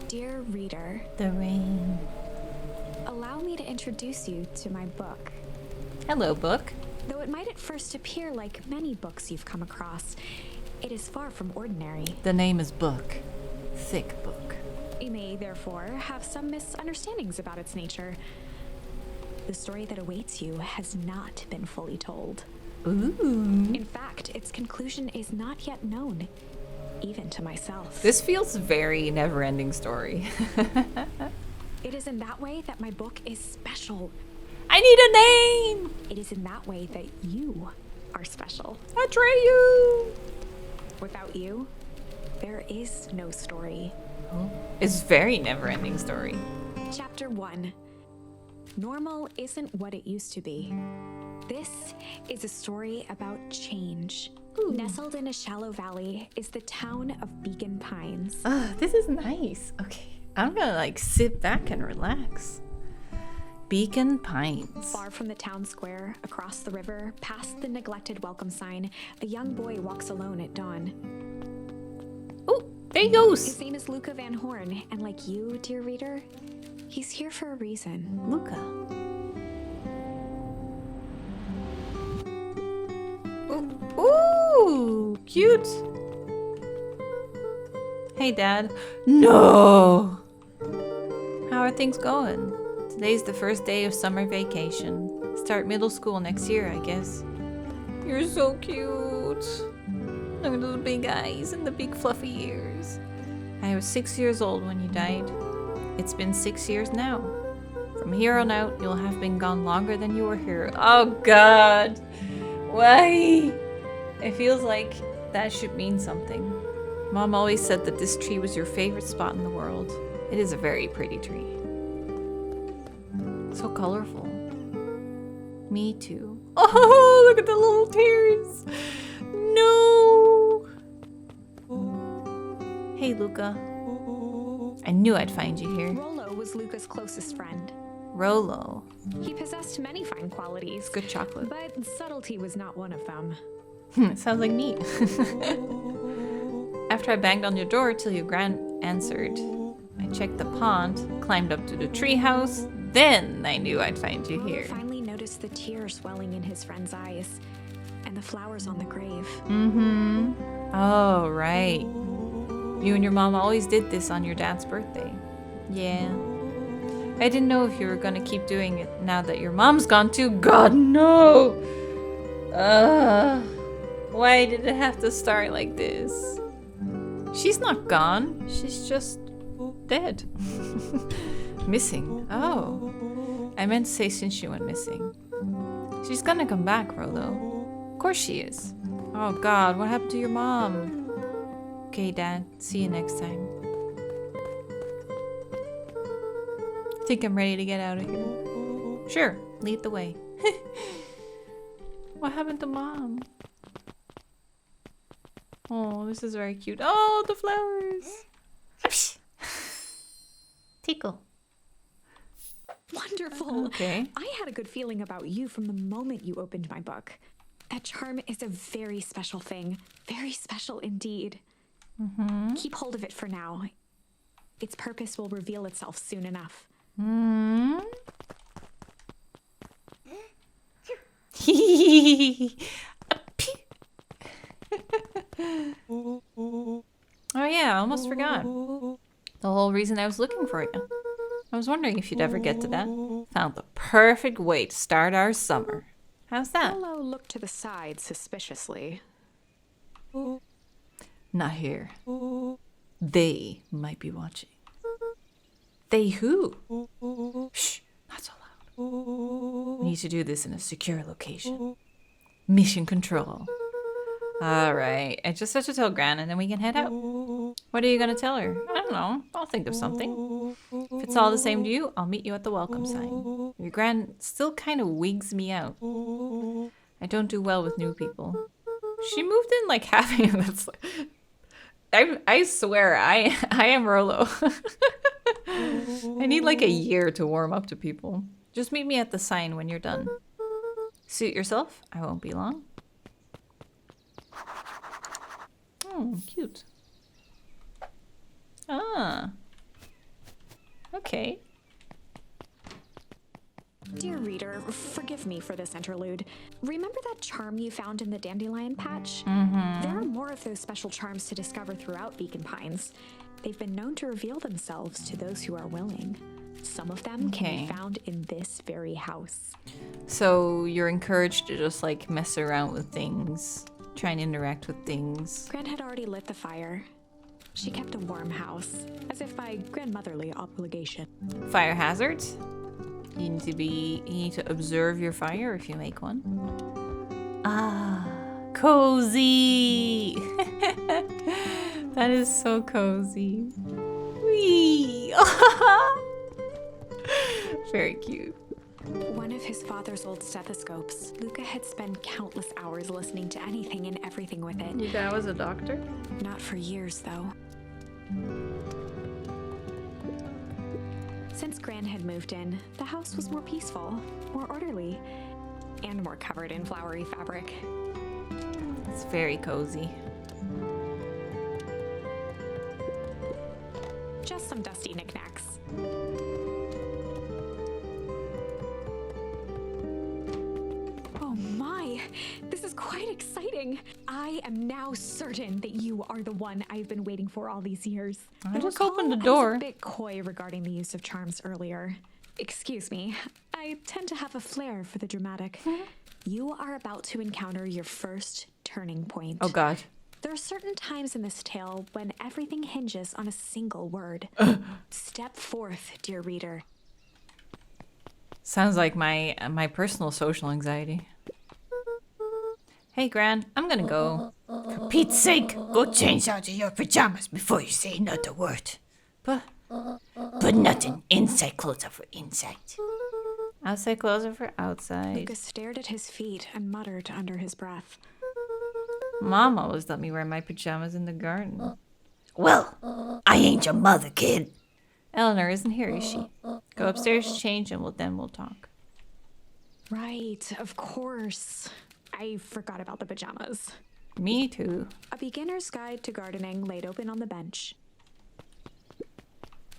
Dear reader, The rain. allow me to introduce you to my book. Hello, book. Though it might at first appear like many books you've come across, it is far from ordinary. The name is Book. Thick book. You may, therefore, have some misunderstandings about its nature. The story that awaits you has not been fully told. Ooh. In fact, its conclusion is not yet known, even to myself. This feels very never-ending story. It is in that way that my book is special. I need a name! It is in that way that you are special. Atreyu! Without you, there is no story. Oh. It's very never-ending story. Chapter 1. Normal isn't what it used to be. This is a story about change. Ooh. Nestled in a shallow valley is the town of Beacon Pines. This is nice. Okay, I'm gonna like sit back and relax. Beacon Pines. Far from the town square, across the river, past the neglected welcome sign, a young boy walks alone at dawn. Oh, there he goes. His name is Luca Van Horn, and like you, dear reader, he's here for a reason. Luca. Ooh, cute. Hey, Dad. No! How are things going? Today's the first day of summer vacation. Start middle school next year, I guess. You're so cute. Look at those big eyes and the big fluffy ears. I was 6 years old when you died. It's been 6 years now. From here on out, you'll have been gone longer than you were here. Oh, God. Why? It feels like that should mean something. Mom always said that this tree was your favorite spot in the world. It is a very pretty tree. So colorful. Me too. Oh, look at the little tears. No. Hey, Luca. I knew I'd find you here. Rollo was Luca's closest friend. Rolo. He possessed many fine qualities, Good chocolate. but subtlety was not one of them. Sounds like me. After I banged on your door till your gran answered, I checked the pond, climbed up to the treehouse, then I knew I'd find you Rollo here. finally noticed the tears swelling in his friend's eyes, and the flowers on the grave. Mm-hmm. Oh, right. You and your mom always did this on your dad's birthday. Yeah. I didn't know if you were gonna keep doing it now that your mom's gone too. God, no! Why did it have to start like this? She's not gone. She's just dead. Missing. Oh. I meant to say since she went missing. She's gonna come back, Rolo. Of course she is. Oh God, what happened to your mom? Okay, Dad. See you next time. Think I'm ready to get out of here. Sure, lead the way. What happened to Mom? Oh, this is very cute. Oh, the flowers. Tickle. Wonderful. Okay. I had a good feeling about you from the moment you opened my book. That charm is a very special thing. Very special indeed. Mm-hmm. Keep hold of it for now. Its purpose will reveal itself soon enough. Hmm. Oh yeah, I almost forgot. The whole reason I was looking for you. I was wondering if you'd ever get to that. Found the perfect way to start our summer. How's that? Rollo looked to the side suspiciously. Not here. They might be watching. They who? Shh, not so loud. We need to do this in a secure location. Mission control. Alright, I just have to tell Gran and then we can head out. What are you gonna tell her? I don't know. I'll think of something. If it's all the same to you, I'll meet you at the welcome sign. Your Gran still kind of wigs me out. I don't do well with new people. She moved in like having that's I swear I am Rolo. I need like a year to warm up to people. Just meet me at the sign when you're done. Suit yourself. I won't be long. Oh, cute. Ah. Okay. Dear reader, forgive me for this interlude. Remember that charm you found in the dandelion patch? There are more of those special charms to discover throughout Beacon Pines. They've been known to reveal themselves to those who are willing. Some of them can be found in this very house. So you're encouraged to just like mess around with things, try and interact with things. Gran had already lit the fire. She kept a warm house, as if by grandmotherly obligation. Fire hazards? You need to observe your fire if you make one. Ah, cozy. That is so cozy. Whee! Very cute. One of his father's old stethoscopes. Luca had spent countless hours listening to anything and everything with it. Your dad was a doctor? Not for years, though. Since Gran had moved in, the house was more peaceful, more orderly, and more covered in flowery fabric. It's very cozy. Just some dusty knickknacks. Oh my, this is quite exciting. I am now certain that you are the one I've been waiting for all these years. I just recall opened the I was door. a bit coy regarding the use of charms earlier. Excuse me, I tend to have a flair for the dramatic. You are about to encounter your first turning point. Oh god. There are certain times in this tale when everything hinges on a single word. Step forth, dear reader. Sounds like my personal social anxiety. Hey, Gran, I'm gonna go. For Pete's sake, go change out of your pajamas before you say another word. But But nothing. Inside clothes are for inside. outside clothes are for outside. Lucas stared at his feet and muttered under his breath. Mom always let me wear my pajamas in the garden. Well, I ain't your mother, kid. Eleanor isn't here, is she? Go upstairs, change, and we'll talk. Right, of course. I forgot about the pajamas. Me too. A beginner's guide to gardening laid open on the bench.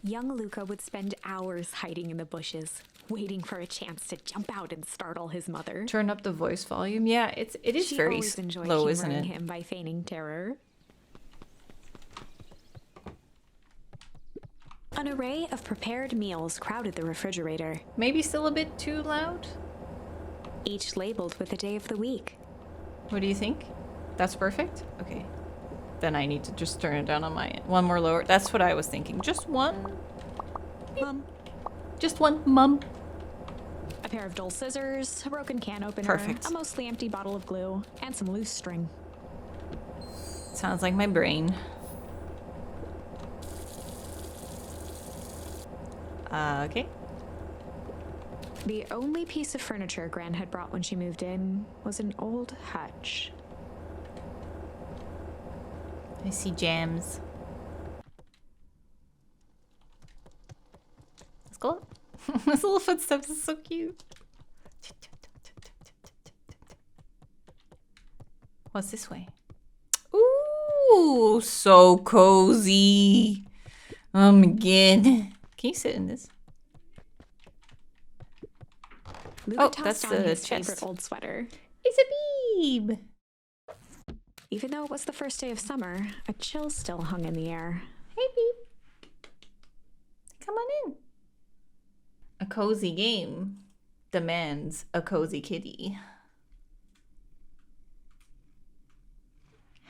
Young Luca would spend hours hiding in the bushes, waiting for a chance to jump out and startle his mother. Turn up the voice volume. Yeah, it is She very always enjoyed low, isn't humoring it? him by feigning terror. An array of prepared meals crowded the refrigerator, Maybe still a bit too loud? each labeled with the day of the week. What do you think? That's perfect? Okay. Then I need to just turn it down on my end. One more lower. That's what I was thinking. Just one? Mom. Just one, Mum. A pair of dull scissors, a broken can opener, Perfect. a mostly empty bottle of glue, and some loose string. Sounds like my brain. Okay. The only piece of furniture Gran had brought when she moved in was an old hutch. I see jams. Let's go up. Those little footsteps is so cute. What's this way? Ooh, so cozy. Again. Can you sit in this? Luca Oh, tossed that's on the his chest. favorite old sweater. It's a beeb. Even though it was the first day of summer, a chill still hung in the air. Hey, beeb. Come on in. A cozy game demands a cozy kitty.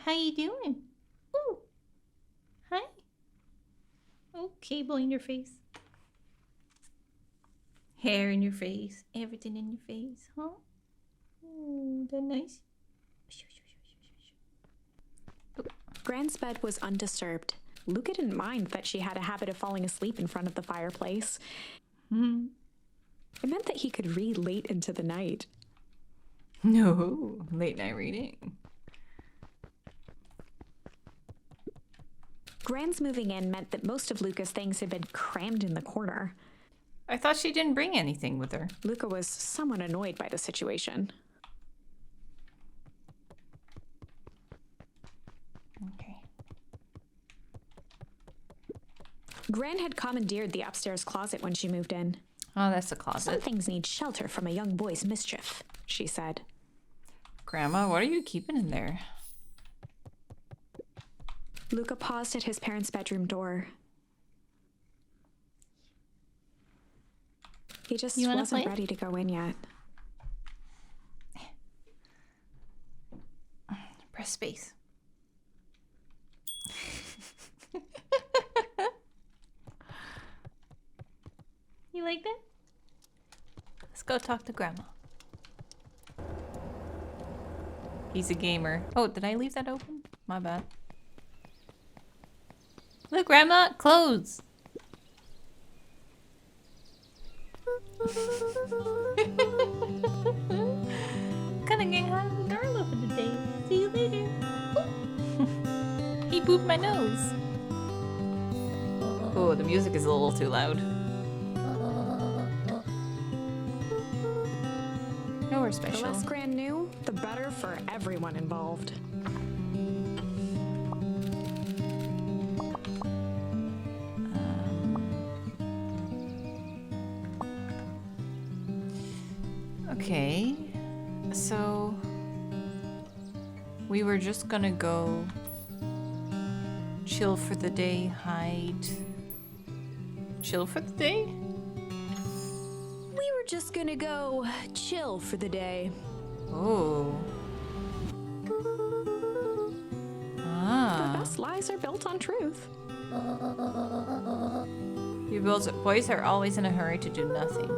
How you doing? Ooh. Hi. Oh, cable in your face. Hair in your face. Everything in your face, huh? Oh, that nice. Gran's bed was undisturbed. Luca didn't mind that she had a habit of falling asleep in front of the fireplace. It meant that he could read late into the night. No, late night reading. Gran's moving in meant that most of Luca's things had been crammed in the corner. I thought she didn't bring anything with her. Luca was somewhat annoyed by the situation. Okay. Gran had commandeered the upstairs closet when she moved in. Oh, that's a Some closet. things need shelter from a young boy's mischief, she said. Grandma, what are you keeping in there? Luca paused at his parents' bedroom door. He just wasn't play? ready to go in yet. Press space. You like that? Let's go talk to Grandma. He's a gamer. Oh, did I leave that open? My bad. Look, Grandma, clothes. Gonna get hot and Darla for the day. See you later. He booped my nose. Oh, the music is a little too loud. Nowhere The special. less Gran knew, the better for everyone involved. Okay, so we were just gonna go chill for the day, hide. Chill for the day? We were just gonna go chill for the day. Oh. The Ah. best lies are built on truth. You boys are always in a hurry to do nothing.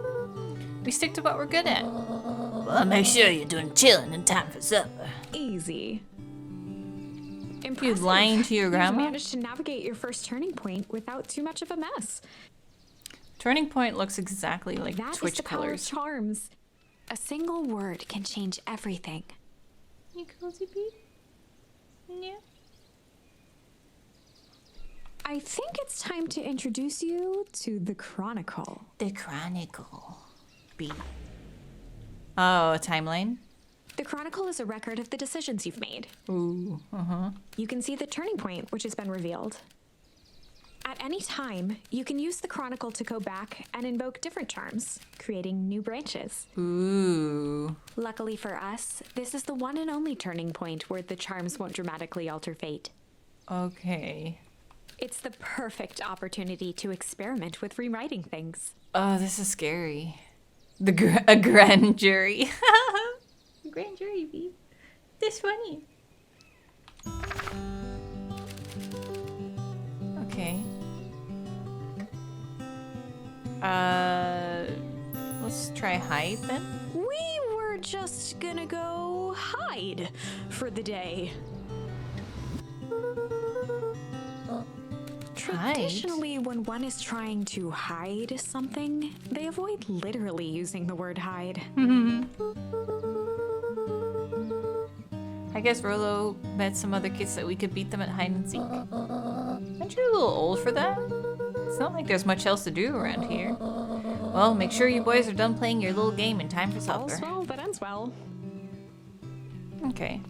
We stick to what we're good at. Well, make sure you're doing chilling in time for supper. Easy. You Impressive. lying to your You've grandma? managed to navigate your first turning point without too much of a mess. Turning point looks exactly like That is Twitch the power of colors. charms. A single word can change everything. You cozy bee? Yeah. I think it's time to introduce you to the Chronicle. The Chronicle. B. Oh, a timeline? The Chronicle is a record of the decisions you've made. Ooh, You can see the turning point, which has been revealed. At any time, you can use the Chronicle to go back and invoke different charms, creating new branches. Ooh. Luckily for us, this is the one and only turning point where the charms won't dramatically alter fate. Okay. It's the perfect opportunity to experiment with rewriting things. Oh, this is scary. A grand jury. A grand jury, B. This funny. Okay. Let's try hide then. We were just gonna go hide for the day. Hide? Traditionally, when one is trying to hide something, they avoid literally using the word hide. I guess Rolo met some other kids that we could beat them at hide and seek. Aren't you a little old for that? It's not like there's much else to do around here. Well, make sure you boys are done playing your little game in time for supper. All's well that ends well. Okay.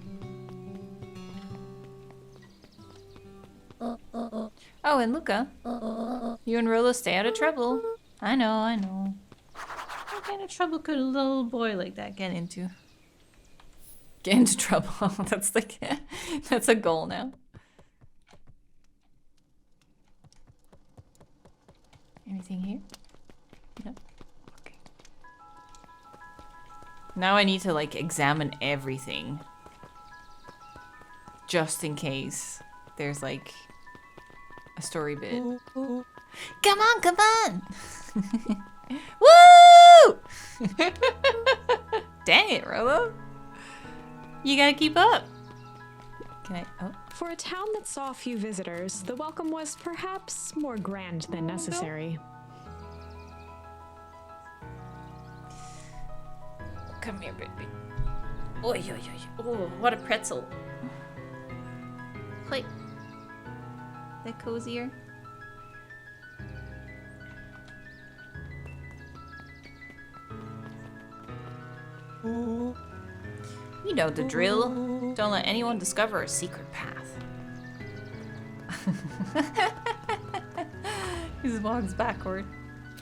Oh, and Luca. You and Rolo stay out of trouble. I know. What kind of trouble could a little boy like that get into? Get into trouble. That's like, that's a goal now. Anything here? No. Okay. Now I need to like examine everything. Just in case there's like a story bit. Come on! Woo! Dang it, Rolo. You gotta keep up. Can I? Oh. For a town that saw few visitors, the welcome was perhaps more grand than necessary. Come here, baby. Oy, oy, oy. Oh, what a pretzel. Wait. That cozier? You know the drill. Don't let anyone discover our secret path. He walks backward.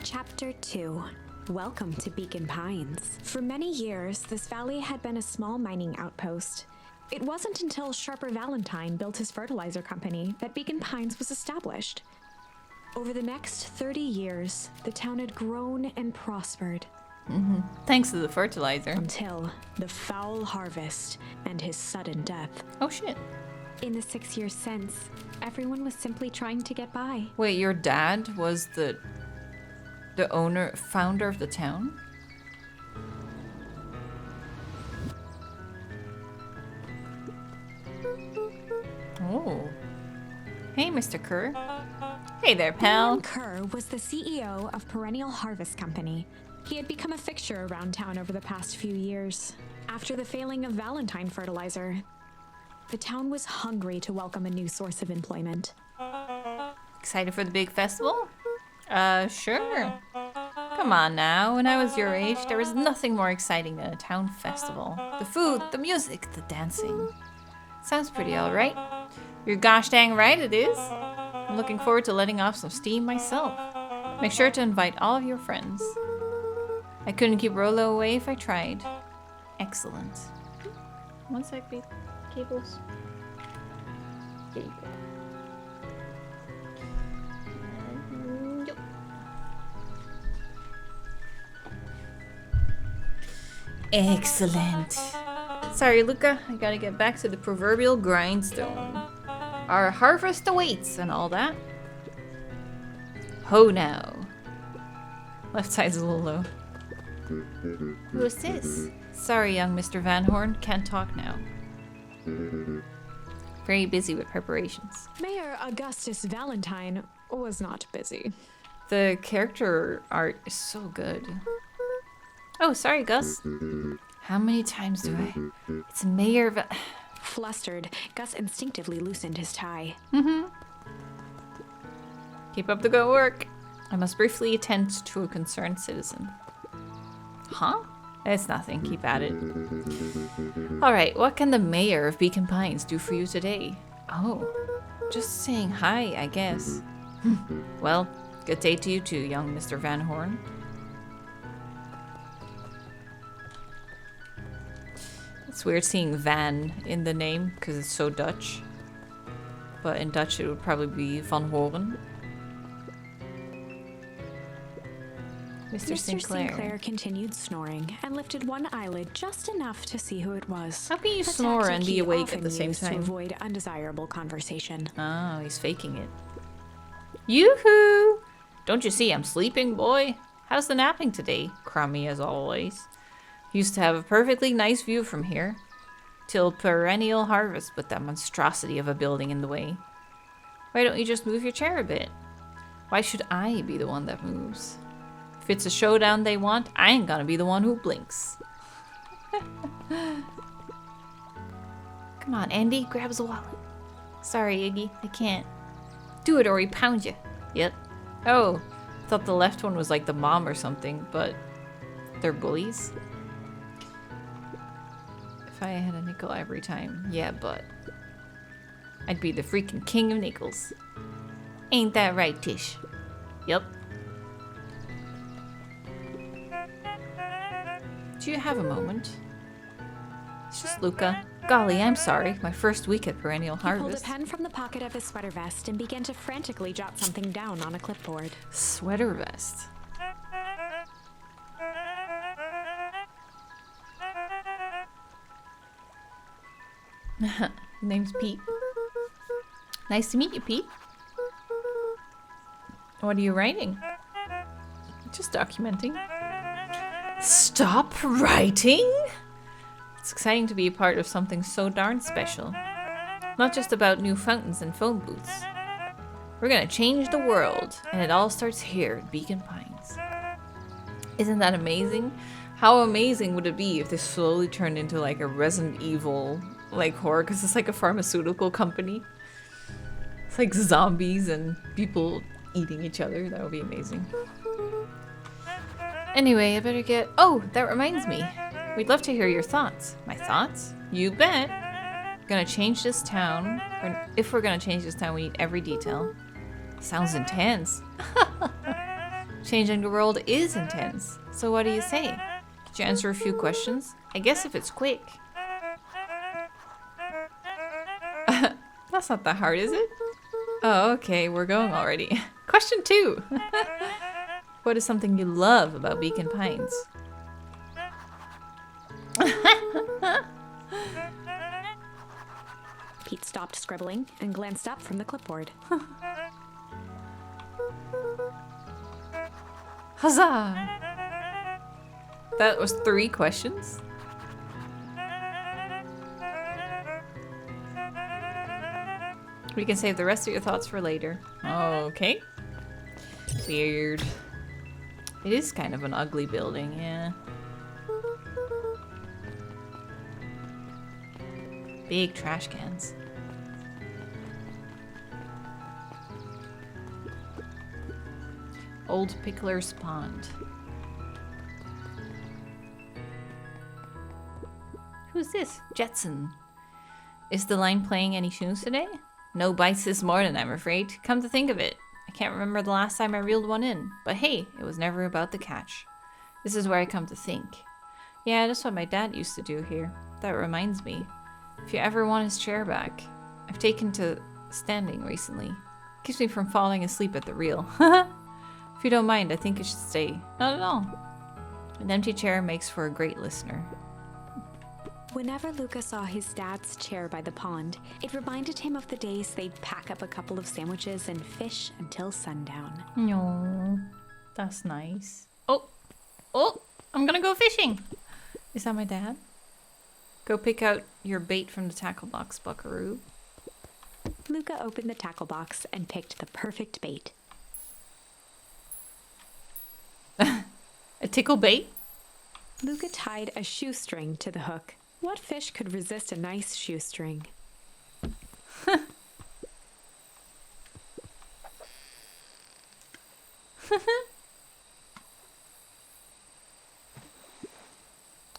Chapter 2. Welcome to Beacon Pines. For many years, this valley had been a small mining outpost. It wasn't until Sharper Valentine built his fertilizer company that Beacon Pines was established. Over the next 30 years, the town had grown and prospered. Thanks to the fertilizer. Until the foul harvest and his sudden death. Oh shit. In the 6 years since, everyone was simply trying to get by. Wait, your dad was the founder of the town? Oh. Hey, Mr. Kerr. Hey there, pal. Mr Kerr was the CEO of Perennial Harvest Company. He had become a fixture around town over the past few years. After the failing of Valentine fertilizer, the town was hungry to welcome a new source of employment. Excited for the big festival? Sure. Come on now, when I was your age, there was nothing more exciting than a town festival. The food, the music, the dancing. Sounds pretty alright. You're gosh dang right it is. I'm looking forward to letting off some steam myself. Make sure to invite all of your friends. I couldn't keep Rolo away if I tried. Excellent. One sec, please. Cables. There you go. Excellent. Sorry, Luca. I gotta get back to the proverbial grindstone. Our harvest awaits and all that. Ho now. Left side's a little low. Who is this? Sorry, young Mr. Van Horn. Can't talk now. Very busy with preparations. Mayor Augustus Valentine was not busy. The character art is so good. Oh, sorry, Gus. How many times do I... It's Mayor Flustered, Gus instinctively loosened his tie. Keep up the good work. I must briefly attend to a concerned citizen. Huh? It's nothing. Keep at it. Alright, what can the mayor of Beacon Pines do for you today? Oh, just saying hi, I guess. Well, good day to you too, young Mr. Van Horn. It's weird seeing Van in the name because it's so Dutch. But in Dutch it would probably be Van Horen. Mr. Sinclair continued snoring and lifted one eyelid just enough to see who it was. How can you A snore tactic and be he awake often at the same used time? to avoid undesirable conversation. Oh, he's faking it. Yoo-hoo! Don't you see I'm sleeping, boy? How's the napping today? Crummy as always. Used to have a perfectly nice view from here. Till perennial harvest with that monstrosity of a building in the way. Why don't you just move your chair a bit? Why should I be the one that moves? If it's a showdown they want, I ain't gonna be the one who blinks. Come on, Andy, grab his wallet. Sorry, Iggy, I can't. Do it or he pounds you. Yep. Oh, I thought the left one was like the mom or something, but they're bullies. If I had a nickel every time, yeah, but I'd be the freaking king of nickels. Ain't that right, Tish? Yep. Do you have a moment? It's just Luca. Golly, I'm sorry. My first week at Perennial He pulled a Harvest. pen from the pocket of his sweater vest and began to frantically jot something down on a clipboard. Sweater vest. Name's Pete. Nice to meet you, Pete. What are you writing? Just documenting. Stop writing? It's exciting to be a part of something so darn special. Not just about new fountains and phone booths. We're gonna change the world, and it all starts here at Beacon Pines. Isn't that amazing? How amazing would it be if this slowly turned into like a Resident Evil like horror, because it's like a pharmaceutical company. It's like zombies and people eating each other. That would be amazing. Anyway, I better get... Oh, that reminds me. We'd love to hear your thoughts. My thoughts? You bet. Gonna change this town. If we're gonna change this town, we need every detail. Sounds intense. Changing the world is intense. So what do you say? Could you answer a few questions? I guess if it's quick. That's not that hard, is it? Oh, okay, we're going already. Question 2. What is something you love about Beacon Pines? Pete stopped scribbling and glanced up from the clipboard. Huzzah! That was 3 questions? We can save the rest of your thoughts for later. Okay. Weird. It is kind of an ugly building, yeah. Big trash cans. Old Pickler's Pond. Who's this? Jetson. Is the line playing any tunes today? No bites this morning, I'm afraid. Come to think of it, I can't remember the last time I reeled one in. But hey, it was never about the catch. This is where I come to think. Yeah, that's what my dad used to do here. That reminds me. If you ever want his chair back, I've taken to standing recently. Keeps me from falling asleep at the reel. If you don't mind, I think it should stay. Not at all. An empty chair makes for a great listener. Whenever Luca saw his dad's chair by the pond, it reminded him of the days they'd pack up a couple of sandwiches and fish until sundown. No, that's nice. Oh, I'm gonna go fishing. Is that my dad? Go pick out your bait from the tackle box, buckaroo. Luca opened the tackle box and picked the perfect bait. A tickle bait? Luca tied a shoestring to the hook. What fish could resist a nice shoestring?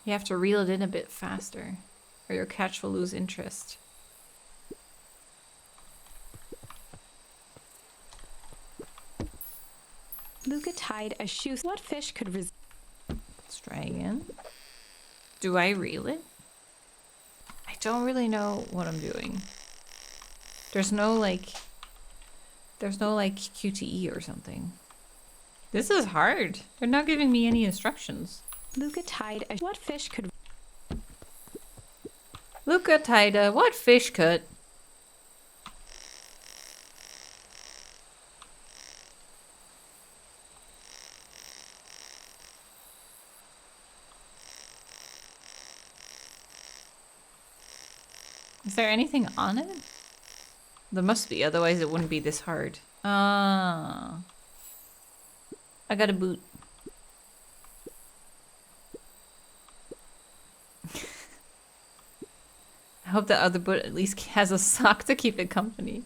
You have to reel it in a bit faster, or your catch will lose interest. Luca tied a shoestring. What fish could resist? Let's try again. Do I reel it? I don't really know what I'm doing. There's no like QTE or something. This is hard. They're not giving me any instructions. Luca tied a... What fish could... Luca tied a... What fish could... Is there anything on it? There must be, otherwise it wouldn't be this hard. Ah. I got a boot. I hope that other boot at least has a sock to keep it company.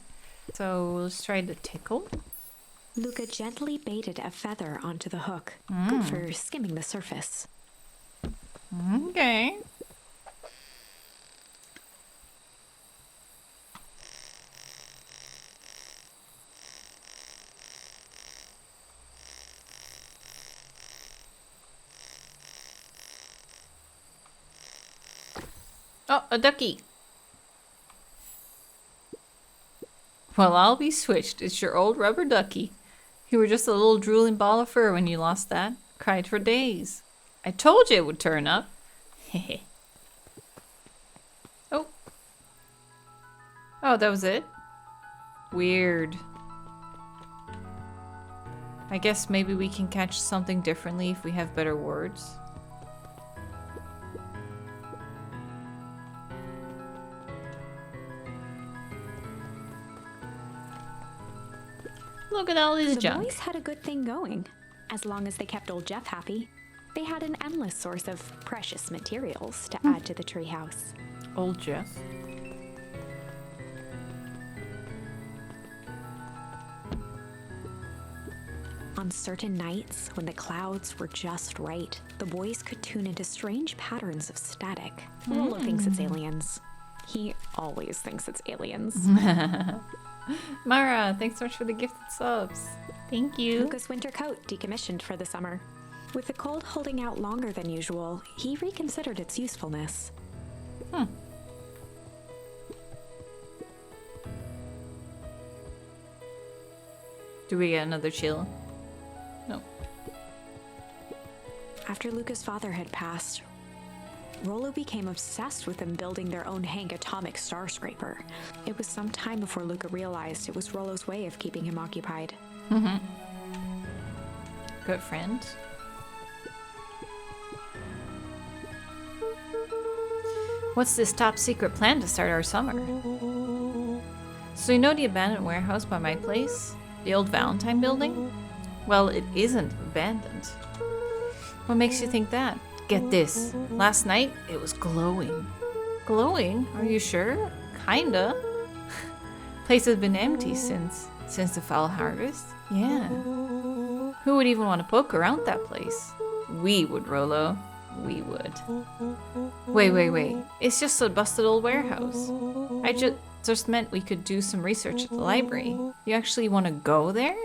So let's try the tickle. Luca gently baited a feather onto the hook. Good for skimming the surface. Okay. Oh, a ducky. Well, I'll be switched. It's your old rubber ducky. You were just a little drooling ball of fur when you lost that. Cried for days. I told you it would turn up. Hehe. Oh. Oh, that was it? Weird. I guess maybe we can catch something differently if we have better words. Look at all this junk. The boys had a good thing going. As long as they kept old Jeff happy, they had an endless source of precious materials to add to the treehouse. Old Jeff. On certain nights, when the clouds were just right, the boys could tune into strange patterns of static. Rolo thinks it's aliens. He always thinks it's aliens. Mara, thanks so much for the gifted subs. Thank you. Luca's winter coat decommissioned for the summer. With the cold holding out longer than usual, he reconsidered its usefulness. Do we get another chill? No. After Luca's father had passed, Rollo became obsessed with them building their own Hank atomic star scraper. It was some time before Luca realized it was Rollo's way of keeping him occupied. Good friend. What's this top secret plan to start our summer? So you know the abandoned warehouse by my place? The old Valentine building? Well, it isn't abandoned. What makes you think that? Get this. Last night, it was glowing. Glowing? Are you sure? Kinda. Place has been empty since the fall harvest. Yeah. Who would even want to poke around that place? We would, Rollo. We would. Wait. It's just a busted old warehouse. I just meant we could do some research at the library. You actually want to go there?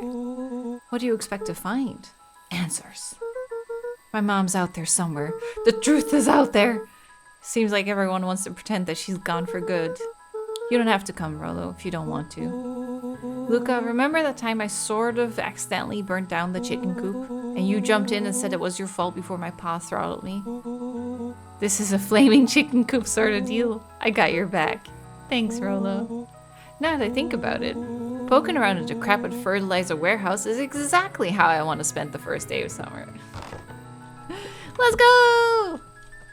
What do you expect to find? Answers. My mom's out there somewhere. The truth is out there. Seems like everyone wants to pretend that she's gone for good. You don't have to come, Rollo, if you don't want to. Luca, remember that time I sort of accidentally burnt down the chicken coop? And you jumped in and said it was your fault before my pa throttled me? This is a flaming chicken coop sort of deal. I got your back. Thanks, Rollo. Now that I think about it, poking around a decrepit fertilizer warehouse is exactly how I want to spend the first day of summer. Let's go!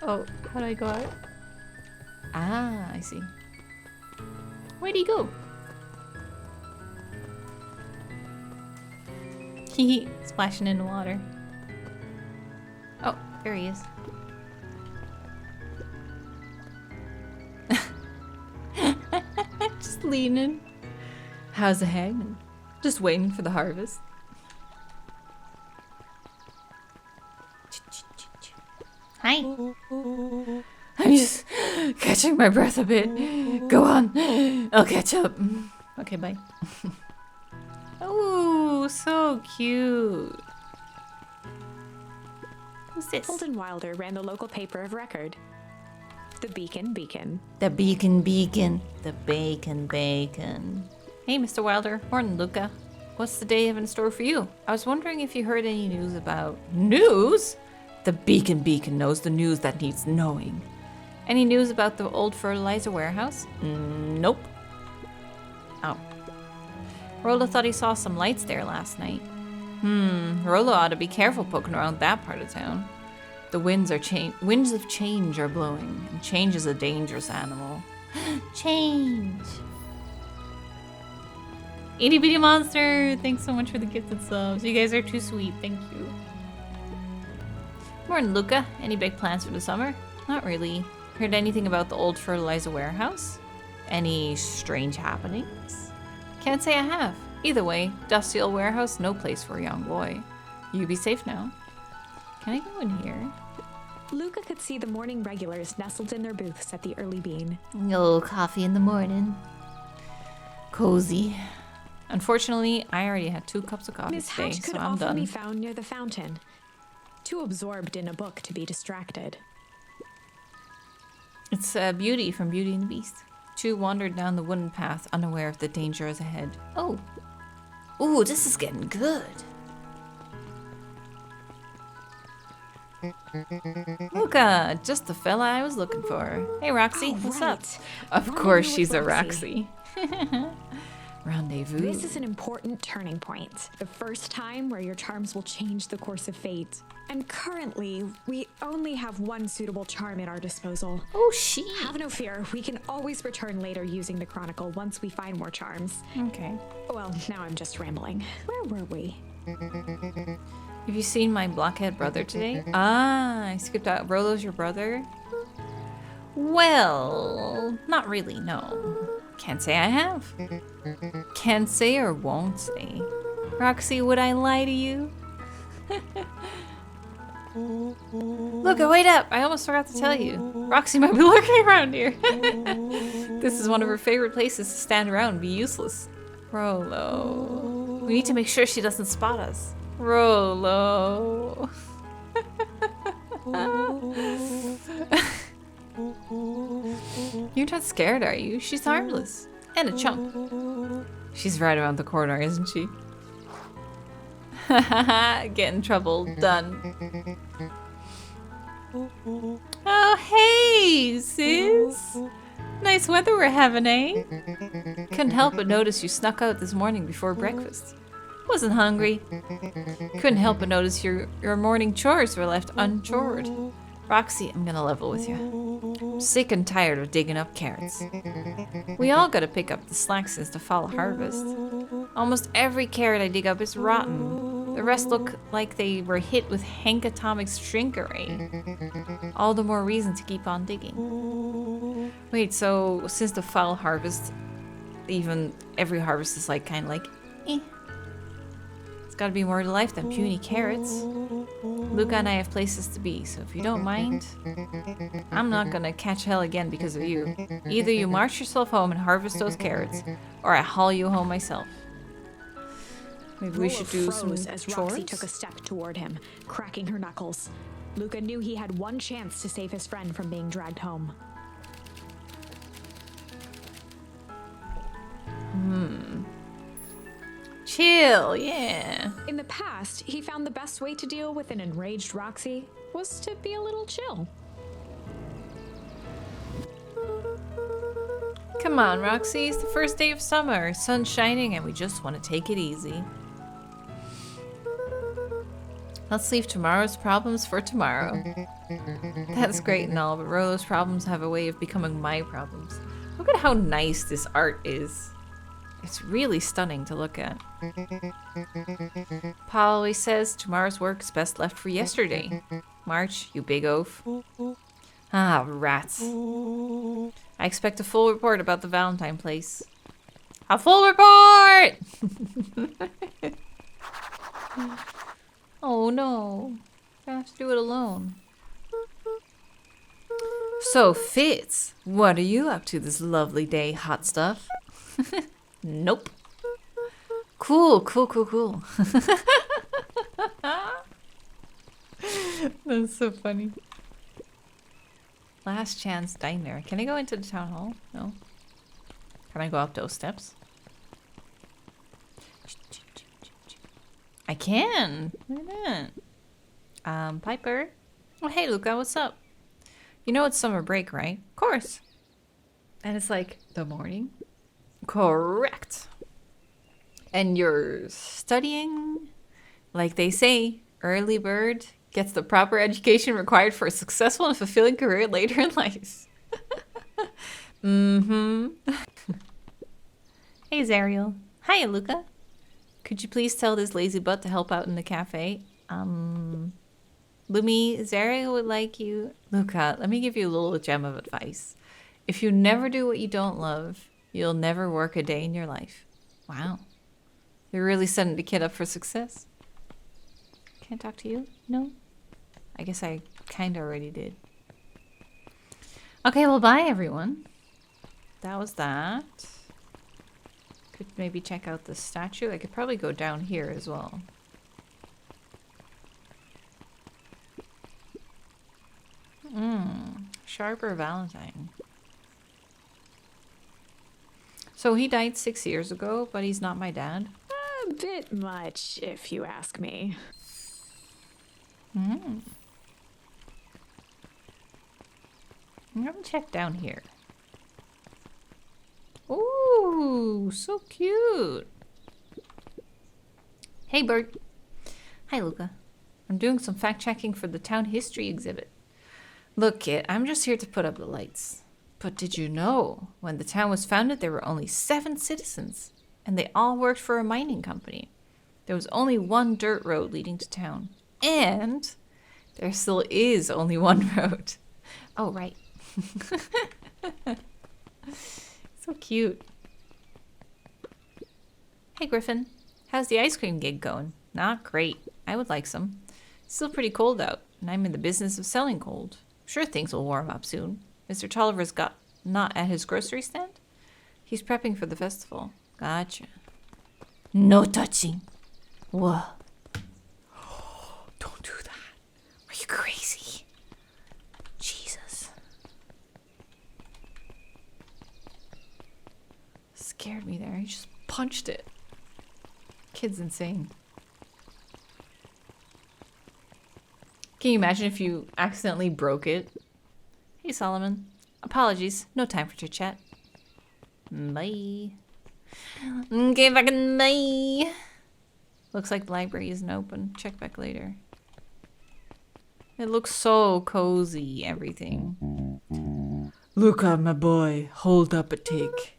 Oh, how do I go out? Ah, I see. Where'd he go? Hehe, splashing in the water. Oh, there he is. Just leaning. How's it hanging? Just waiting for the harvest. Hi. I'm just catching my breath a bit. Go on. I'll catch up. Okay, bye. Oh, so cute. Who's this? Holden Wilder ran the local paper of record. The Beacon. The Beacon. The Bacon. Hey, Mr. Wilder. Morning, Luca. What's the day have in store for you? I was wondering if you heard any news about... News? The Beacon knows the news that needs knowing. Any news about the old fertilizer warehouse? Nope. Oh. Rollo thought he saw some lights there last night. Rollo ought to be careful poking around that part of town. The winds of change are blowing, and change is a dangerous animal. Change! Itty bitty monster! Thanks so much for the gifted subs. You guys are too sweet. Thank you. Morning, Luca. Any big plans for the summer? Not really. Heard anything about the old fertilizer warehouse? Any strange happenings? Can't say I have. Either way, dusty old warehouse, no place for a young boy. You be safe now. Can I go in here? Luca could see the morning regulars nestled in their booths at the early bean. Oh, coffee in the morning. Cozy. Unfortunately, I already had 2 cups of coffee Miss today, Hatch could so I'm often done. be found near the fountain, too absorbed in a book to be distracted. It's Beauty from Beauty and the Beast. 2 wandered down the wooden path, unaware of the dangers ahead. Oh. Ooh, this is getting good. Luca, just the fella I was looking for. Hey, Roxy, what's up? Of course she's a Roxy. Rendezvous. This is an important turning point. The first time where your charms will change the course of fate. And currently, we only have 1 suitable charm at our disposal. Oh, she. Have no fear, we can always return later using the Chronicle once we find more charms. Okay. Well, now I'm just rambling. Where were we? Have you seen my blockhead brother today? Ah, I skipped out. Rollo's your brother? Well, not really, no. Can't say I have. Can't say or won't say. Roxy, would I lie to you? Look, wait up! I almost forgot to tell you. Roxy might be lurking around here. This is one of her favorite places to stand around and be useless. Rolo. We need to make sure she doesn't spot us. Rolo. You're not scared, are you? She's harmless. And a chump. She's right around the corner, isn't she? Get in trouble. Done. Oh, hey, sis. Nice weather we're having, eh? Couldn't help but notice you snuck out this morning before breakfast. Wasn't hungry. Couldn't help but notice your morning chores were left unchored. Roxy, I'm gonna level with you. I'm sick and tired of digging up carrots. We all gotta pick up the slack since the fall harvest. Almost every carrot I dig up is rotten. The rest look like they were hit with Hank Atomic's shrinkery. All the more reason to keep on digging. Wait, so since the fall harvest, even every harvest is like kind of like, eh. It's gotta be more to life than puny carrots. Luca and I have places to be, so if you don't mind, I'm not gonna catch hell again because of you. Either you march yourself home and harvest those carrots, or I haul you home myself. Maybe we should do some as Roxy took a step toward him, cracking her knuckles. Luca knew he had one chance to save his friend from being dragged home. Chill, yeah. In the past, he found the best way to deal with an enraged Roxy was to be a little chill. Come on, Roxy, it's the first day of summer. Sun's shining and we just want to take it easy. Let's leave tomorrow's problems for tomorrow. That's great and all, but Rolo's problems have a way of becoming my problems. Look at how nice this art is. It's really stunning to look at. Pa always says tomorrow's work is best left for yesterday. March, you big oaf. Ah, rats. I expect a full report about the Valentine place. A full report! Oh no. I have to do it alone. So, Fitz, what are you up to this lovely day, hot stuff? Nope. Cool. That's so funny. Last chance diner. Can I go into the town hall? No. Can I go up those steps? I can. Look at that. Piper. Oh, hey, Luca. What's up? You know it's summer break, right? Of course. And it's like the morning. Correct. And you're studying, like they say, early bird gets the proper education required for a successful and fulfilling career later in life. Hey, Zariel. Hiya, Luca. Could you please tell this lazy butt to help out in the cafe? Lumi, Zariel would like you. Luca, let me give you a little gem of advice. If you never do what you don't love, you'll never work a day in your life. Wow. You're really setting the kid up for success. Can't talk to you? No? I guess I kind of already did. Okay, well, bye, everyone. That was that. Could maybe check out the statue. I could probably go down here as well. Sharper Valentine. So he died 6 years ago, but he's not my dad? A bit much, if you ask me. I'm gonna check down here. Ooh, so cute. Hey, Bert. Hi, Luca. I'm doing some fact-checking for the town history exhibit. Look, kid, I'm just here to put up the lights. But did you know, when the town was founded, there were only 7 citizens, and they all worked for a mining company. There was only one dirt road leading to town, and there still is only one road. Oh, right. So cute. Hey, Griffin. How's the ice cream gig going? Not great. I would like some. It's still pretty cold out, and I'm in the business of selling cold. Sure, things will warm up soon. Mr. Tolliver's not at his grocery stand? He's prepping for the festival. Gotcha. No touching. Whoa. Don't do that. Are you crazy? Jesus. Scared me there. He just punched it. Kid's insane. Can you imagine if you accidentally broke it? Hey, Solomon. Apologies. No time for chit chat. Bye. Okay, fucking bye. Looks like the library isn't open. Check back later. It looks so cozy, everything. Luca, my boy. Hold up a tick.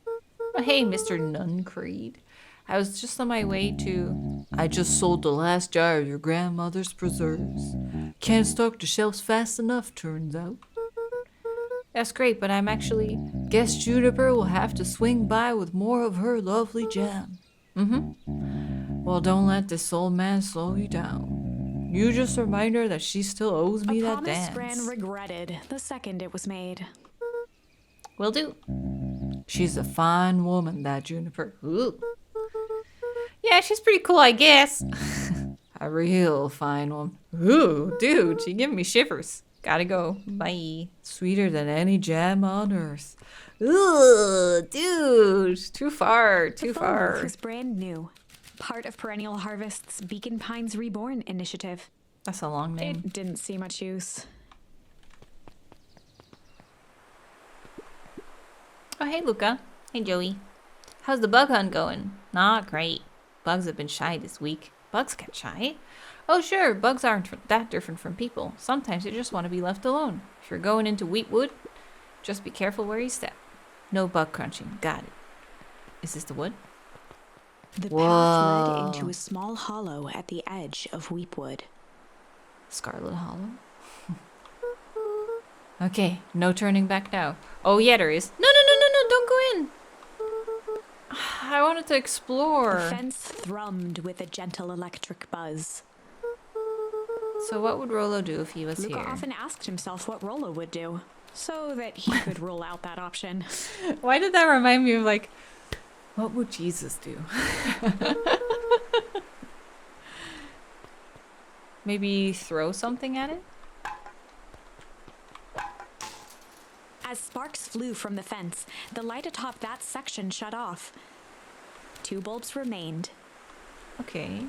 Oh, hey, Mr. Nuncreed. I was just on my way to... I just sold the last jar of your grandmother's preserves. Can't stock the shelves fast enough, turns out. That's great, but I'm actually... Guess Juniper will have to swing by with more of her lovely jam. Well, don't let this old man slow you down. You just remind her that she still owes me that dance. A promise Gran regretted the second it was made. Will do. She's a fine woman, that Juniper. Ooh. Yeah, she's pretty cool, I guess. A real fine one. Ooh, dude, she giving me shivers. Gotta go. Bye. Sweeter than any jam on earth. Ooh, dude. Too far. Too The far. phone booth was brand new. Part of Perennial Harvest's Beacon Pines Reborn initiative. That's a long name. It didn't see much use. Oh, hey, Luca. Hey, Joey. How's the bug hunt going? Not great. Bugs have been shy this week. Bugs get shy? Oh, sure. Bugs aren't that different from people. Sometimes they just want to be left alone. If you're going into Wheatwood, just be careful where you step. No bug crunching. Got it. Is this the wood? The Whoa. path led into a small hollow at the edge of Weepwood. Scarlet Hollow? Okay, no turning back now. Oh, yeah, there is. No, don't go in. I wanted to explore. The fence thrummed with a gentle electric buzz. So what would Rolo do if he was Luca here? often asked himself what Rolo would do, so that he could rule out that option. Why did that remind me of, like, what would Jesus do? Maybe throw something at it? As sparks flew from the fence, the light atop that section shut off. 2 bulbs remained. Okay.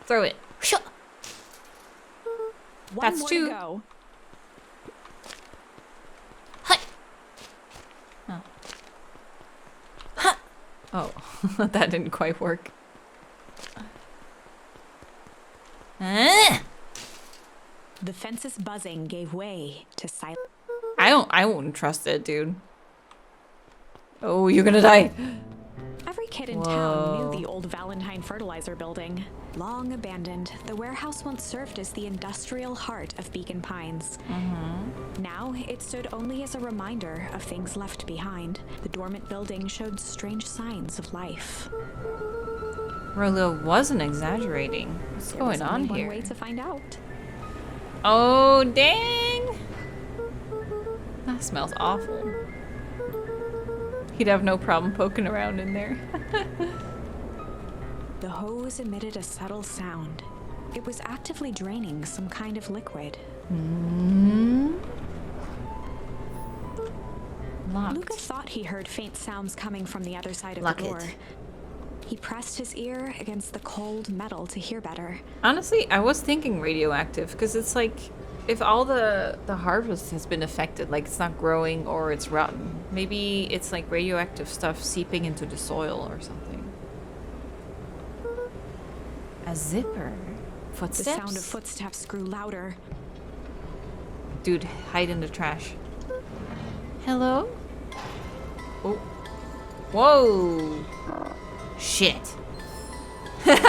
Throw it. One That's more 2. to go. Hi. Oh. Huh. Oh, that didn't quite work. The fence's buzzing gave way to silence. I wouldn't trust it, dude. Oh, you're gonna die. Every kid in Whoa. town knew the old Valentine fertilizer building. Long abandoned, the warehouse once served as the industrial heart of Beacon Pines. Now, it stood only as a reminder of things left behind. The dormant building showed strange signs of life. Rolo wasn't exaggerating. What's There going was on only one here? way to find out. Oh, dang! That smells awful. He'd have no problem poking around in there. The hose emitted a subtle sound. It was actively draining some kind of liquid. Locked. Luca thought he heard faint sounds coming from the other side of Lock the door. it. He pressed his ear against the cold metal to hear better. Honestly, I was thinking radioactive because it's like if all the harvest has been affected, like it's not growing or it's rotten, maybe it's like radioactive stuff seeping into the soil or something. A zipper. Footsteps? The sound of footsteps grew louder. Dude, hide in the trash. Hello? Oh. Whoa. Shit. The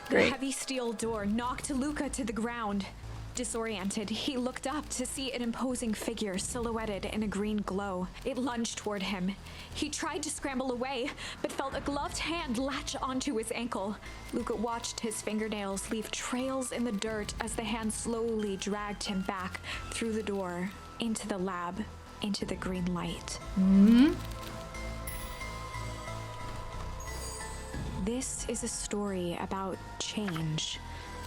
Great. heavy steel door knocked Luca to the ground. Disoriented, he looked up to see an imposing figure silhouetted in a green glow. It lunged toward him. He tried to scramble away, but felt a gloved hand latch onto his ankle. Luca watched his fingernails leave trails in the dirt as the hand slowly dragged him back through the door into the lab. into the green light. This is a story about change.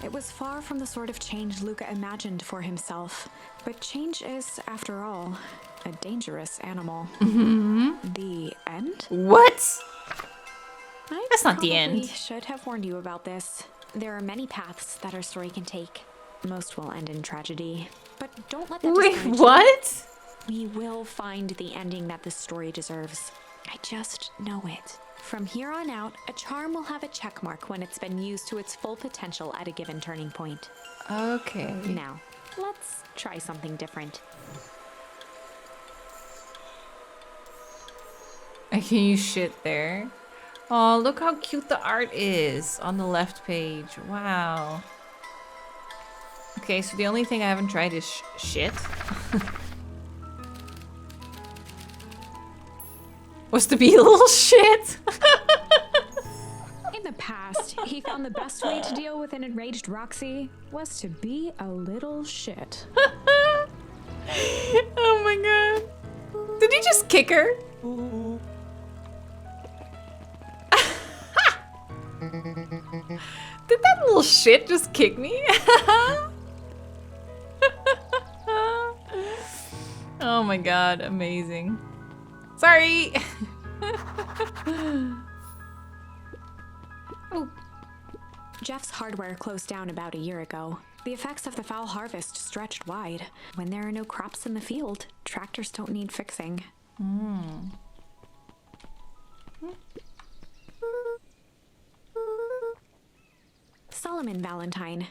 It was far from the sort of change Luca imagined for himself. But change is, after all, a dangerous animal. The end? What? That's not the end. I should have warned you about this. There are many paths that our story can take. Most will end in tragedy. But don't let that Wait, discourage you. what? We will find the ending that this story deserves. I just know it. From here on out, a charm will have a check mark when it's been used to its full potential at a given turning point. Okay. Now, let's try something different. Can you shit there? Oh, look how cute the art is on the left page. Wow. Okay, so the only thing I haven't tried is shit. Was to be a little shit. In the past, he found the best way to deal with an enraged Roxy was to be a little shit. Oh my god. Did he just kick her? Did that little shit just kick me? Oh my god, amazing. Sorry. Oh. Jeff's hardware closed down about a year ago. The effects of the foul harvest stretched wide. When there are no crops in the field, tractors don't need fixing. Solomon Valentine.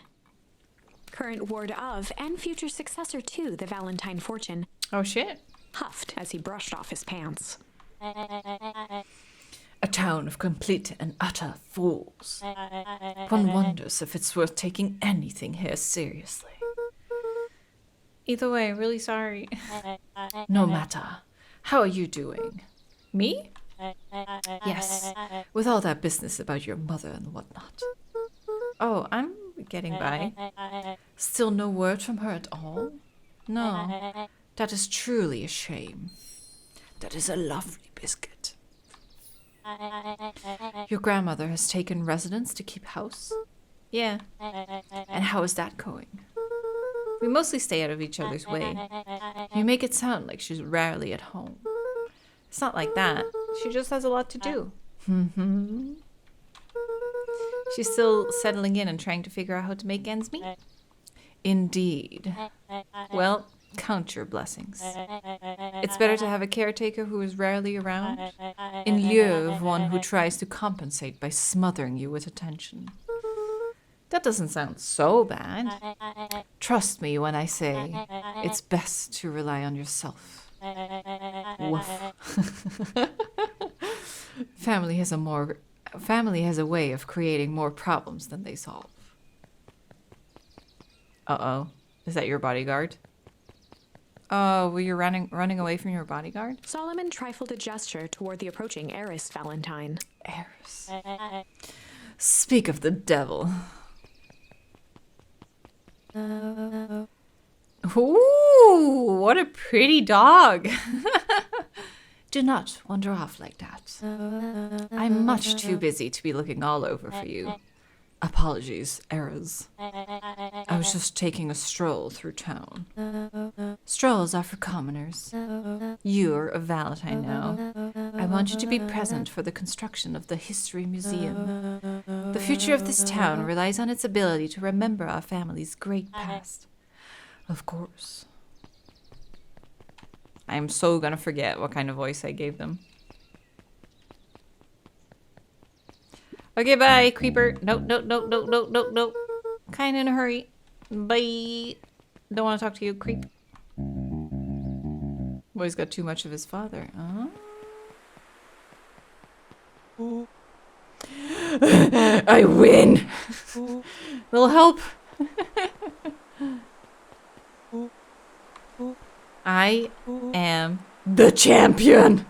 Current ward of and future successor to the Valentine fortune, Oh shit. huffed as he brushed off his pants. A town of complete and utter fools. One wonders if it's worth taking anything here seriously. Either way, really sorry. No matter. How are you doing? Me? Yes, with all that business about your mother and whatnot. Oh, I'm getting by. Still no word from her at all? No, that is truly a shame. That is a lovely biscuit. Your grandmother has taken residence to keep house? Yeah. And how is that going? We mostly stay out of each other's way. You make it sound like she's rarely at home. It's not like that. She just has a lot to do. She's still settling in and trying to figure out how to make ends meet. Indeed. Well, count your blessings. It's better to have a caretaker who is rarely around, in lieu of one who tries to compensate by smothering you with attention. That doesn't sound so bad. Trust me when I say it's best to rely on yourself. Woof. Family has a way of creating more problems than they solve. Uh-oh. Is that your bodyguard? Oh, were you running away from your bodyguard? Solomon trifled a gesture toward the approaching heiress Valentine. Heiress. Speak of the devil. Ooh, what a pretty dog. Do not wander off like that. I'm much too busy to be looking all over for you. Apologies, errors. I was just taking a stroll through town. Strolls are for commoners. You're a Valentine now. I want you to be present for the construction of the History Museum. The future of this town relies on its ability to remember our family's great past. Of course. I am so gonna forget what kind of voice I gave them. Okay, bye, creeper. Nope. Kinda in a hurry. Bye. Don't want to talk to you, creep. Boy's got too much of his father. I win. Little help. I am the champion.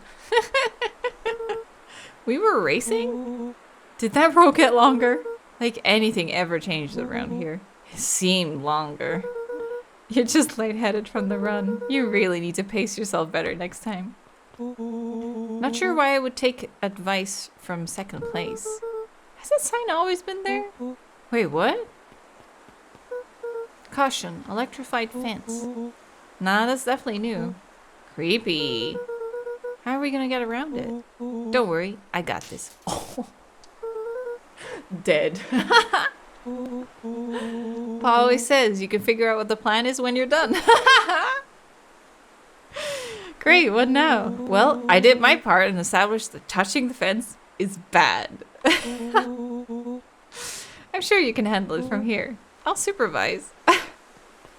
We were racing? Did that row get longer? Like anything ever changed around here. It seemed longer. You're just lightheaded from the run. You really need to pace yourself better next time. Not sure why I would take advice from second place. Has that sign always been there? Wait, what? Caution, electrified fence. Nah, that's definitely new. Creepy. How are we gonna get around it? Don't worry, I got this. Oh. Dead. Pa always says you can figure out what the plan is when you're done. Great, what now? Well, I did my part and established that touching the fence is bad. I'm sure you can handle it from here. I'll supervise.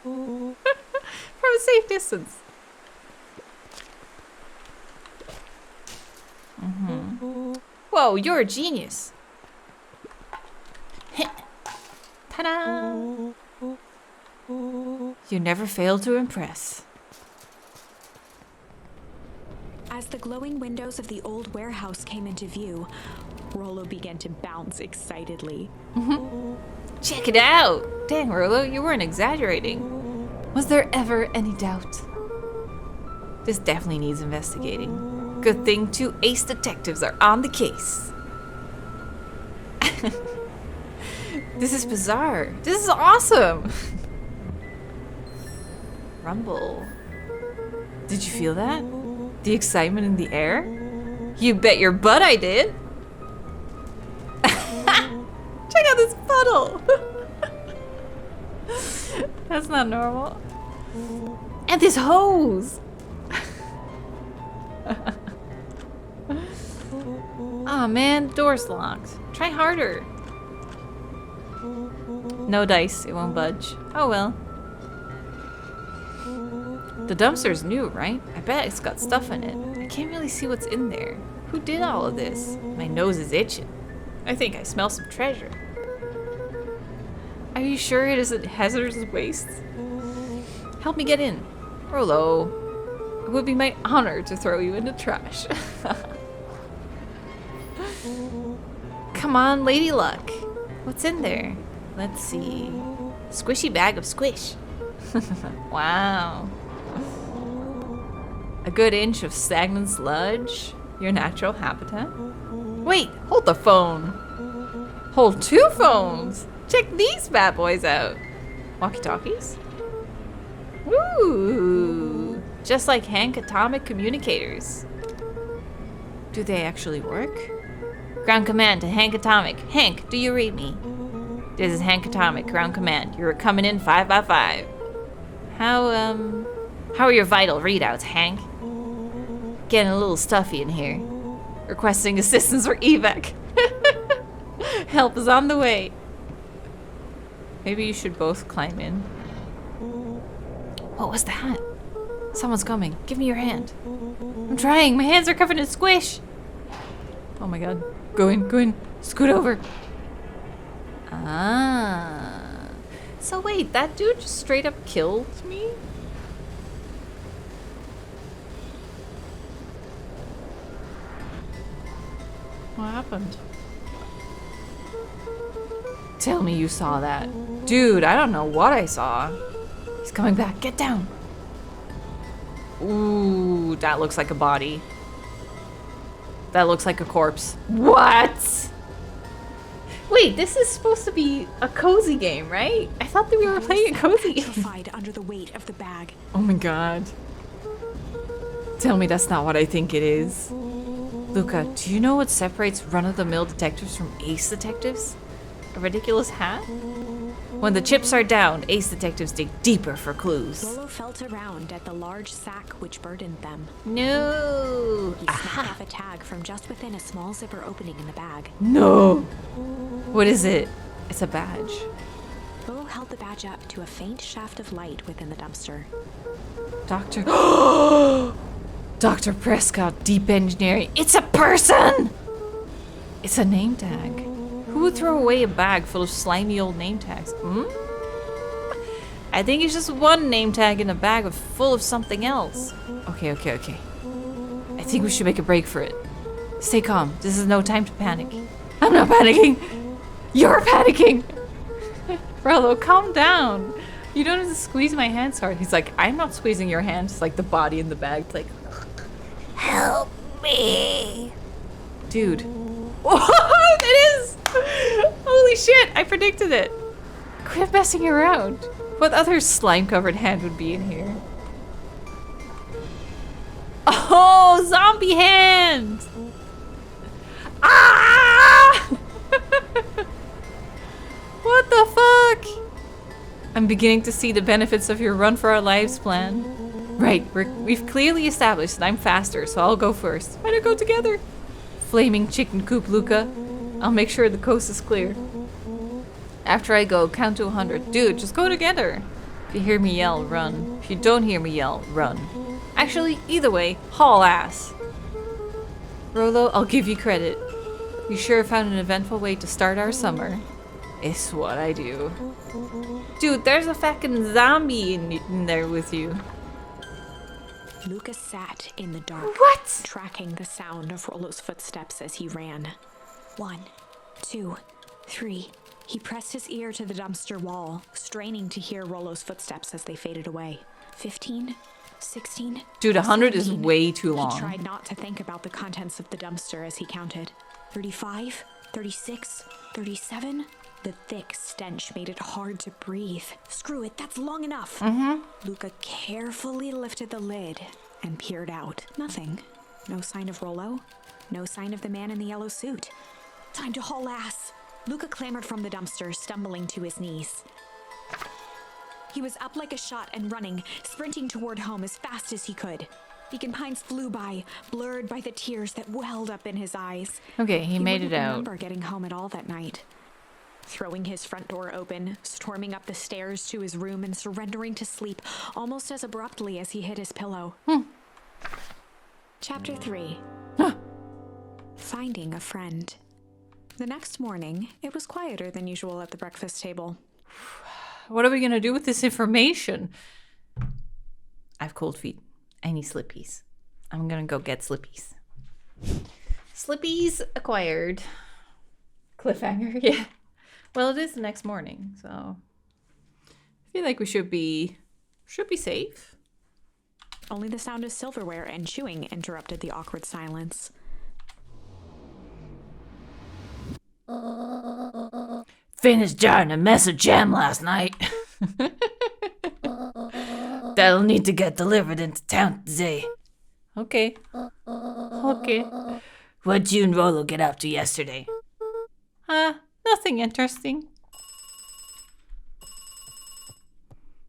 From a safe distance. Whoa, you're a genius. Ta-da! You never fail to impress. As the glowing windows of the old warehouse came into view, Rollo began to bounce excitedly. Check it out! Dang, Rollo, you weren't exaggerating. Was there ever any doubt? This definitely needs investigating. Good thing 2 ace detectives are on the case. This is bizarre. This is awesome! Rumble. Did you feel that? The excitement in the air? You bet your butt I did! Check out this puddle! That's not normal. And this hose! Aw, man, the door's locked. Try harder. No dice, it won't budge. Oh well. The dumpster's new, right? I bet it's got stuff in it. I can't really see what's in there. Who did all of this? My nose is itching. I think I smell some treasure. Are you sure it isn't hazardous waste? Help me get in. Rollo. It would be my honor to throw you in the trash. Come on, Lady Luck. What's in there? Let's see. Squishy bag of squish. Wow. A good inch of stagnant sludge. Your natural habitat. Wait, hold the phone. Hold 2 phones. Check these bad boys out. Walkie-talkies? Ooh. Just like Hank Atomic Communicators. Do they actually work? Ground command to Hank Atomic. Hank, do you read me? This is Hank Atomic, ground command. You're coming in 5 by 5. How are your vital readouts, Hank? Getting a little stuffy in here. Requesting assistance for evac. Help is on the way. Maybe you should both climb in. What was that? Someone's coming. Give me your hand. I'm trying. My hands are covered in squish. Oh my god. Go in. Scoot over. Ah. So wait, that dude just straight up killed me? What happened? Tell me you saw that. Dude, I don't know what I saw. He's coming back. Get down. Ooh, that looks like a body. That looks like a corpse. What? Wait, this is supposed to be a cozy game, right? I thought that we were playing a cozy game. Petrified under the weight of the bag. Oh my god. Tell me that's not what I think it is. Luca, do you know what separates run-of-the-mill detectives from ace detectives? A ridiculous hat? When the chips are down, ace detectives dig deeper for clues. Rollo felt around at the large sack which burdened them. No! He snapped off a tag from just within a small zipper opening in the bag. No! What is it? It's a badge. Rollo held the badge up to a faint shaft of light within the dumpster. Dr. Dr. Prescott, Deep Engineering. It's a person! It's a name tag. Who would throw away a bag full of slimy old name tags? I think it's just one name tag in a bag full of something else. Okay. I think we should make a break for it. Stay calm. This is no time to panic. I'm not panicking. You're panicking. Rollo, calm down. You don't have to squeeze my hand so hard. He's like, I'm not squeezing your hand. It's like the body in the bag. It's like, Help me. dude. It is! Holy shit, I predicted it. Quit messing around. What other slime-covered hand would be in here? Oh, zombie hand! Ah! What the fuck? I'm beginning to see the benefits of your run for our lives plan. Right, we've clearly established that I'm faster, so I'll go first. Why don't go together? Flaming chicken coop, Luca. I'll make sure the coast is clear. After I go, count to 100. Dude, just go together. If you hear me yell, run. If you don't hear me yell, run. Actually, either way, haul ass. Rolo, I'll give you credit. You sure found an eventful way to start our summer. It's what I do. Dude, there's a fucking zombie in there with you. Lucas sat in the dark, What? tracking the sound of Rolo's footsteps as he ran. 1, 2, 3. He pressed his ear to the dumpster wall, straining to hear Rolo's footsteps as they faded away. 15, 16. Dude, 100 is 17. way too He long. tried not to think about the contents of the dumpster as he counted. 35, 36, 37. The thick stench made it hard to breathe. Screw it, that's long enough. Luca carefully lifted the lid and peered out. Nothing. No sign of Rolo. No sign of the man in the yellow suit. Time to haul ass. Luca clambered from the dumpster, stumbling to his knees. He was up like a shot and running, sprinting toward home as fast as he could. Beacon Pines flew by, blurred by the tears that welled up in his eyes. Okay, he made wouldn't it out. remember getting home at all that night. Throwing his front door open, storming up the stairs to his room and surrendering to sleep almost as abruptly as he hit his pillow. Chapter 3. Finding a friend. The next morning, it was quieter than usual at the breakfast table. What are we gonna do with this information? I have cold feet. I need slippies. I'm gonna go get slippies. Slippies acquired. Cliffhanger, yeah. Well, it is the next morning, so I feel like we should be safe. Only the sound of silverware and chewing interrupted the awkward silence. Finished jarring a mess of jam last night. That'll need to get delivered into town today. Okay. Okay. What'd you and Rolo get up to yesterday? Nothing interesting.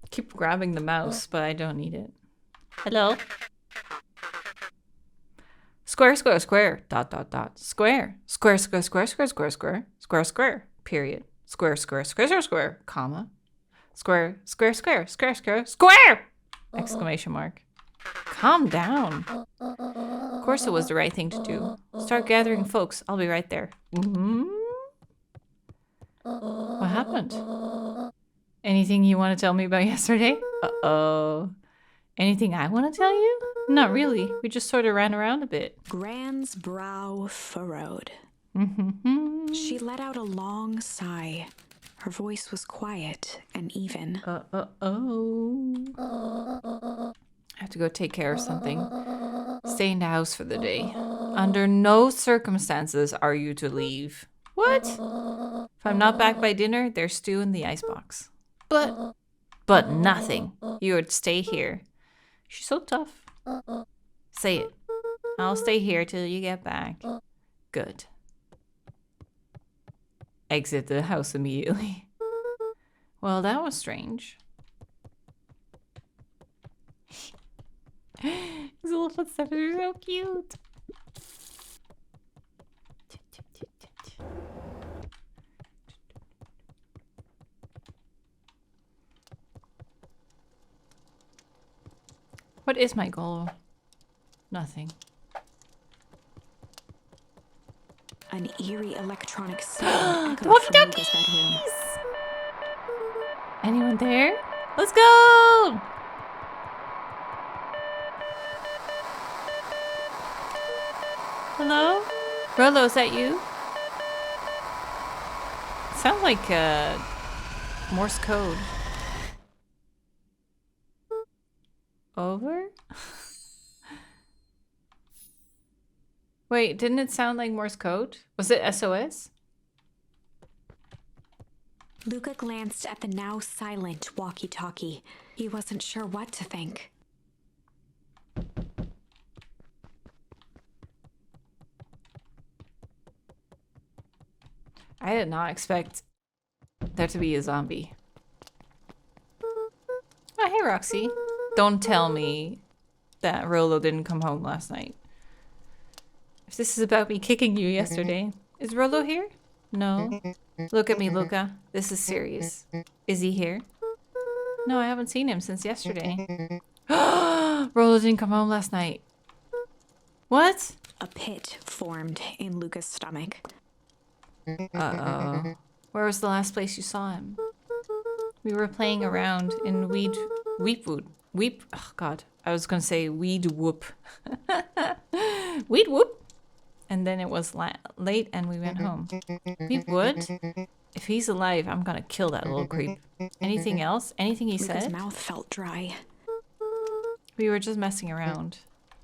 Keep grabbing the mouse, but I don't need it. Hello? Square, square, square. Dot, dot, dot. Square. Square, square, square, square, square, square. Square, square. Period. Square, square, square, square, square. Comma. Square, square, square, square, square, square! Exclamation mark. Calm down. Of course it was the right thing to do. Start gathering folks. I'll be right there. What happened? Anything you want to tell me about yesterday? Uh-oh. Anything I want to tell you? Not really. We just sort of ran around a bit. Gran's brow furrowed. She let out a long sigh. Her voice was quiet and even. I have to go take care of something. Stay in the house for the day. Under no circumstances are you to leave. What? If I'm not back by dinner, there's stew in the icebox. But nothing. You would stay here. She's so tough. Say it. I'll stay here till you get back. Good. Exit the house immediately. Well, that was strange. His little footsteps are so cute. What is my goal? Nothing. An eerie electronic sound echoed from Luca's bedroom. Anyone there? Let's go! Hello? Rolo, is that you? Sounds like Morse code. over? Wait, didn't it sound like Morse code? Was it SOS? Luca glanced at the now silent walkie-talkie. He wasn't sure what to think. I did not expect there to be a zombie. Oh, hey, Roxy. Don't tell me that Rolo didn't come home last night. If this is about me kicking you yesterday. Is Rolo here? No. Look at me, Luca. This is serious. Is he here? No, I haven't seen him since yesterday. Rolo didn't come home last night. What? A pit formed in Luca's stomach. Uh-oh. Where was the last place you saw him? We were playing around in oh god. I was gonna say Weed Whoop. Weed Whoop! And then it was late and we went home. Weed Wood? If he's alive, I'm gonna kill that little creep. Anything else? Anything he Luca's said? mouth felt dry. We were just messing around.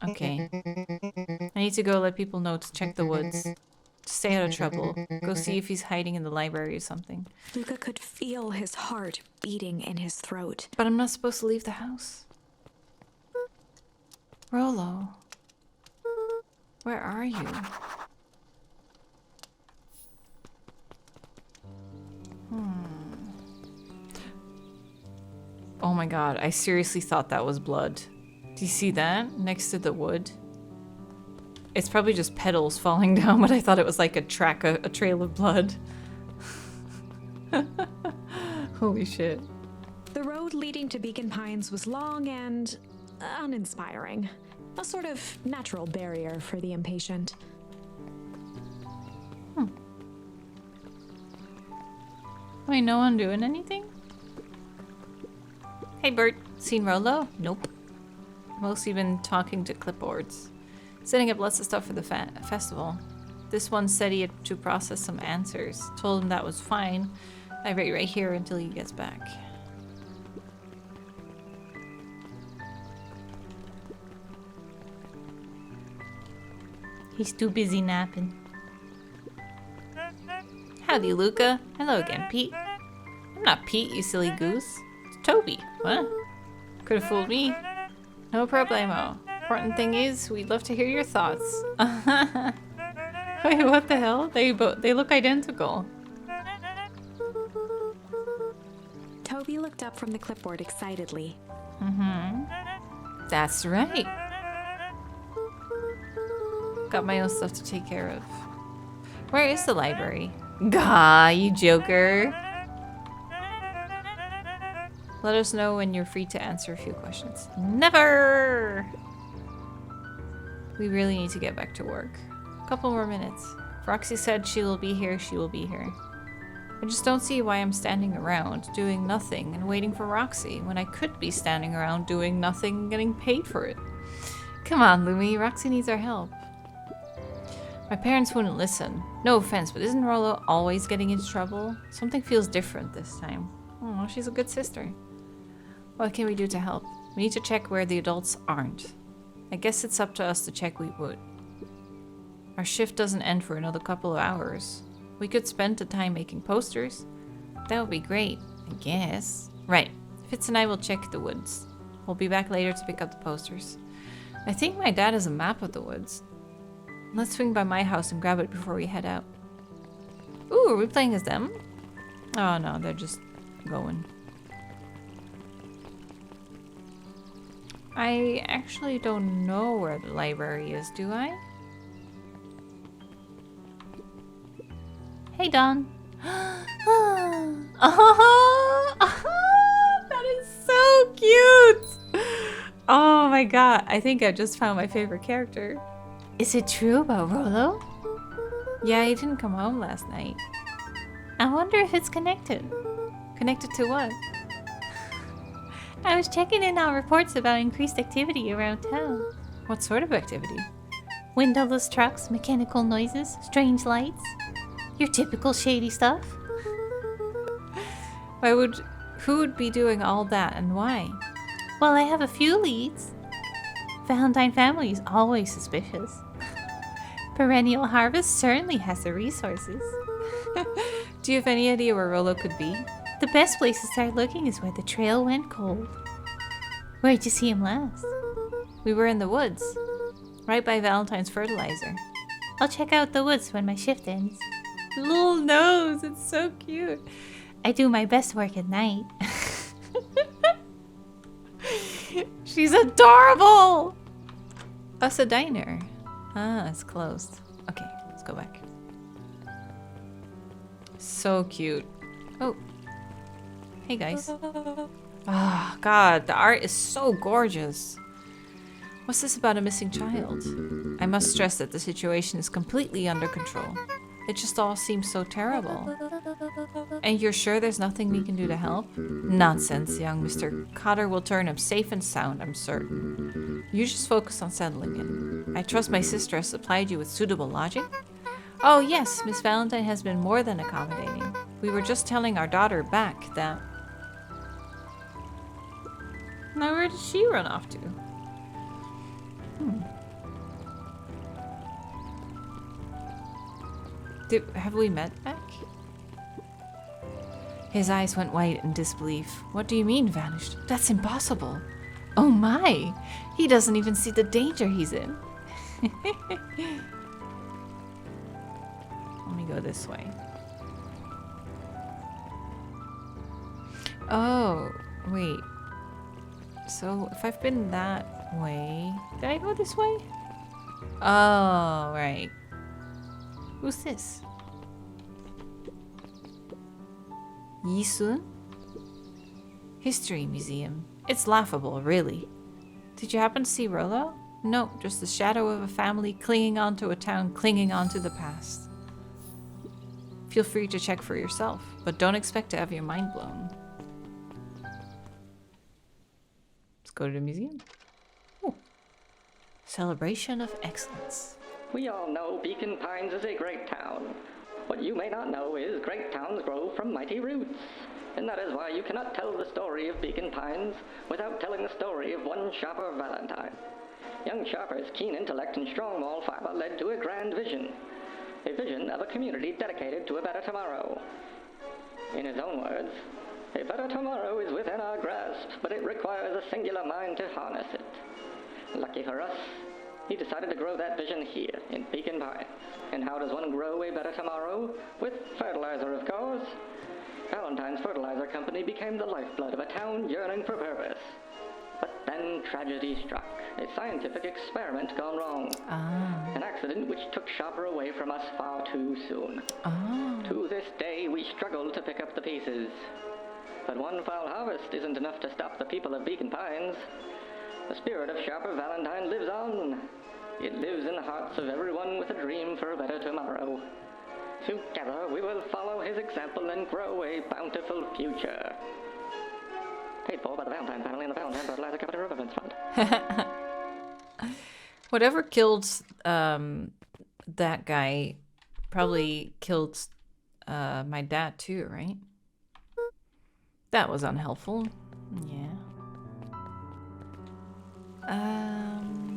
Okay. I need to go let people know to check the woods. Stay out of trouble. Go see if he's hiding in the library or something. Luca could feel his heart beating in his throat. But I'm not supposed to leave the house. Rolo. Where are you? Oh my god, I seriously thought that was blood. Do you see that? Next to the wood? It's probably just petals falling down, but I thought it was like a trail of blood. Holy shit. The road leading to Beacon Pines was long and uninspiring. A sort of natural barrier for the impatient. Wait, no one doing anything? Hey Bert, seen Rolo? Nope. Mostly been talking to clipboards. Setting up lots of stuff for the festival. This one said he had to process some answers. Told him that was fine. I wait right here until he gets back. He's too busy napping. Howdy, Luca. Hello again, Pete. I'm not Pete, you silly goose. It's Toby. What? Could have fooled me. No problemo. Important thing is, we'd love to hear your thoughts. Wait, what the hell? They look identical. Toby looked up from the clipboard excitedly. That's right. Got my own stuff to take care of. Where is the library? Gah, you joker. Let us know when you're free to answer a few questions. Never! We really need to get back to work. A couple more minutes. If Roxy said she will be here, she will be here. I just don't see why I'm standing around, doing nothing, and waiting for Roxy, when I could be standing around doing nothing and getting paid for it. Come on, Lumi, Roxy needs our help. My parents wouldn't listen. No offense, but isn't Rolo always getting into trouble? Something feels different this time. Oh, she's a good sister. What can we do to help? We need to check where the adults aren't. I guess it's up to us to check we would. Our shift doesn't end for another couple of hours. We could spend the time making posters. That would be great, I guess. Right. Fitz and I will check the woods. We'll be back later to pick up the posters. I think my dad has a map of the woods. Let's swing by my house and grab it before we head out. Ooh, are we playing as them? Oh no, they're just going. I actually don't know where the library is, do I? Hey, Don. That is so cute! Oh my god, I think I just found my favorite character. Is it true about Rolo? Yeah, he didn't come home last night. I wonder if it's connected. Connected to what? I was checking in on reports about increased activity around town. What sort of activity? Windowless trucks, mechanical noises, strange lights. Your typical shady stuff. Who would be doing all that and why? Well, I have a few leads. Valentine family is always suspicious. Perennial Harvest certainly has the resources. Do you have any idea where Rolo could be? The best place to start looking is where the trail went cold. Where'd you see him last? We were in the woods, right by Valentine's fertilizer. I'll check out the woods when my shift ends. Little nose, it's so cute. I do my best work at night. She's adorable! Us a diner. Ah, it's closed. Okay, let's go back. So cute. Oh. Hey guys. Ah, God, the art is so gorgeous. What's this about a missing child? I must stress that the situation is completely under control. It just all seems so terrible. And you're sure there's nothing we can do to help? Nonsense, young Mr. Cotter will turn him safe and sound, I'm certain. You just focus on settling it. I trust my sister has supplied you with suitable lodging? Oh yes, Miss Valentine has been more than accommodating. We were just telling our daughter back that... Now where did she run off to? Have we met back? His eyes went white in disbelief. What do you mean, vanished? That's impossible. Oh my! He doesn't even see the danger he's in. Let me go this way. Oh, wait. So, if I've been that way... Did I go this way? Oh, right. Who's this? Yisun? History Museum. It's laughable, really. Did you happen to see Rolo? No, just the shadow of a family clinging onto a town, clinging onto the past. Feel free to check for yourself, but don't expect to have your mind blown. Let's go to the museum. Oh. Celebration of Excellence. We all know Beacon Pines is a great town. What you may not know is great towns grow from mighty roots. And that is why you cannot tell the story of Beacon Pines without telling the story of one shopper, Valentine. Young Sharper's keen intellect and strong moral fiber led to a grand vision. A vision of a community dedicated to a better tomorrow. In his own words, a better tomorrow is within our grasp, but it requires a singular mind to harness it. Lucky for us, he decided to grow that vision here, in Beacon Pines. And how does one grow a better tomorrow? With fertilizer, of course. Valentine's Fertilizer Company became the lifeblood of a town yearning for purpose. But then tragedy struck. A scientific experiment gone wrong. An accident which took Sharper away from us far too soon. To this day, we struggle to pick up the pieces. But one foul harvest isn't enough to stop the people of Beacon Pines. The spirit of Sharper Valentine lives on. It lives in the hearts of everyone with a dream for a better tomorrow. Together, we will follow his example and grow a bountiful future. Paid for by the Valentine family and the Valentine Fertilizer Company Remembrance Fund. Whatever killed that guy probably killed my dad too, right? That was unhelpful. Yeah.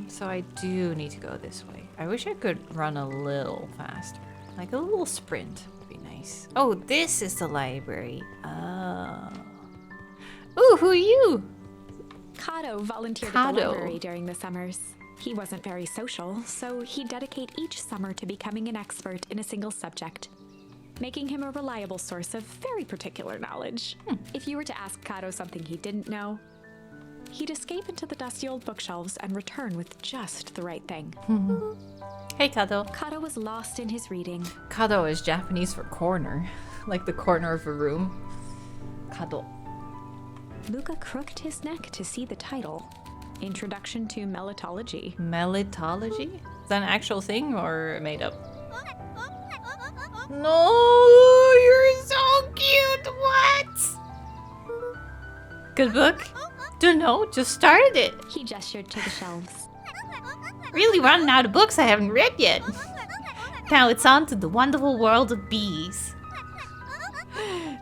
So I do need to go this way. I wish I could run a little faster. Like a little sprint would be nice. Oh, this is the library. Oh. Ooh, who are you? Kato volunteered at the library during the summers. He wasn't very social, so he'd dedicate each summer to becoming an expert in a single subject, making him a reliable source of very particular knowledge. If you were to ask Kato something he didn't know, he'd escape into the dusty old bookshelves and return with just the right thing. Hey, Kato. Kato was lost in his reading. Kato is Japanese for corner, like the corner of a room. Kado. Luca crooked his neck to see the title. Introduction to Melitology. Melitology? Is that an actual thing or made up? No, you're so cute. What? Good book? Don't know, just started it. He gestured to the shelves. Really running out of books I haven't read yet. Now it's on to the wonderful world of bees.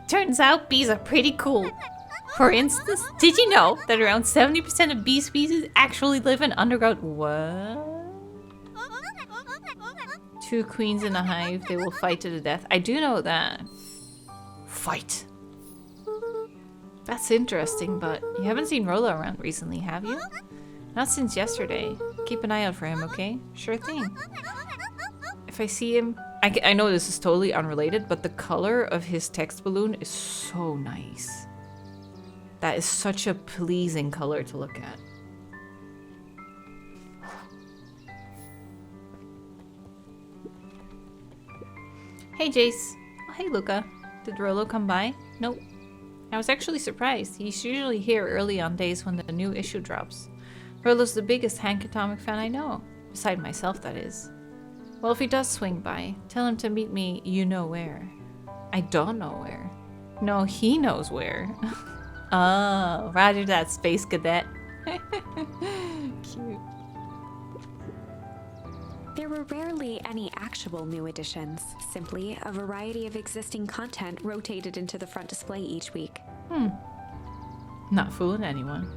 Turns out bees are pretty cool. For instance, did you know that around 70% of bee species actually live in underground? What? 2 queens in a hive, they will fight to the death. I do know that. Fight. That's interesting, but you haven't seen Rollo around recently, have you? Not since yesterday. Keep an eye out for him, okay? Sure thing. If I see him... I know this is totally unrelated, but the color of his text balloon is so nice. That is such a pleasing color to look at. Hey, Jace. Oh, hey, Luca. Did Rollo come by? Nope. I was actually surprised. He's usually here early on days when the new issue drops. Rollo's the biggest Hank Atomic fan I know. Beside myself, that is. Well, if he does swing by, tell him to meet me you know where. I don't know where. No, he knows where. Oh, roger that, Space Cadet. Cute. There were rarely any actual new additions, simply a variety of existing content rotated into the front display each week. Not fooling anyone.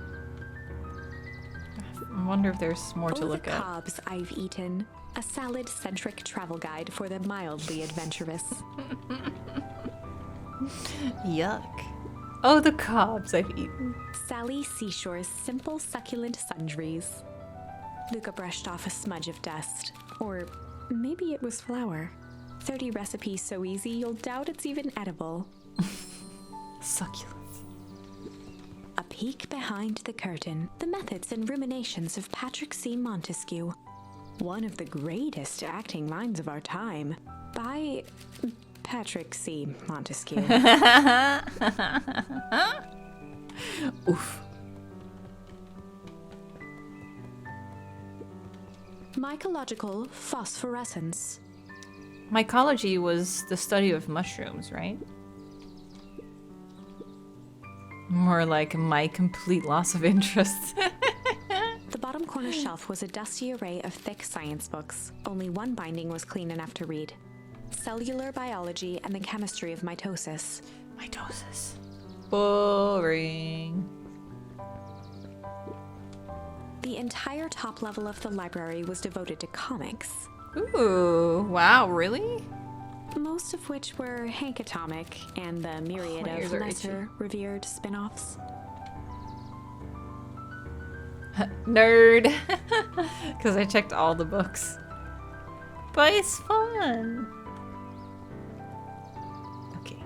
I wonder if there's more to look the at. cobs I've eaten. A salad-centric travel guide for the mildly adventurous. Yuck. Oh, the cobs I've eaten. Sally Seashore's simple succulent sundries. Luca brushed off a smudge of dust. Or maybe it was flour. 30 recipes so easy you'll doubt it's even edible. Succulent. A peek behind the curtain. The methods and ruminations of Patrick C. Montesquieu. One of the greatest acting minds of our time. By Patrick C. Montesquieu. Oof. Mycological phosphorescence. Mycology was the study of mushrooms, right? More like my complete loss of interest. The bottom corner shelf was a dusty array of thick science books. Only one binding was clean enough to read. Cellular Biology and the Chemistry of Mitosis. Mitosis. Boring. The entire top level of the library was devoted to comics. Ooh, wow, really? Most of which were Hank Atomic and the myriad my ears of are lesser revered spin-offs. Nerd. Because I checked all the books. But it's fun. Okay.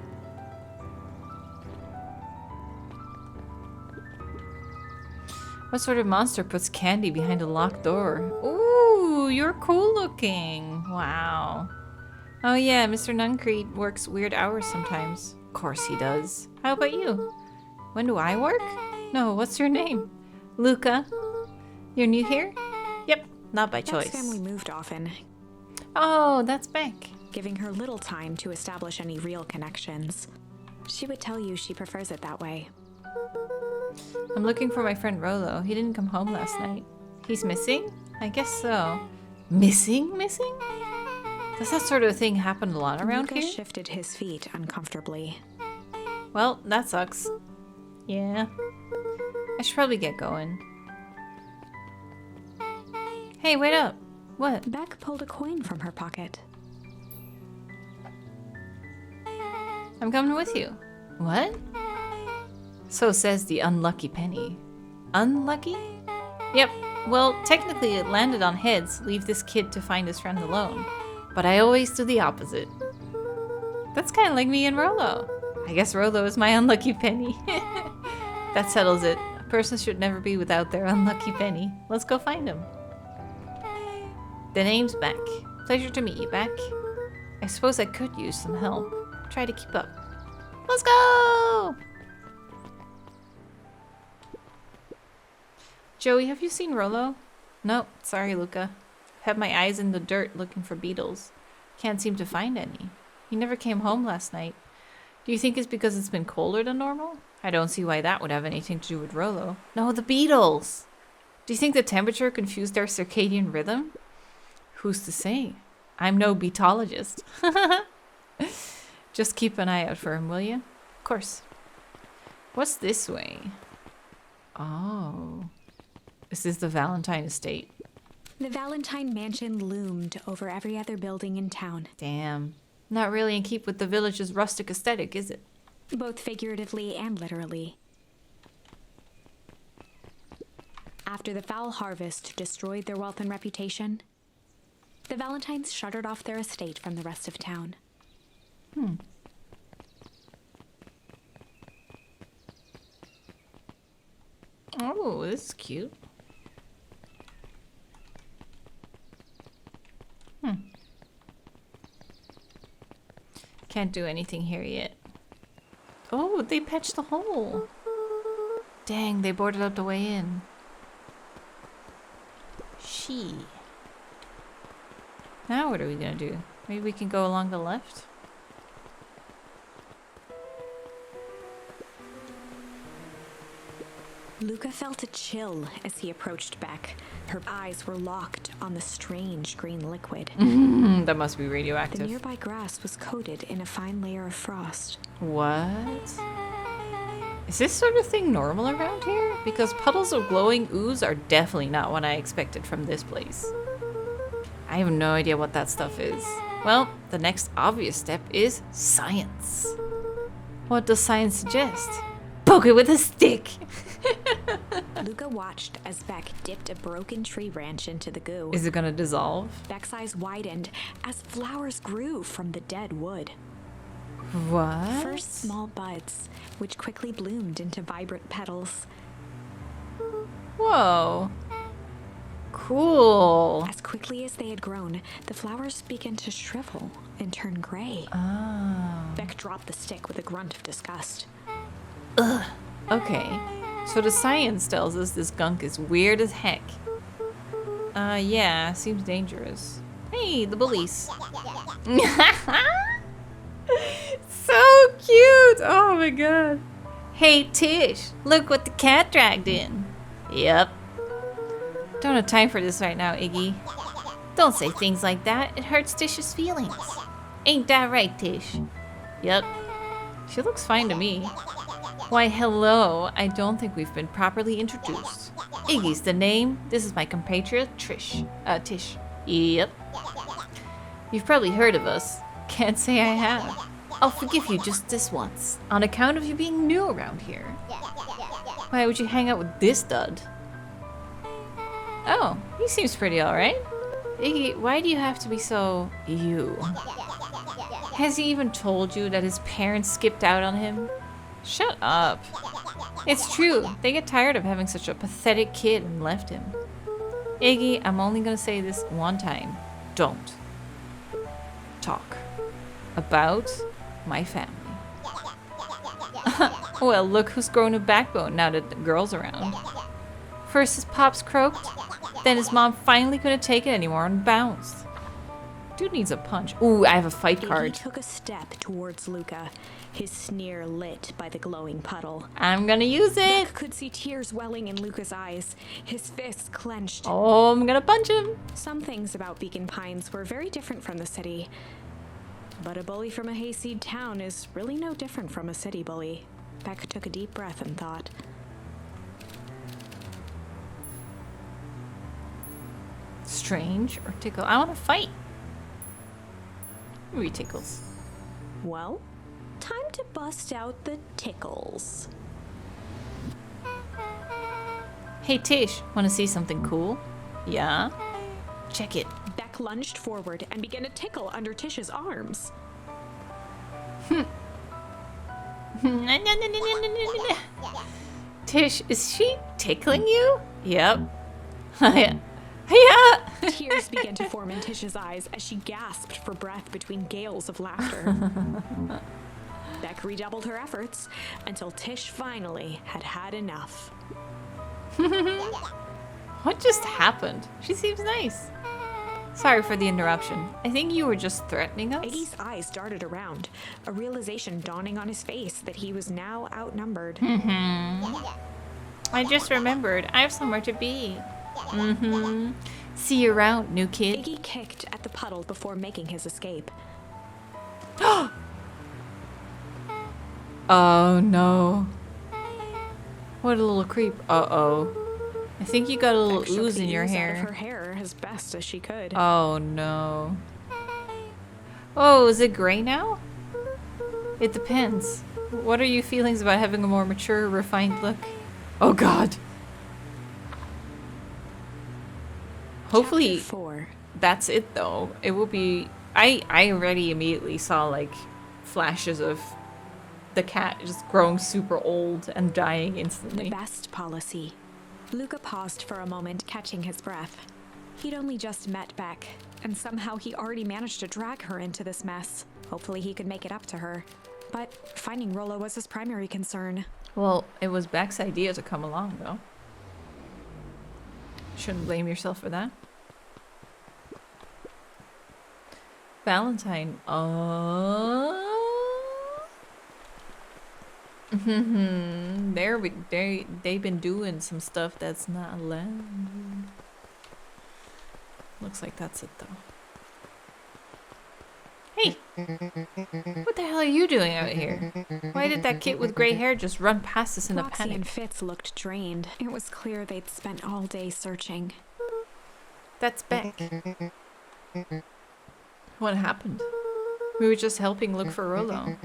What sort of monster puts candy behind a locked door? Ooh, you're cool looking. Wow. Oh yeah, Mr. Nuncrete works weird hours sometimes. Of course he does. How about you? When do I work? No, what's your name? Luca. You're new here? Yep, not by choice. Beck's family moved often, Oh, that's Beck. giving her little time to establish any real connections. She would tell you she prefers it that way. I'm looking for my friend Rollo. He didn't come home last night. He's missing? I guess so. Missing? Does that sort of thing happen a lot around Luca here? shifted his feet uncomfortably. Well, that sucks. Yeah. I should probably get going. Hey, wait up. What? Beck pulled a coin from her pocket. I'm coming with you. What? So says the unlucky penny. Unlucky? Yep. Well, technically it landed on heads. Leave this kid to find his friend alone. But I always do the opposite. That's kind of like me and Rollo. I guess Rollo is my unlucky penny. That settles it. A person should never be without their unlucky penny. Let's go find him. The name's Beck. Pleasure to meet you, Beck. I suppose I could use some help. Try to keep up. Let's go! Joey, have you seen Rollo? No, sorry, Luca. Had my eyes in the dirt looking for beetles. Can't seem to find any. He never came home last night. Do you think it's because it's been colder than normal? I don't see why that would have anything to do with Rollo. No, the beetles! Do you think the temperature confused their circadian rhythm? Who's to say? I'm no beetologist. Just keep an eye out for him, will you? Of course. What's this way? Oh. Is this the Valentine estate? The Valentine mansion loomed over every other building in town, Damn. Not really in keep with the village's rustic aesthetic, is it? both figuratively and literally. After the foul harvest destroyed their wealth and reputation, the Valentines shuttered off their estate from the rest of town. Oh, this is cute. Can't do anything here yet. Oh, they patched the hole. Dang, they boarded up the way in. Now what are we gonna do? Maybe we can go along the left? Luca felt a chill as he approached Beck. Her eyes were locked on the strange green liquid. That must be The radioactive. nearby grass was coated in a fine layer of frost. What? Is this sort of thing normal around here? Because puddles of glowing ooze are definitely not what I expected from this place. I have no idea what that stuff is. Well, the next obvious step is science. What does science suggest? Poke it with a stick! Luca watched as Beck dipped a broken tree branch into the goo. Is it gonna dissolve? Beck's eyes widened as flowers grew from the dead wood. What? First small buds, which quickly bloomed into vibrant petals. Whoa. Cool. As quickly as they had grown, the flowers began to shrivel and turn gray. Oh. Beck dropped the stick with a grunt of disgust. Okay. So the science tells us this gunk is weird as heck. Yeah, seems dangerous. Hey, the bullies. So cute! Oh my god. Hey Tish, look what the cat dragged in. Yep. Don't have time for this right now, Iggy. Don't say things like that. It hurts Tish's feelings. Ain't that right, Tish? Yep. She looks fine to me. Why, hello. I don't think we've been properly introduced. Iggy's the name. This is my compatriot, Tish. Yep. You've probably heard of us. Can't say I have. I'll forgive you just this once, on account of you being new around here. Why would you hang out with this dud? Oh, he seems pretty alright. Iggy, why do you have to be so you? Has he even told you that his parents skipped out on him? Shut up. It's true, they get tired of having such a pathetic kid and left him. Iggy, I'm only gonna say this one time. Don't talk about my family. Well, look who's grown a backbone now that the girl's around. First his pops croaked, then his mom finally couldn't take it anymore and bounced. Dude needs a punch. Ooh, I have a fight Iggy card. took a step towards Luca, his sneer lit by the glowing puddle. I'm gonna use it. Beck could see tears welling in Luca's eyes, his fists clenched. Oh, I'm gonna punch him. Some things about Beacon Pines were very different from the city. But a bully from a hayseed town is really no different from a city bully. Beck took a deep breath and thought. Strange or tickle? I want to fight. Maybe tickles. Well, time to bust out the tickles. Hey Tish, want to see something cool? Yeah? Check it. Beck lunged forward and began to tickle under Tish's arms. Tish, is she tickling you? Yep. Yeah. Tears began to form in Tish's eyes as she gasped for breath between gales of laughter. Beck redoubled her efforts until Tish finally had had enough. What just happened? She seems nice. Sorry for the interruption. I think you were just threatening us. Iggy's eyes darted around, a realization dawning on his face that he was now outnumbered. I just remembered. I have somewhere to be. See you around, new kid. Iggy kicked at the puddle before making his escape. Oh no. What a little creep. Uh-oh. I think you got a little Beck shook ooze the in your ooze out hair. of her hair as best as she could. Oh no. Oh, is it gray now? It depends. What are your feelings about having a more mature, refined look? Oh god. Hopefully Chapter 4. that's it though. It will be... I already immediately saw like flashes of the cat just growing super old and dying The instantly. best policy. Luca paused for a moment, catching his breath. He'd only just met Beck, and somehow he already managed to drag her into this mess. Hopefully he could make it up to her. But finding Rollo was his primary concern. Well, it was Beck's idea to come along though. Shouldn't blame yourself for that. Valentine. They've been doing some stuff that's not allowed. Looks like that's it though. Hey, what the hell are you doing out here? Why did that kid with gray hair just run past us in a Roxy panic? and Fitz looked drained. It was clear they'd spent all day searching. That's Beck. What happened? We were just helping look for Rollo.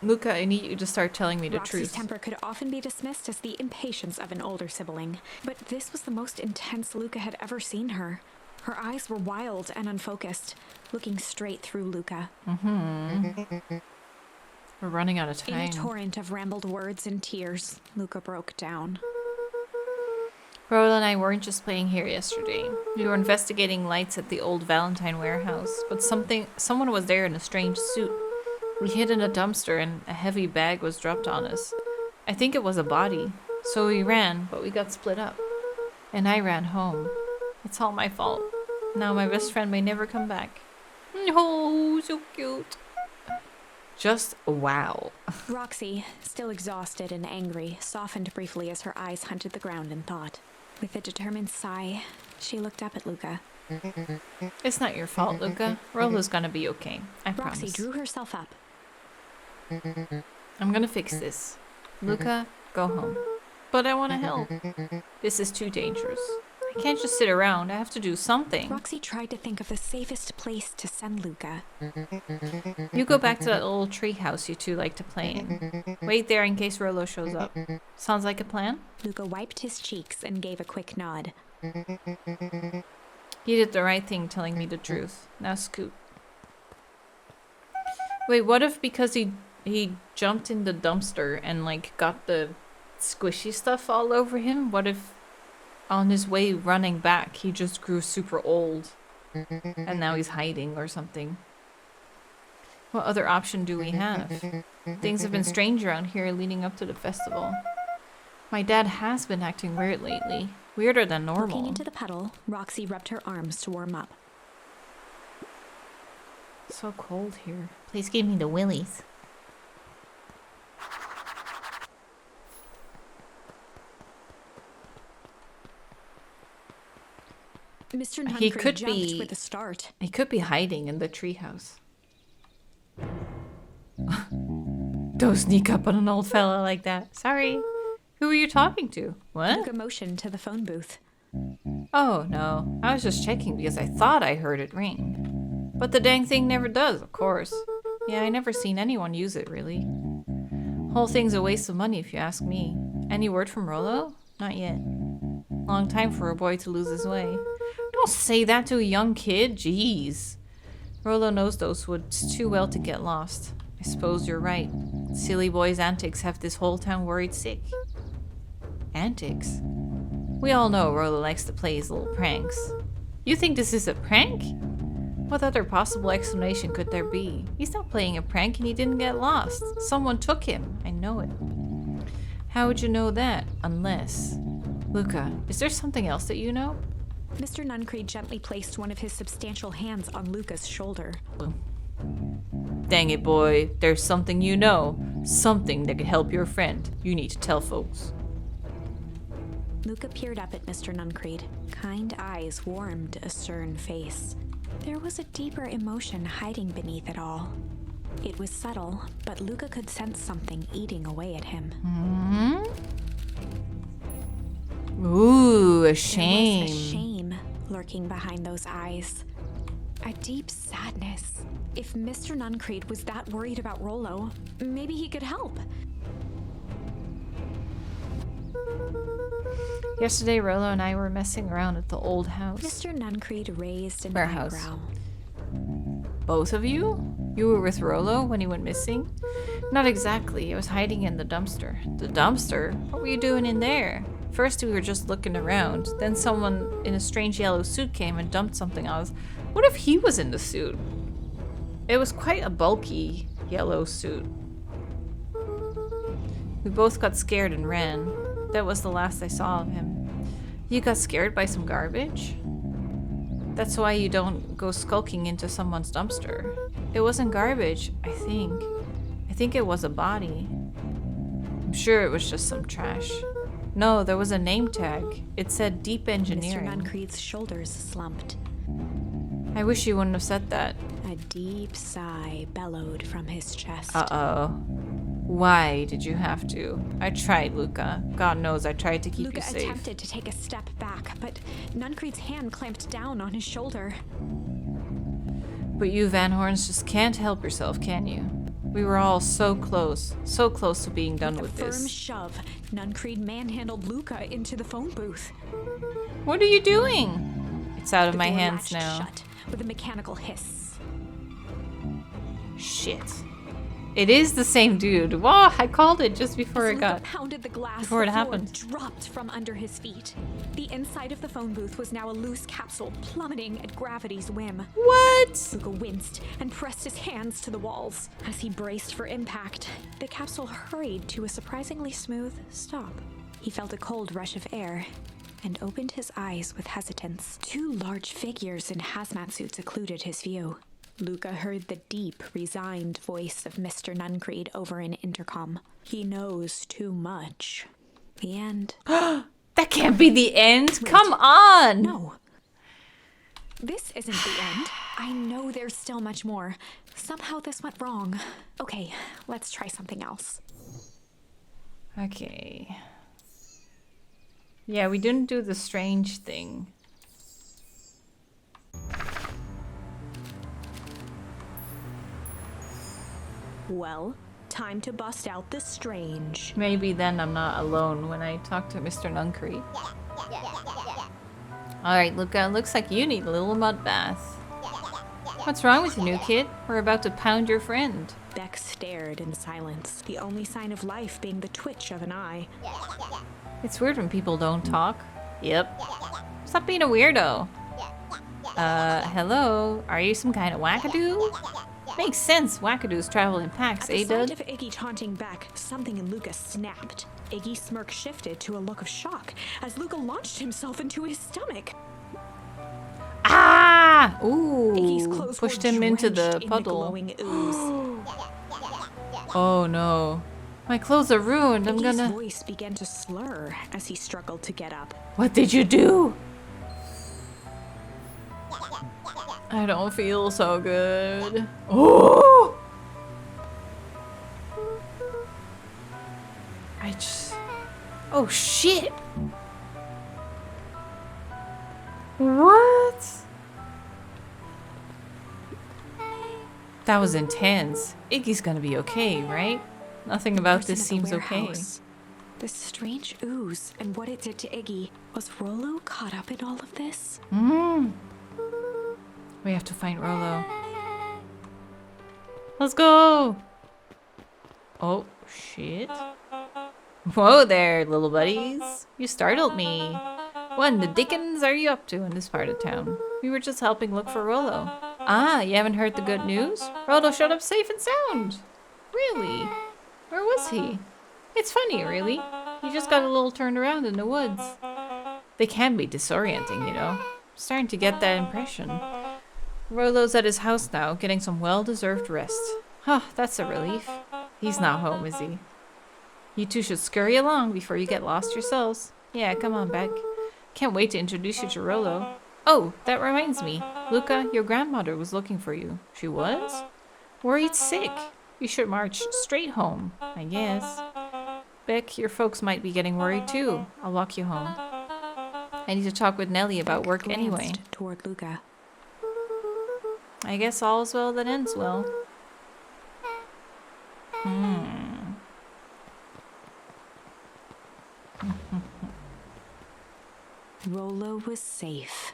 Luca, I need you to start telling me the Roxy's truth. temper could often be dismissed as the impatience of an older sibling, but this was the most intense Luca had ever seen her. Her eyes were wild and unfocused, looking straight through Luca. We're running out of In a time. torrent of rambled words and tears, Luca broke down. Rollo and I weren't just playing here yesterday. We were investigating lights at the old Valentine warehouse, but someone was there in a strange suit. We hid in a dumpster and a heavy bag was dropped on us. I think it was a body. So we ran, but we got split up. And I ran home. It's all my fault. Now my best friend may never come back. Oh, so cute. Just wow. Roxy, still exhausted and angry, softened briefly as her eyes hunted the ground in thought. With a determined sigh, she looked up at Luca. It's not your fault, Luca. Rollo's gonna be okay. I Roxy promise. drew herself up. I'm gonna fix this. Luca, go home. But I want to help. This is too dangerous. I can't just sit around. I have to do something. Roxy tried to think of the safest place to send Luca. You go back to that little treehouse you two like to play in. Wait there in case Rollo shows up. Sounds like a plan? Luca wiped his cheeks and gave a quick nod. You did the right thing telling me the truth. Now scoot. Wait, what if because he jumped in the dumpster and like got the squishy stuff all over him? What if on his way running back he just grew super old and now he's hiding or something? What other option do we have? Things have been strange around here leading up to the festival. My dad has been acting weird lately. Weirder than normal. Looking into the puddle, Roxy rubbed her arms to warm up. So cold here. Please give me the willies. Mr. He Nuncry could jumped be- with a start. He could be hiding in the treehouse. Don't sneak up on an old fella like that. Sorry. Who were you talking to? What? Luca motioned to the phone booth. Oh, no. I was just checking because I thought I heard it ring. But the dang thing never does, of course. Yeah, I never seen anyone use it, really. Whole thing's a waste of money if you ask me. Any word from Rollo? Not yet. Long time for a boy to lose his way. Don't say that to a young kid. Jeez. Rollo knows those woods too well to get lost. I suppose you're right. Silly boy's antics have this whole town worried sick. Antics? We all know Rollo likes to play his little pranks. You think this is a prank? What other possible explanation could there be? He's not playing a prank and he didn't get lost. Someone took him. I know it. How would you know that? Unless... Luca, is there something else that you know? Mr. Nuncry gently placed one of his substantial hands on Luca's shoulder. Dang it, boy. There's something you know. Something that could help your friend. You need to tell folks. Luca peered up at Mr. Nuncreed. Kind eyes warmed a stern face. There was a deeper emotion hiding beneath it all. It was subtle, but Luca could sense something eating away at him. Ooh, a There was shame. a shame lurking behind those eyes. A deep sadness. If Mr. Nuncreed was that worried about Rollo, maybe he could help. Yesterday, Rollo and I were messing around at the old house. Mr. Nuncreed raised an Warehouse. eyebrow. Both of you? You were with Rollo when he went missing? Not exactly. I was hiding in the dumpster. The dumpster? What were you doing in there? First we were just looking around. Then someone in a strange yellow suit came and dumped something on us. What if he was in the suit? It was quite a bulky yellow suit. We both got scared and ran. That was the last I saw of him. You got scared by some garbage? That's why you don't go skulking into someone's dumpster. It wasn't garbage, I think. I think it was a body. I'm sure it was just some trash. No, there was a name tag. It said Deep Engineering. Mr. Nuncreed's shoulders slumped. I wish you wouldn't have said that. A deep sigh bellowed from his chest. Uh-oh. Why did you have to? I tried, Luca. God knows I tried to keep Luca you safe. attempted to take a step back, but Nuncreed's hand clamped down on his shoulder. But you Van Horns just can't help yourself, can you? We were all so close to being done with With a firm this. shove, Nuncreed manhandled Luca into the phone booth. What are you doing? It's out of The my door hands latched now. shut with a mechanical hiss. Shit. It is the same dude. Whoa, I called it just before As it Luca got... pounded the glass, before the it floor happened. dropped from under his feet. The inside of the phone booth was now a loose capsule plummeting at gravity's whim. What? Luca winced and pressed his hands to the walls. As he braced for impact, the capsule hurried to a surprisingly smooth stop. He felt a cold rush of air and opened his eyes with hesitance. Two large figures in hazmat suits occluded his view. Luca heard the deep, resigned voice of Mr. Nuncreed over an intercom. He knows too much. The end. That can't be the end. Come on. No. This isn't the end. I know there's still much more. Somehow this went wrong. Okay, let's try something else. Okay. Yeah, we didn't do the strange thing. Well, time to bust out the strange. Maybe then I'm not alone when I talk to Mr. Nuncreed. Alright, Luca, looks like you need a little mud bath. What's wrong with you, new kid? We're about to pound your friend. Beck stared in silence, the only sign of life being the twitch of an eye. It's weird when people don't talk. Yep. Stop being a weirdo. Hello? Are you some kind of wackadoo? Makes sense. Wackadoos travel in packs, At the eh, sight Dud? of Iggy taunting Beck, something in Luca snapped. Iggy's smirk shifted to a look of shock as Luca launched himself into his stomach. Ah! Iggy's Ooh, clothes pushed were him into the drenched in puddle. glowing ooze. Oh no. My clothes are ruined. I'm Iggy's gonna... voice began to slur as he struggled to get up. What did you do? I don't feel so good. Oh! I just... Oh shit! What? That was intense. Iggy's gonna be okay, right? Nothing about Person this at the seems okay. warehouse. This strange ooze and what it did to Iggy. Was Rollo caught up in all of this? We have to find Rollo. Let's go! Oh, shit. Whoa there, little buddies. You startled me. What in the dickens are you up to in this part of town? We were just helping look for Rollo. Ah, you haven't heard the good news? Rollo showed up safe and sound. Really? Where was he? It's funny, really. He just got a little turned around in the woods. They can be disorienting, you know. I'm starting to get that impression. Rollo's at his house now, getting some well-deserved rest. Huh, that's a relief. He's not home, is he? You two should scurry along before you get lost yourselves. Yeah, come on, Beck. Can't wait to introduce you to Rollo. Oh, that reminds me. Luca, your grandmother was looking for you. She was? Worried sick. You should march straight home, I guess. Beck, your folks might be getting worried too. I'll walk you home. I need to talk with Nellie about Beck work anyway. glanced toward Luca. I guess all's well that ends well. Rollo was safe.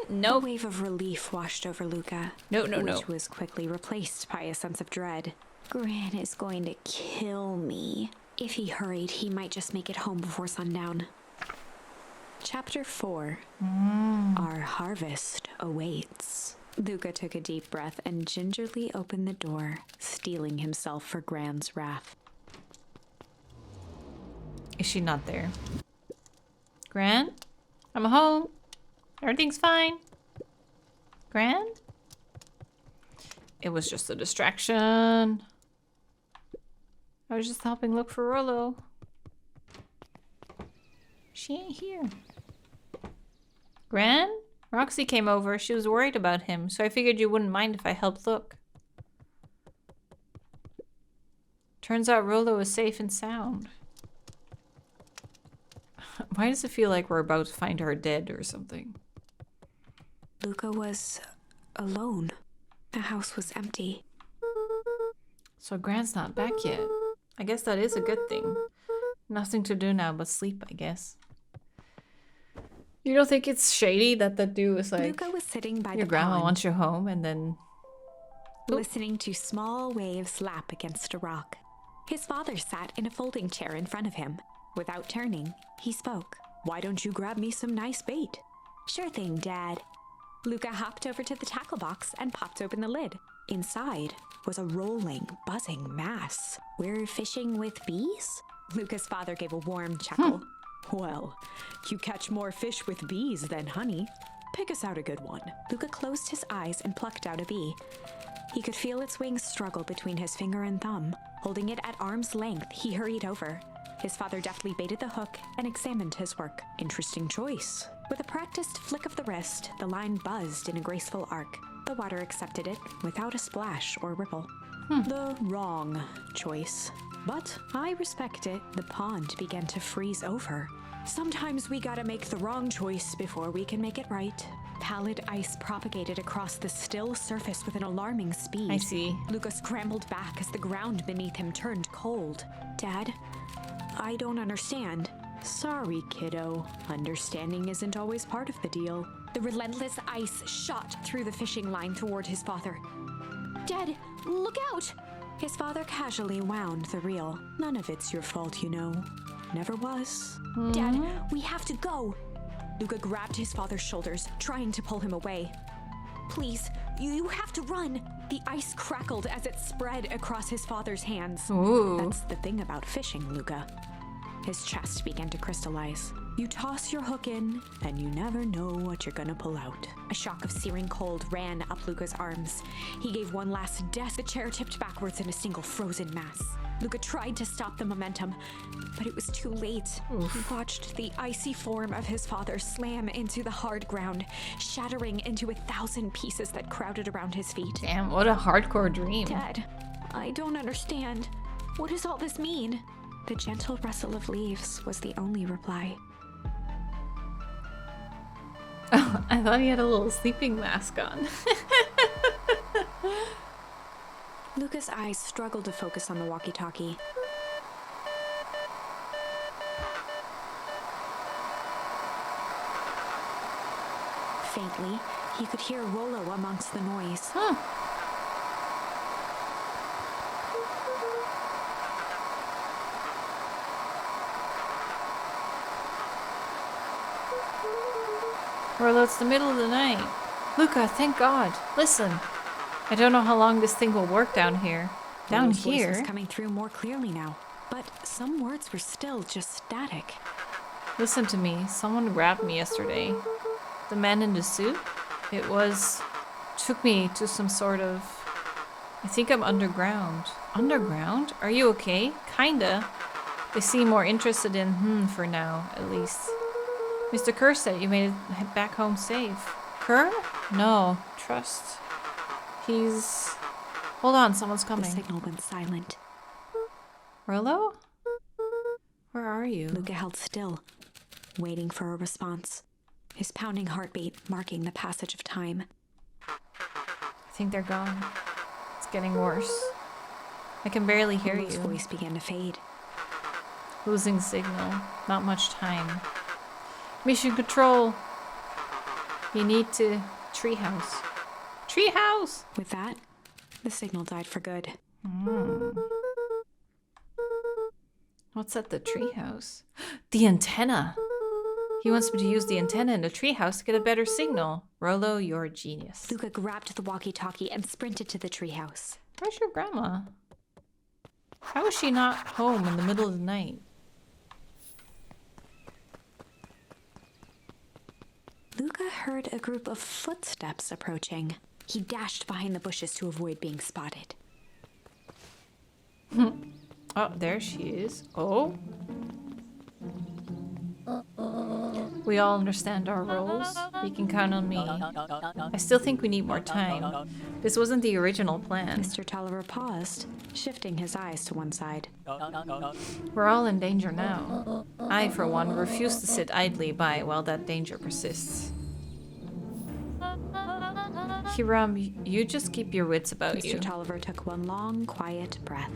No. A wave of relief washed over Luca. No. Which was quickly replaced by a sense of dread. Gran is going to kill me. If he hurried, he might just make it home before sundown. Chapter 4. Our harvest awaits. Luca took a deep breath and gingerly opened the door, steeling himself for Gran's wrath. Is she not there? Gran? I'm home. Everything's fine. Gran? It was just a distraction. I was just helping look for Rollo. She ain't here. Gran? Roxy came over. She was worried about him, so I figured you wouldn't mind if I helped look. Turns out Rollo is safe and sound. Why does it feel like we're about to find her dead or something? Luca was alone. The house was empty. So Gran's not back yet. I guess that is a good thing. Nothing to do now but sleep, I guess. You don't think it's shady that the dude is like, Luca was sitting by your the grandma pond, wants you home, and then... listening to small waves lap against a rock. His father sat in a folding chair in front of him. Without turning, he spoke. "Why don't you grab me some nice bait?" "Sure thing, Dad." Luca hopped over to the tackle box and popped open the lid. Inside was a rolling, buzzing mass. "We're fishing with bees?" Luca's father gave a warm chuckle. "Well, you catch more fish with bees than honey. Pick us out a good one." Luca closed his eyes and plucked out a bee. He could feel its wings struggle between his finger and thumb. Holding it at arm's length, he hurried over. His father deftly baited the hook and examined his work. "Interesting choice." With a practiced flick of the wrist, the line buzzed in a graceful arc. The water accepted it without a splash or ripple. The wrong choice. But I respect it. The pond began to freeze over. Sometimes we gotta make the wrong choice before we can make it right. Pallid ice propagated across the still surface with an alarming speed. I see. Luca scrambled back as the ground beneath him turned cold. "Dad, I don't understand." "Sorry, kiddo. Understanding isn't always part of the deal." The relentless ice shot through the fishing line toward his father. "Dad, look out!" His father casually wound the reel. "None of it's your fault, you know. Never was." "Dad, we have to go." Luca grabbed his father's shoulders, trying to pull him away. "Please, you have to run." The ice crackled as it spread across his father's hands. Ooh. That's the thing about fishing, Luca. His chest began to crystallize. You toss your hook in, and you never know what you're gonna pull out. A shock of searing cold ran up Luca's arms. He gave one last death. The chair tipped backwards in a single frozen mass. Luca tried to stop the momentum, but it was too late. He watched the icy form of his father slam into the hard ground, shattering into 1,000 pieces that crowded around his feet. Damn, what a hardcore dream. "Dad, I don't understand. What does all this mean?" The gentle rustle of leaves was the only reply. Oh, I thought he had a little sleeping mask on. Luca's eyes struggled to focus on the walkie-talkie. Faintly, he could hear Rollo amongst the noise. Rollo, it's the middle of the night. Luca, thank God. Listen. I don't know how long this thing will work down here. Down Rollo's voice here? was coming through more clearly now, but some words were still just static. Listen to me. Someone grabbed me yesterday. The man in the suit? It was... took me to some sort of... I think I'm underground. Underground? Are you okay? Kinda. They seem more interested in for now, at least. Mr. Kerr said you made it back home safe. Kerr? No. Trust. He's... Hold on, someone's The coming. signal went silent. Rollo? Where are you? Luca held still, waiting for a response, his pounding heartbeat marking the passage of time. I think they're gone. It's getting worse. I can barely hear Rollo's you. voice began to fade. Losing signal. Not much time. Mission control. You need to... Treehouse. Treehouse! With that, the signal died for good. What's at the treehouse? The antenna! He wants me to use the antenna in the treehouse to get a better signal. Rollo, you're a genius. Luca grabbed the walkie-talkie and sprinted to the treehouse. Where's your grandma? How is she not home in the middle of the night? Luca heard a group of footsteps approaching. He dashed behind the bushes to avoid being spotted. Oh, there she is. Oh. We all understand our roles. You can count on me. I still think we need more time. This wasn't the original plan. Mr. Tolliver paused, shifting his eyes to one side. We're all in danger now. I, for one, refuse to sit idly by while that danger persists. Hiram, you just keep your wits about you. Mr. Tolliver took one long, quiet breath.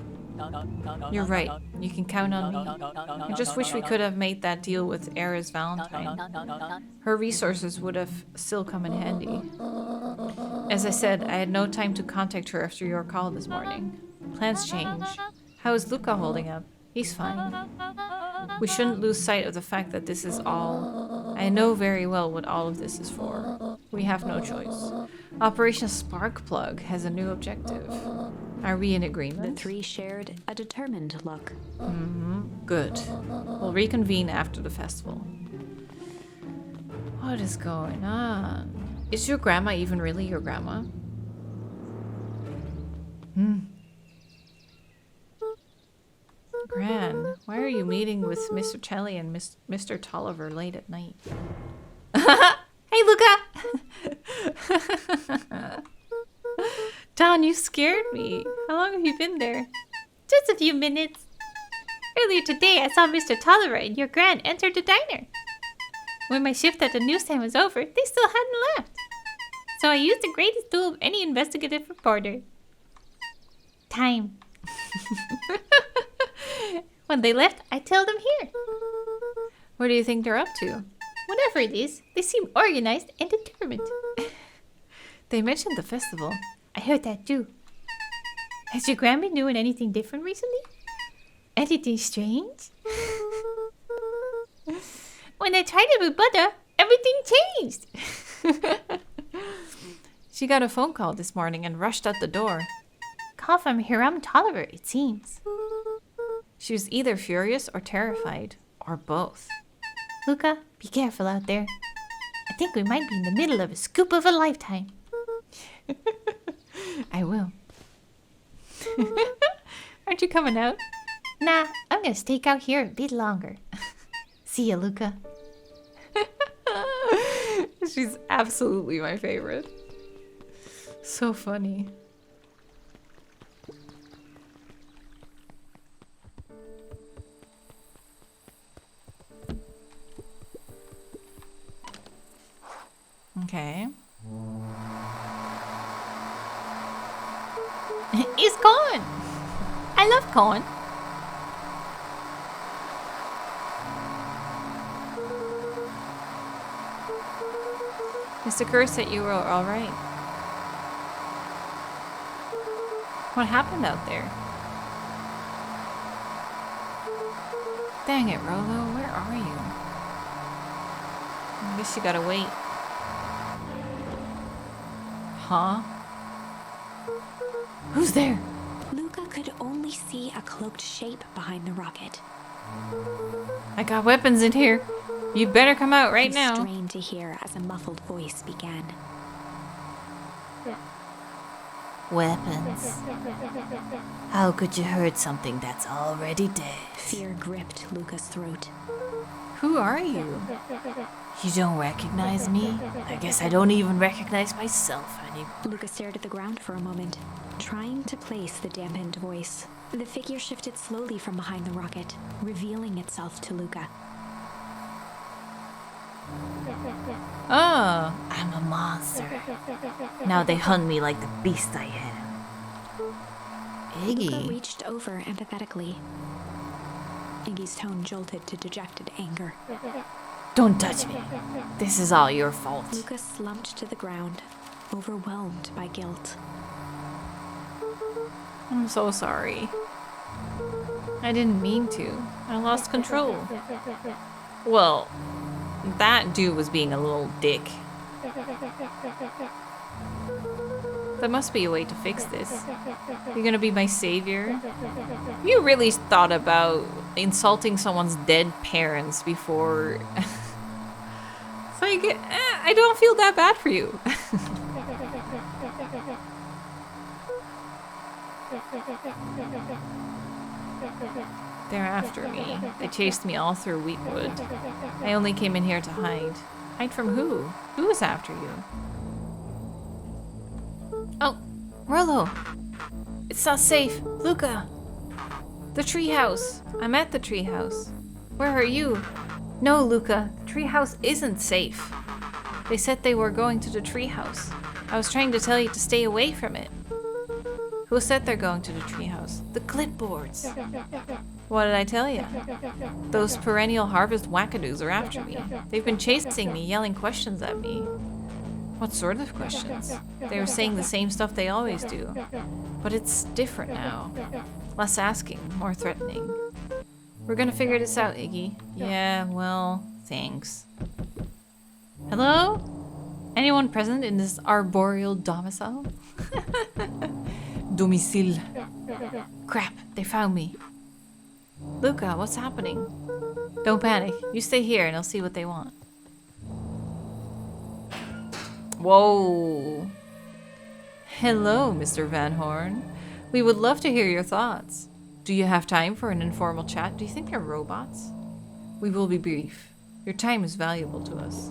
You're right. You can count on me. I just wish we could have made that deal with Era's Valentine. Her resources would have still come in handy. As I said, I had no time to contact her after your call this morning. Plans change. How is Luca holding up? He's fine. We shouldn't lose sight of the fact that this is all... I know very well what all of this is for. We have no choice. Operation Sparkplug has a new objective. Are we in agreement? The three shared a determined look. Good. We'll reconvene after the festival. What is going on? Is your grandma even really your grandma? Gran, why are you meeting with Mr. Telly and Mr. Tolliver late at night? Hey, Luca! Don, you scared me. How long have you been there? Just a few minutes. Earlier today, I saw Mr. Tolliver and your Gran enter the diner. When my shift at the newsstand was over, they still hadn't left. So I used the greatest tool of any investigative reporter. Time. When they left, I told them here. What do you think they're up to? Whatever it is, they seem organized and determined. They mentioned the festival. I heard that too. Has your Gran been doing anything different recently? Anything strange? When I tried it with butter, everything changed. She got a phone call this morning and rushed out the door. Call from Hiram Tolliver, it seems. She was either furious or terrified, or both. Luca, be careful out there. I think we might be in the middle of a scoop of a lifetime. I will. Aren't you coming out? Nah, I'm gonna stake out here a bit longer. See ya, Luca. She's absolutely my favorite. So funny. Okay. It's corn! I love corn. Mr. Kerr said you were all right. What happened out there? Dang it, Rollo, where are you? I guess you gotta wait. Huh? Who's there? Luca could only see a cloaked shape behind the rocket. I got weapons in here. You better come out right He now. strained to hear as a muffled voice began. Weapons. How could you hurt something that's already dead? Fear gripped Luca's throat. Who are you? You don't recognize me? I guess I don't even recognize myself anymore. Luca stared at the ground for a moment, trying to place the dampened voice. The figure shifted slowly from behind the rocket, revealing itself to Luca. Oh, I'm a monster. Now they hunt me like the beast I am. Luca Iggy. reached over empathetically. Iggy's tone jolted to dejected anger. Don't touch me. This is all your fault. Luca slumped to the ground, overwhelmed by guilt. I'm so sorry. I didn't mean to. I lost control. Well, that dude was being a little dick. There must be a way to fix this. You're gonna be my savior? You really thought about insulting someone's dead parents before... So I don't feel that bad for you. They're after me. They chased me all through Wheatwood. I only came in here to hide. Hide from who? Who is after you? Oh, Rollo! It's not safe. Luca! The treehouse! I'm at the treehouse. Where are you? No, Luca. The treehouse isn't safe. They said they were going to the treehouse. I was trying to tell you to stay away from it. Who said they're going to the treehouse? The clipboards. What did I tell you? Those perennial harvest wackadoos are after me. They've been chasing me, yelling questions at me. What sort of questions? They were saying the same stuff they always do. But it's different now. Less asking, more threatening. We're gonna figure this out, Iggy. Yeah, well, thanks. Hello? Anyone present in this arboreal domicile? Domicile. Crap, they found me. Luca, what's happening? Don't panic. You stay here and I'll see what they want. Whoa. Hello, Mr. Van Horn. We would love to hear your thoughts. Do you have time for an informal chat? Do you think they're robots? We will be brief. Your time is valuable to us.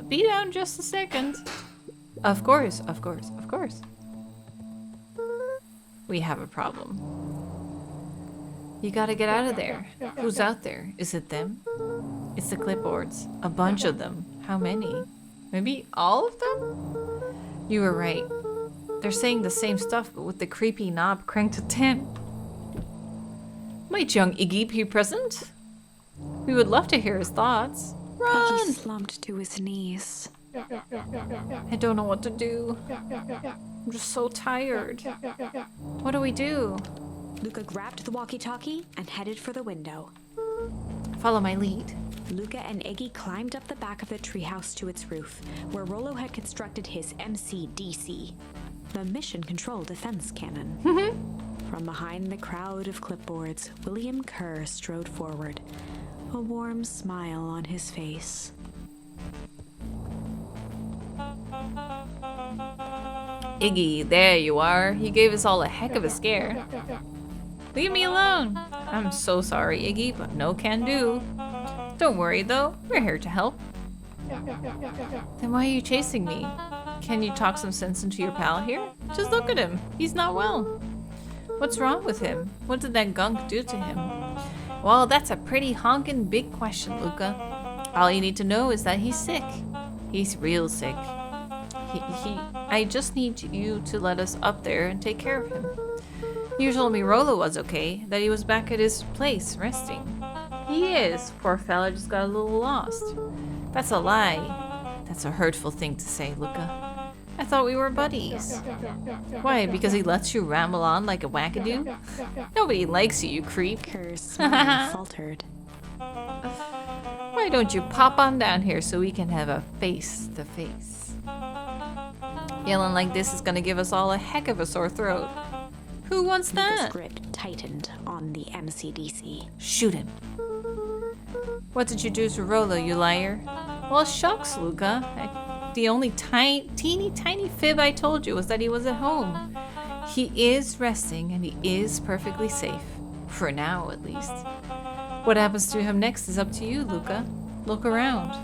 Be down just a second. Of course, of course, of course. We have a problem. You gotta get out of there. Who's out there? Is it them? It's the clipboards. A bunch of them. How many? Maybe all of them? You were right. They're saying the same stuff, but with the creepy knob cranked to 10. Might young Iggy be present? We would love to hear his thoughts. Run! Iggy slumped to his knees. I don't know what to do. I'm just so tired. What do we do? Luca grabbed the walkie-talkie and headed for the window. Follow my lead. Luca and Iggy climbed up the back of the treehouse to its roof, where Rollo had constructed his MCDC, the Mission Control Defense Cannon. From behind the crowd of clipboards, William Kerr strode forward, a warm smile on his face. Iggy, there you are. You gave us all a heck of a scare. Leave me alone. I'm so sorry, Iggy, but no can do. Don't worry, though. We're here to help. Then why are you chasing me? Can you talk some sense into your pal here? Just look at him. He's not well. What's wrong with him? What did that gunk do to him? Well, that's a pretty honkin' big question, Luca. All you need to know is that he's sick. He's real sick. I just need you to let us up there and take care of him. You told me Rollo was okay, that he was back at his place, resting. He is. Poor fella just got a little lost. That's a lie. That's a hurtful thing to say, Luca. I thought we were buddies. Why, because he lets you ramble on like a wackadoo? Nobody likes you, you creep. Kerr's smile faltered. Why don't you pop on down here so we can have a face-to-face? Yelling like this is gonna give us all a heck of a sore throat. Who wants Luca's that? grip tightened on the MCDC. Shoot him. What did you do to Rollo, you liar? Well, shucks, Luca. The only teeny tiny fib I told you was that he was at home. He is resting and he is perfectly safe. For now, at least. What happens to him next is up to you, Luca. Look around.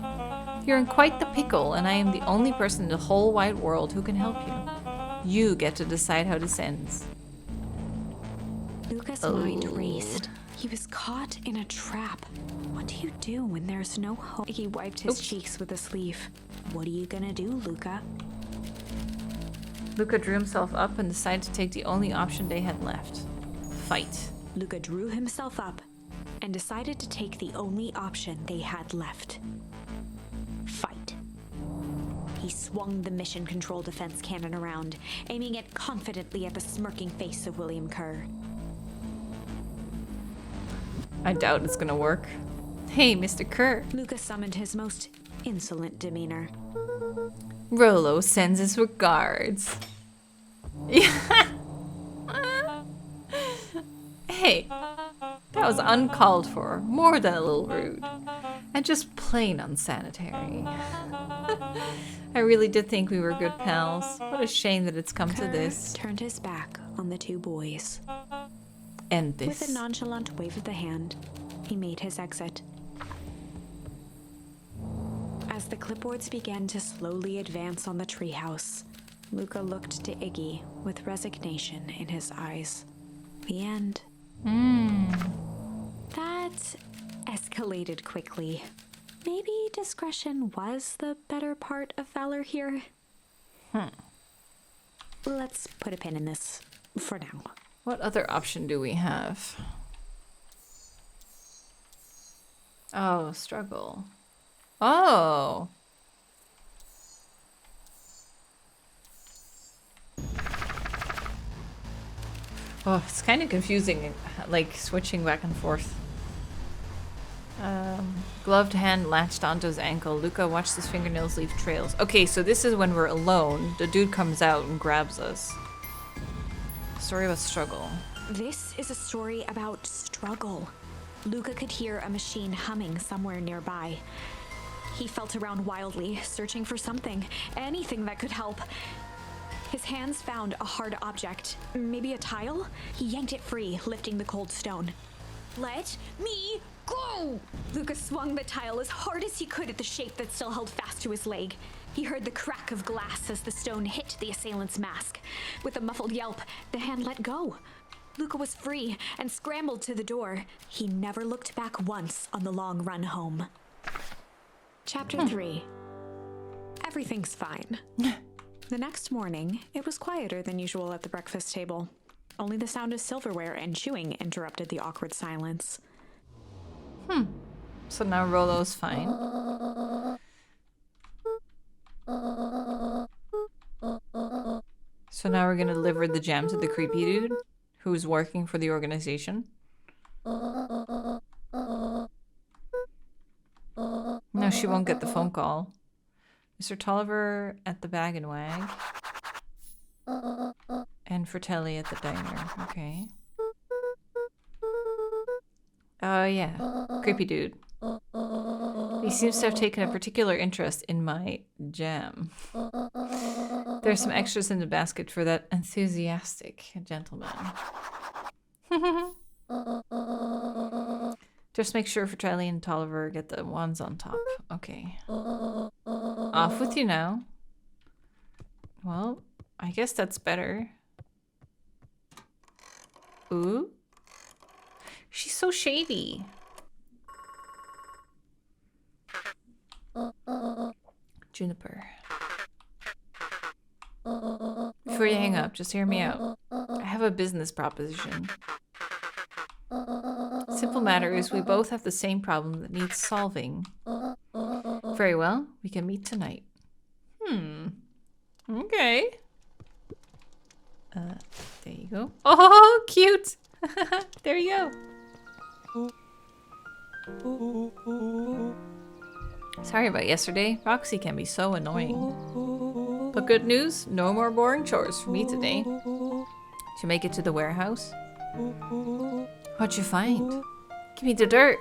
You're in quite the pickle, and I am the only person in the whole wide world who can help you. You get to decide how this ends. Luca's mind raced. He was caught in a trap. What do you do when there's no hope? He wiped his cheeks with a sleeve. What are you gonna do, Luca? Luca drew himself up and decided to take the only option they had left. Fight. Luca drew himself up and decided to take the only option they had left. Fight. He swung the mission control defense cannon around, aiming it confidently at the smirking face of William Kerr. I doubt it's gonna work. Hey, Mr. Kerr. Luca summoned his most insolent demeanor. Rollo sends his regards. Hey, that was uncalled for, more than a little rude, and just plain unsanitary. I really did think we were good pals. What a shame that it's come to Kerr this. turned his back on the two boys. End this. With a nonchalant wave of the hand, he made his exit. As the clipboards began to slowly advance on the treehouse, Luca looked to Iggy with resignation in his eyes. The end. That escalated quickly. Maybe discretion was the better part of valor here. Let's put a pin in this for now. What other option do we have? Oh, struggle. Oh. Oh, it's kind of confusing, like switching back and forth. Gloved hand latched onto his ankle. Luca watched his fingernails leave trails. Okay, so this is when we're alone. The dude comes out and grabs us. Story about struggle. This is a story about struggle. Luca could hear a machine humming somewhere nearby. He felt around wildly, searching for something, anything that could help. His hands found a hard object, maybe a tile. He yanked it free, lifting the cold stone. Let me go! Luca swung the tile as hard as he could at the shape that still held fast to his leg. He heard the crack of glass as the stone hit the assailant's mask. With a muffled yelp, the hand let go. Luca was free and scrambled to the door. He never looked back once on the long run home. Chapter 3. Everything's fine. The next morning, it was quieter than usual at the breakfast table. Only the sound of silverware and chewing interrupted the awkward silence. So now Rollo's fine. So now we're gonna deliver the gem to the creepy dude who's working for the organization. No, she won't get the phone call. Mr. Tolliver at the Bag and Wag. And Fratelli at the diner. Okay. Oh, yeah. Creepy dude. He seems to have taken a particular interest in my jam. There's some extras in the basket for that enthusiastic gentleman. Just make sure Fratelli and Tolliver get the ones on top. Okay. Off with you now. Well, I guess that's better. Ooh. She's so shady. Juniper. Before you hang up, just hear me out. I have a business proposition. Simple matter is we both have the same problem that needs solving. Very well, we can meet tonight. Okay. There you go. Oh, cute. There you go. Sorry about yesterday. Roxy can be so annoying. But good news, no more boring chores for me today. Did you make it to the warehouse? What'd you find? Give me the dirt.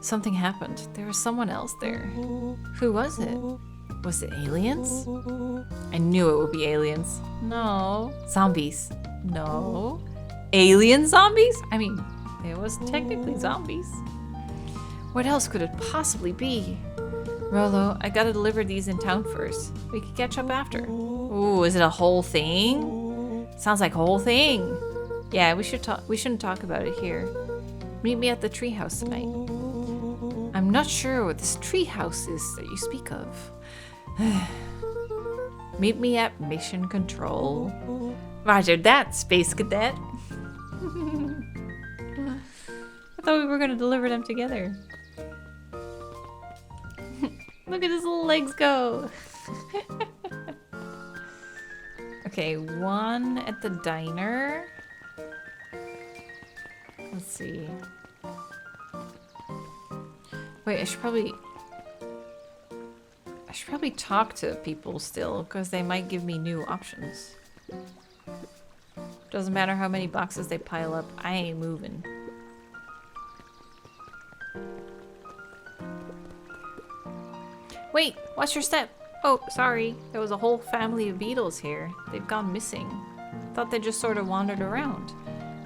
Something happened. There was someone else there. Who was it? Was it aliens? I knew it would be aliens. No. Zombies. No. Alien zombies? I mean, It was technically zombies. What else could it possibly be? Rolo, I gotta deliver these in town first. We could catch up after. Ooh, is it a whole thing? Sounds like a whole thing. Yeah, we shouldn't talk about it here. Meet me at the treehouse tonight. I'm not sure what this treehouse is that you speak of. Meet me at Mission Control. Roger that, Space Cadet. I thought we were gonna deliver them together. Look at his little legs go. Okay, one at the diner. Let's see. Wait, I should probably talk to people still, because they might give me new options. Doesn't matter how many boxes they pile up, I ain't moving. Wait, watch your step. Oh, sorry. There was a whole family of beetles here. They've gone missing. Thought they just sort of wandered around.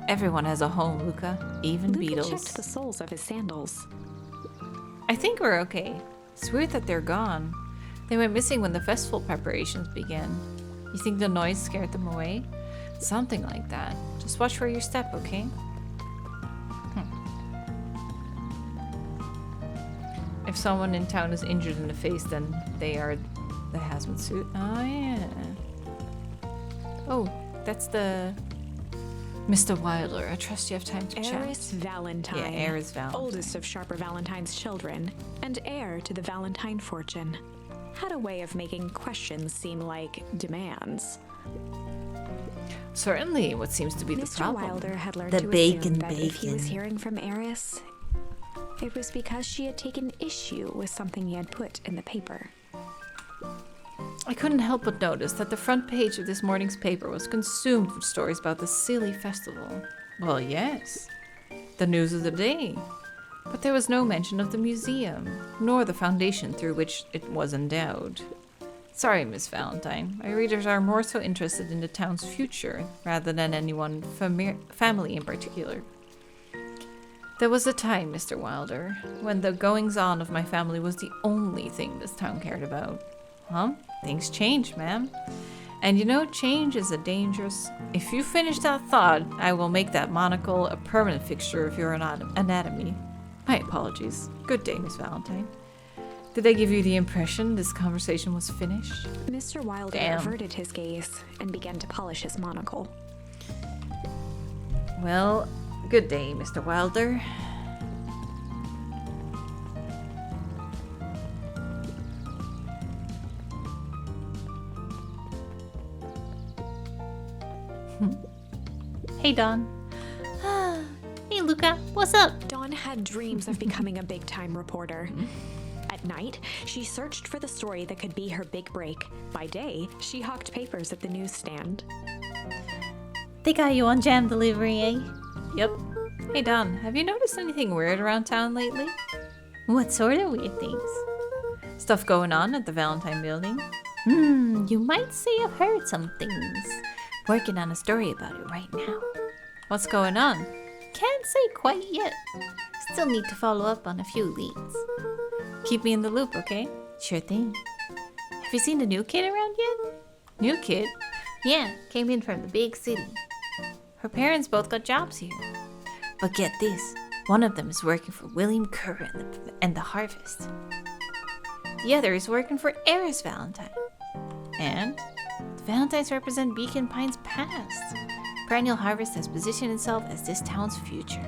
Everyone has a home, Luca. Even Luca beetles. checked the soles of his sandals. I think we're okay. It's weird that they're gone. They went missing when the festival preparations began. You think the noise scared them away? Something like that. Just watch where you step, okay? If someone in town is injured in the face, then they are the hazmat suit. Oh, yeah. Oh, that's the... Mr. Wilder, I trust you have time to chat. Heiress Valentine. Yeah, Heiress Valentine. Oldest of Sharper Valentine's children, and heir to the Valentine fortune. Had a way of making questions seem like demands. Certainly, what seems to be the Mr. problem? Wilder had learned The to bacon, assume that if he was bacon. hearing from Heiress, it was because she had taken issue with something he had put in the paper. I couldn't help but notice that the front page of this morning's paper was consumed with stories about the silly festival. Well, yes, the news of the day. But there was no mention of the museum, nor the foundation through which it was endowed. Sorry, Miss Valentine. My readers are more so interested in the town's future rather than any one family in particular. There was a time, Mr. Wilder, when the goings-on of my family was the only thing this town cared about. Huh? Things change, ma'am. And you know, change is a dangerous... If you finish that thought, I will make that monocle a permanent fixture of your anatomy. My apologies. Good day, Miss Valentine. Did I give you the impression this conversation was finished? Mr. Wilder averted his gaze and began to polish his monocle. Well, good day, Mr. Wilder. Hey, Don. Hey, Luca. What's up? Dawn had dreams of becoming a big-time reporter. At night, she searched for the story that could be her big break. By day, she hawked papers at the newsstand. They got you on jam delivery, eh? Yep. Hey, Don, have you noticed anything weird around town lately? What sort of weird things? Stuff going on at the Valentine building? You might say I've heard some things. Working on a story about it right now. What's going on? Can't say quite yet. Still need to follow up on a few leads. Keep me in the loop, okay? Sure thing. Have you seen the new kid around yet? New kid? Yeah, came in from the big city. Her parents both got jobs here. But get this, one of them is working for William Kerr and the Harvest. The other is working for Heiress Valentine. And? The Valentines represent Beacon Pine's past. Perennial Harvest has positioned itself as this town's future.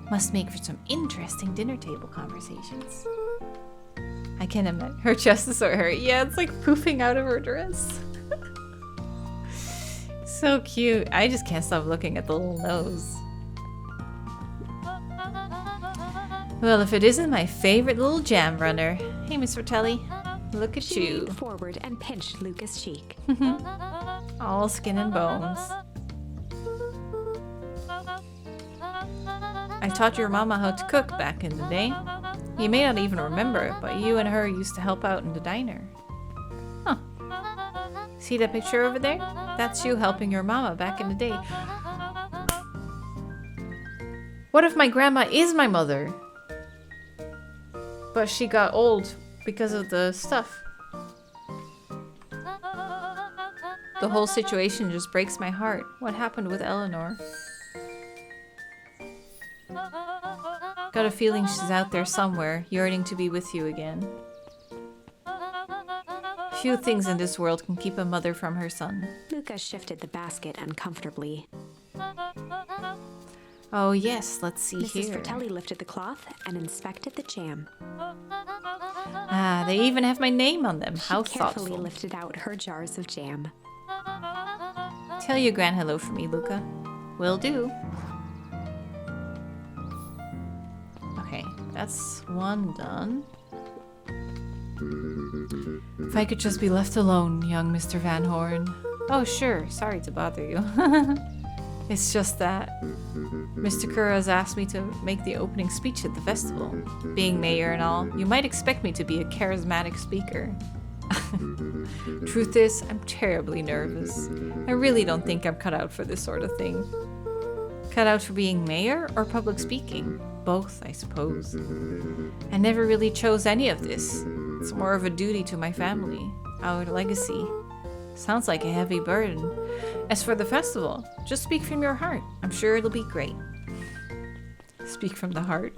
Must make for some interesting dinner table conversations. I can't imagine. Her chest is so hairy. Yeah, it's like poofing out of her dress. So cute. I just can't stop looking at the little nose. Well, if it isn't my favorite little jam runner. Hey, Miss Fratelli. Look at She you. leaned forward and pinched Luca's cheek. All skin and bones. I taught your mama how to cook back in the day. You may not even remember it, but you and her used to help out in the diner. Huh. See that picture over there? That's you helping your mama back in the day. What if my grandma is my mother? But she got old because of the stuff. The whole situation just breaks my heart. What happened with Eleanor? Got a feeling she's out there somewhere, yearning to be with you again. Few things in this world can keep a mother from her son. Luca shifted the basket uncomfortably. Oh yes, let's see Mrs. here. Fratelli lifted the cloth and inspected the jam. Ah, they even have my name on them. How She carefully thoughtful. lifted out her jars of jam. Tell your gran hello for me, Luca. Will do. Okay, that's one done. If I could just be left alone, young Mr. Van Horn. Oh, sure. Sorry to bother you. It's just that Mr. Kerr has asked me to make the opening speech at the festival. Being mayor and all, you might expect me to be a charismatic speaker. Truth is, I'm terribly nervous. I really don't think I'm cut out for this sort of thing. Cut out for being mayor or public speaking? Both, I suppose. I never really chose any of this. It's more of a duty to my family, our legacy. Sounds like a heavy burden. As for the festival, just speak from your heart. I'm sure it'll be great. Speak from the heart.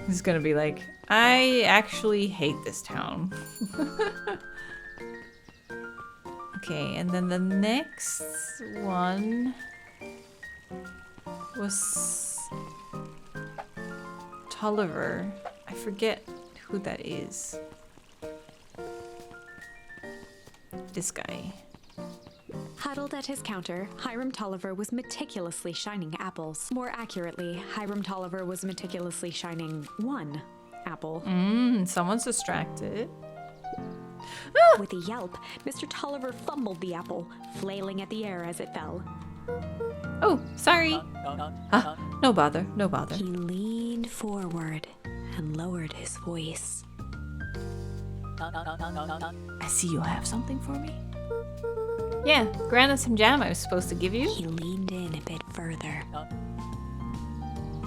He's gonna be like, I actually hate this town. Okay, and then the next one was Tolliver. I forget who that is. This guy. Huddled at his counter, Hiram Tolliver was meticulously shining apples. More accurately, Hiram Tolliver was meticulously shining one apple. Someone's distracted. With a yelp, Mr. Tolliver fumbled the apple, flailing at the air as it fell. Oh, sorry. No bother, no bother. He leaned forward and lowered his voice. I see you have something for me. Yeah, granted some jam I was supposed to give you. He leaned in a bit further.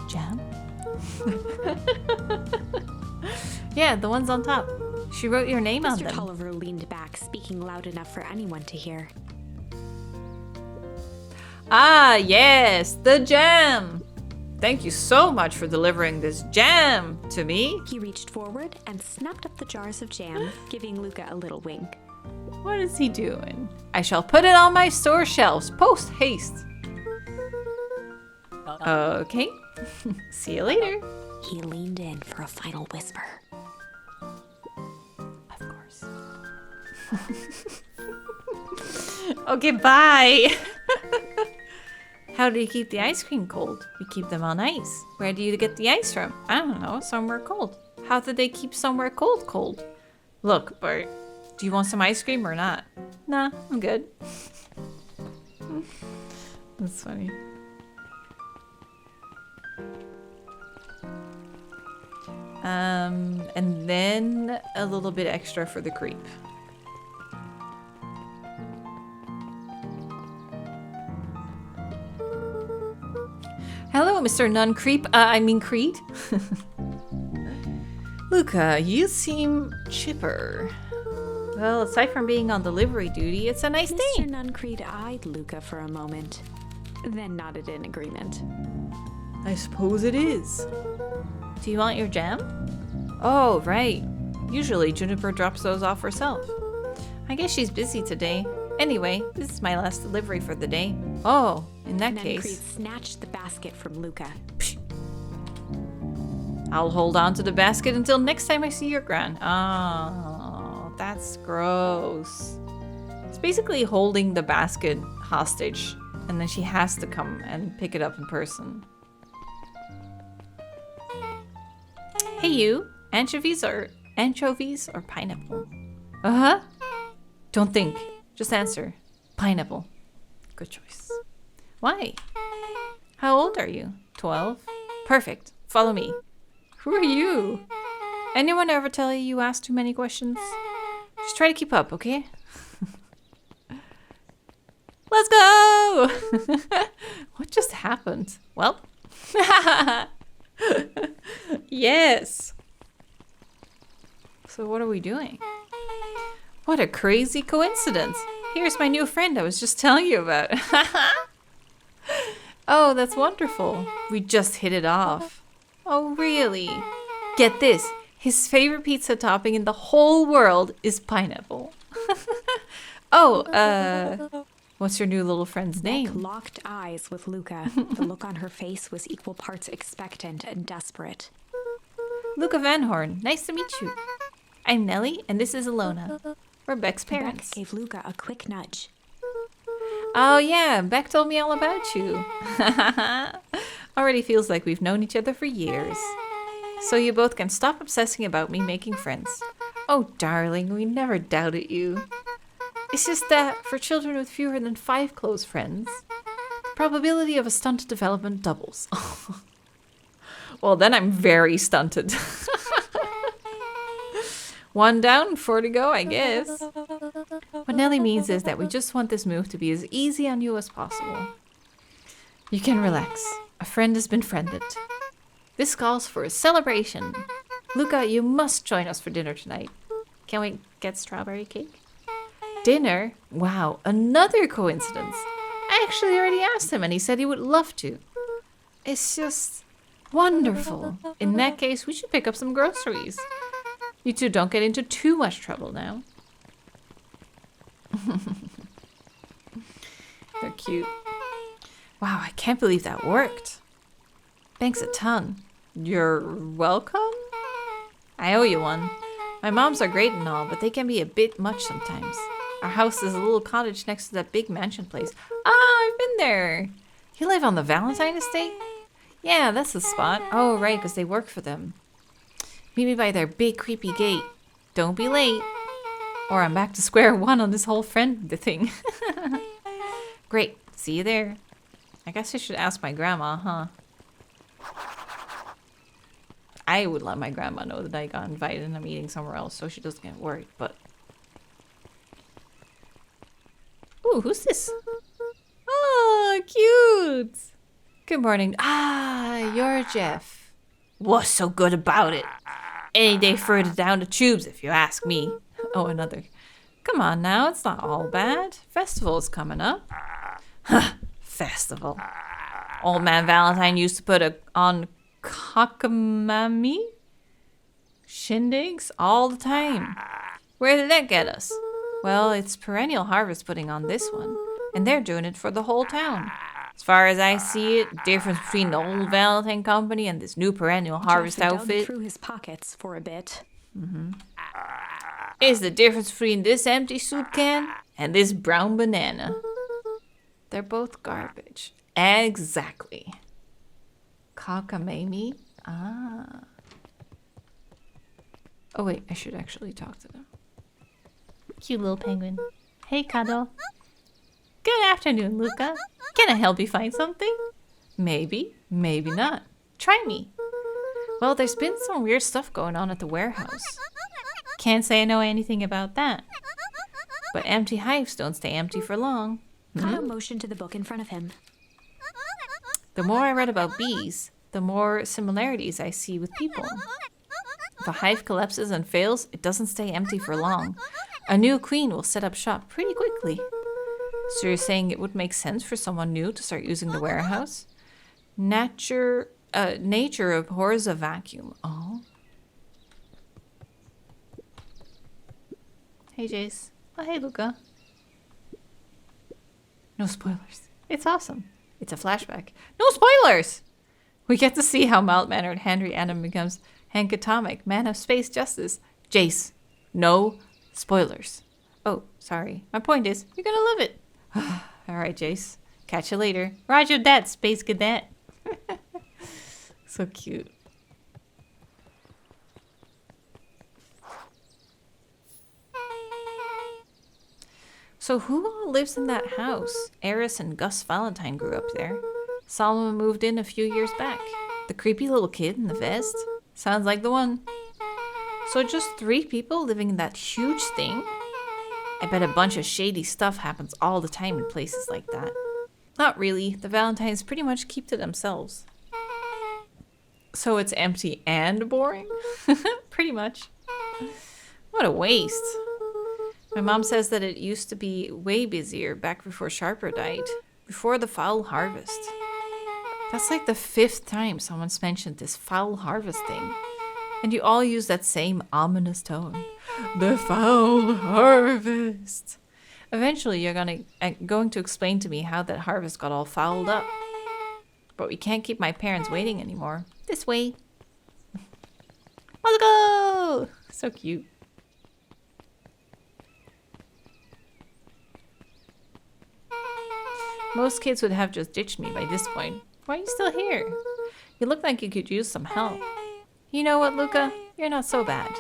Jam? Yeah, the ones on top. She wrote your name on Mr. them. Tolliver leaned back, speaking loud enough for anyone to hear. Ah, yes, the jam. Thank you so much for delivering this jam to me. He reached forward and snapped up the jars of jam, giving Luca a little wink. What is he doing? I shall put it on my store shelves post haste. Okay. See you later. He leaned in for a final whisper. Of course. Okay, bye. How do you keep the ice cream cold? You keep them on ice. Where do you get the ice from? I don't know, somewhere cold. How do they keep somewhere cold? Look, Bart, do you want some ice cream or not? Nah, I'm good. That's funny. And then a little bit extra for the creep. Hello, Mr. Nun Creep. I mean Creed. Luca, you seem chipper. Well, aside from being on delivery duty, it's a nice Mr. day. Nuncreed eyed Luca for a moment, then nodded in agreement. I suppose it is. Do you want your jam? Oh, right. Usually Juniper drops those off herself. I guess she's busy today. Anyway, this is my last delivery for the day. Oh, in that Nuncreed case, snatched the basket from Luca. I'll hold on to the basket until next time I see your gran. Oh, that's gross. It's basically holding the basket hostage, and then she has to come and pick it up in person. Hey you, anchovies or pineapple? Uh-huh. Don't think, just answer. Pineapple. Good choice. Why? How old are you? 12? Perfect. Follow me. Who are you? Anyone ever tell you you ask too many questions? Just try to keep up, okay? Let's go! What just happened? Well. Yes. So what are we doing? What a crazy coincidence. Here's my new friend I was just telling you about. Oh, that's wonderful. We just hit it off. Oh, really? Get this. His favorite pizza topping in the whole world is pineapple. Oh, what's your new little friend's Beck name? locked eyes with Luca. The look on her face was equal parts expectant and desperate. Luca Van Horn. Nice to meet you. I'm Nellie, and this is Alona. We're Beck's Beck parents. gave Luca a quick nudge. Oh yeah, Beck told me all about you. Already feels like we've known each other for years. So you both can stop obsessing about me making friends. Oh darling, we never doubted you. It's just that for children with fewer than 5 close friends, the probability of a stunted development doubles. Well, then I'm very stunted. 1 down, 4 to go, I guess. What Nellie means is that we just want this move to be as easy on you as possible. You can relax. A friend has been friended. This calls for a celebration. Luca, you must join us for dinner tonight. Can we get strawberry cake? Dinner? Wow, another coincidence. I actually already asked him and he said he would love to. It's just wonderful. In that case, we should pick up some groceries. You two don't get into too much trouble now. They're cute. Wow, I can't believe that worked. Thanks a ton. You're welcome? I owe you one. My moms are great and all, but they can be a bit much sometimes. Our house is a little cottage next to that big mansion place. Ah, I've been there. You live on the Valentine estate? Yeah, that's the spot. Oh, right, because they work for them. Meet me by their big creepy gate. Don't be late. Or I'm back to square one on this whole friend thing. Great. See you there. I guess I should ask my grandma, huh? I would let my grandma know that I got invited and I'm eating somewhere else so she doesn't get worried, but... Ooh, who's this? Oh, cute! Good morning. Ah, you're Jeff. What's so good about it? Any day further down the tubes, if you ask me. Oh, another. Come on now, it's not all bad. Festival's coming up. Huh, festival. Old man Valentine used to put on cockamamie shindigs all the time. Where did that get us? Well, it's Perennial Harvest putting on this one, and they're doing it for the whole town. As far as I see it, the difference between the old Valentine company and this new Perennial Harvest Jeff dug outfit through his pockets for a bit. is the difference between this empty soup can and this brown banana. They're both garbage. Exactly. Cockamamie? Ah. Oh wait, I should actually talk to them. Cute little penguin. Hey, Cuddle. Good afternoon, Luca. Can I help you find something? Maybe, maybe not. Try me. Well, there's been some weird stuff going on at the warehouse. Can't say I know anything about that. But empty hives don't stay empty for long. Kyle motioned to the book in front of him. The more I read about bees, the more similarities I see with people. If a hive collapses and fails, it doesn't stay empty for long. A new queen will set up shop pretty quickly. So you're saying it would make sense for someone new to start using the warehouse? Nature abhors a vacuum. Oh. Hey, Jace. Oh, hey, Luca. No spoilers. It's awesome. It's a flashback. No spoilers! We get to see how mild-mannered Henry Adam becomes Hank Atomic, man of space justice. Jace, no spoilers. Oh, sorry. My point is, you're gonna love it. All right, Jace. Catch you later. Roger that, Space Cadet. So cute. So who all lives in that house? Eris and Gus Valentine grew up there. Solomon moved in a few years back. The creepy little kid in the vest? Sounds like the one. So just 3 people living in that huge thing? I bet a bunch of shady stuff happens all the time in places like that. Not really. The Valentines pretty much keep to themselves. So it's empty and boring? Pretty much. What a waste. My mom says that it used to be way busier back before Sharper died. Before the foul harvest. That's like the 5th time someone's mentioned this foul harvest thing. And you all use that same ominous tone. The foul harvest. Eventually you're going to explain to me how that harvest got all fouled up. But we can't keep my parents waiting anymore. This way. Let's go! So cute. Most kids would have just ditched me by this point. Why are you still here? You look like you could use some help. You know what, Luca? You're not so bad.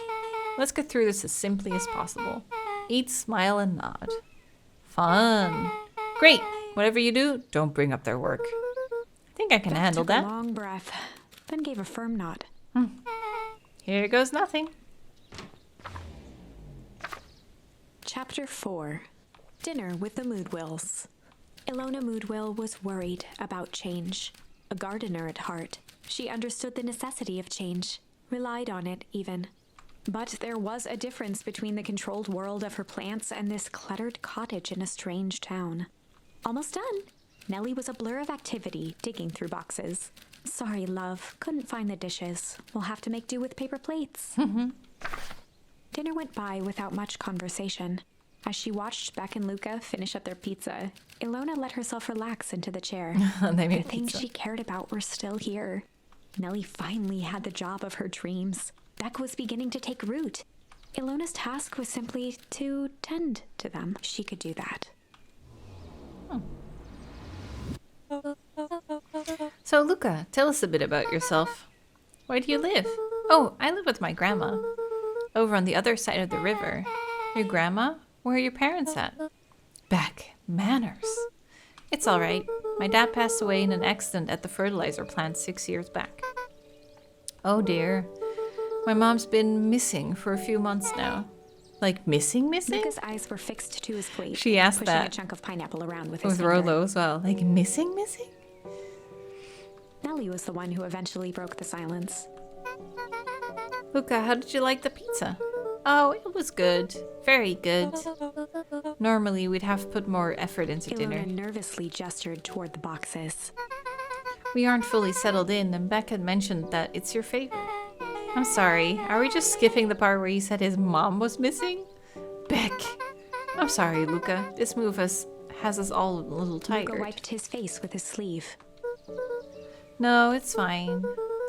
Let's get through this as simply as possible. Eat, smile, and nod. Fun. Great. Whatever you do, don't bring up their work. I think I can handle that. Took a long breath, then gave a firm nod. Here goes nothing. Chapter 4. Dinner with the Moodwills. Ilona Moodwill was worried about change. A gardener at heart, she understood the necessity of change, relied on it even. But there was a difference between the controlled world of her plants and this cluttered cottage in a strange town. Almost done. Nellie was a blur of activity, digging through boxes. Sorry, love, couldn't find the dishes. We'll have to make do with paper plates. Dinner went by without much conversation. As she watched Beck and Luca finish up their pizza, Ilona let herself relax into the chair. They made The things pizza. she cared about were still here. Nellie finally had the job of her dreams. Beck was beginning to take root. Ilona's task was simply to tend to them. She could do that. So, Luca, tell us a bit about yourself. Where do you live? Oh, I live with my grandma. Over on the other side of the river. Your grandma? Where are your parents at? Beck, manners. It's all right. My dad passed away in an accident at the fertilizer plant 6 years back. Oh dear. My mom's been missing for a few months now. Like missing? Luca's eyes were fixed to his plate. She asked pushing that a chunk of pineapple around with his with finger. Rolo as well. Like missing? Nellie was the one who eventually broke the silence. Luca, how did you like the pizza? Oh, it was good. Very good. Normally, we'd have to put more effort into dinner. Ilona nervously gestured toward the boxes. We aren't fully settled in, and Beck had mentioned that it's your favorite. I'm sorry, are we just skipping the part where he said his mom was missing? Beck! I'm sorry, Luca. This move has us all a little tired. Luca wiped his face with his sleeve. No, it's fine.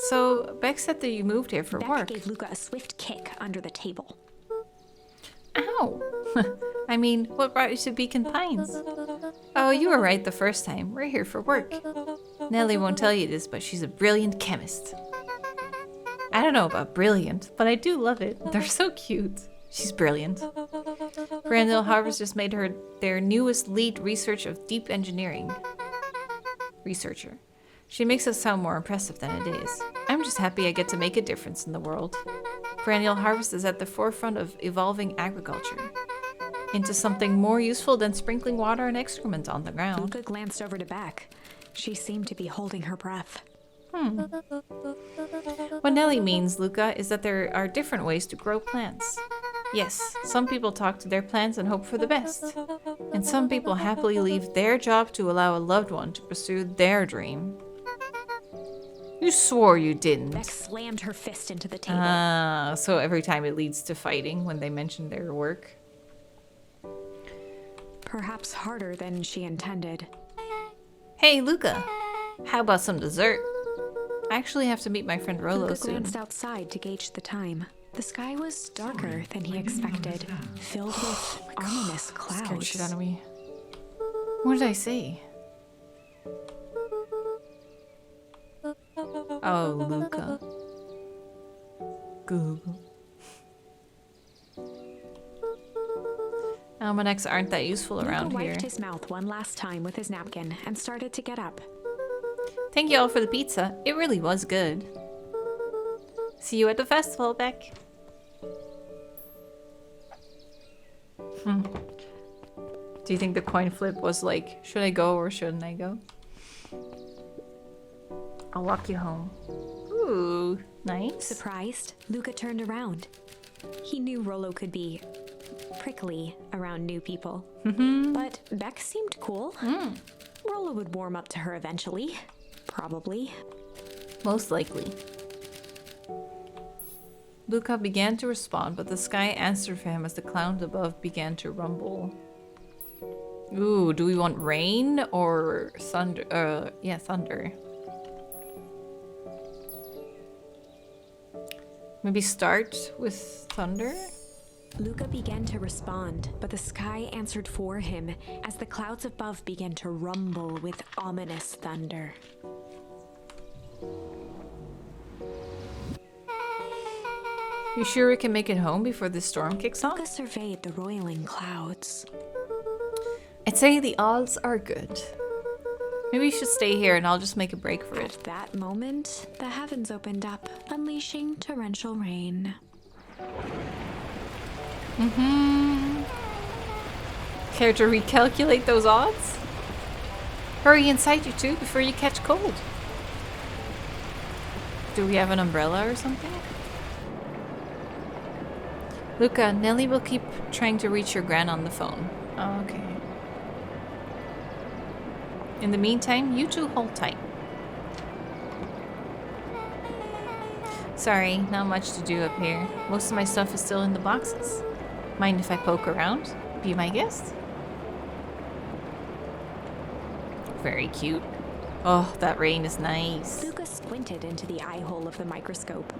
So, Beck said that you moved here for Beck work. gave Luca a swift kick under the table. Ow! I mean, what brought you to Beacon Pines? Oh, you were right the first time. We're here for work. Nellie won't tell you this, but she's a brilliant chemist. I don't know about brilliant, but I do love it. They're so cute. She's brilliant. Brandel Harvest just made her their newest lead research of deep engineering researcher. She makes us sound more impressive than it is. I'm just happy I get to make a difference in the world. Perennial Harvest is at the forefront of evolving agriculture into something more useful than sprinkling water and excrement on the ground. Luca glanced over to Beck. She seemed to be holding her breath. What Nellie means, Luca, is that there are different ways to grow plants. Yes, some people talk to their plants and hope for the best. And some people happily leave their job to allow a loved one to pursue their dream. You swore you didn't. Beck slammed her fist into the table. So every time it leads to fighting when they mention their work. Perhaps harder than she intended. Hey, Luca, how about some dessert? I actually have to meet my friend Rolo Luca soon. glanced outside to gauge the time. The sky was darker than he expected, filled with ominous Scared the clouds. shit out of me. What did I say? Oh, Luca. Google. Almanacs aren't that useful around Luca here. wiped his mouth one last time with his napkin and started to get up. Thank you all for the pizza. It really was good. See you at the festival, Beck. Do you think the coin flip was like, should I go or shouldn't I go? I'll walk you home. Ooh, nice. Surprised, Luca turned around. He knew Rollo could be prickly around new people. But Beck seemed cool. Rollo would warm up to her eventually. Probably. Most likely. Luca began to respond, but the sky answered for him as the clouds above began to rumble. Ooh, do we want rain or thunder? Yeah, thunder. Maybe start with thunder? Luca began to respond, but the sky answered for him as the clouds above began to rumble with ominous thunder. You sure we can make it home before the storm kicks off? Luca surveyed the roiling clouds. I'd say the odds are good. Maybe you should stay here and I'll just make a break for it. At that moment, the heavens opened up, unleashing torrential rain. Care to recalculate those odds? Hurry inside, you two, before you catch cold. Do we have an umbrella or something? Luca, Nelly will keep trying to reach your gran on the phone. Oh, okay. In the meantime, you two hold tight. Sorry, not much to do up here. Most of my stuff is still in the boxes. Mind if I poke around? Be my guest? Very cute. Oh, that rain is nice. Luca squinted into the eye hole of the microscope.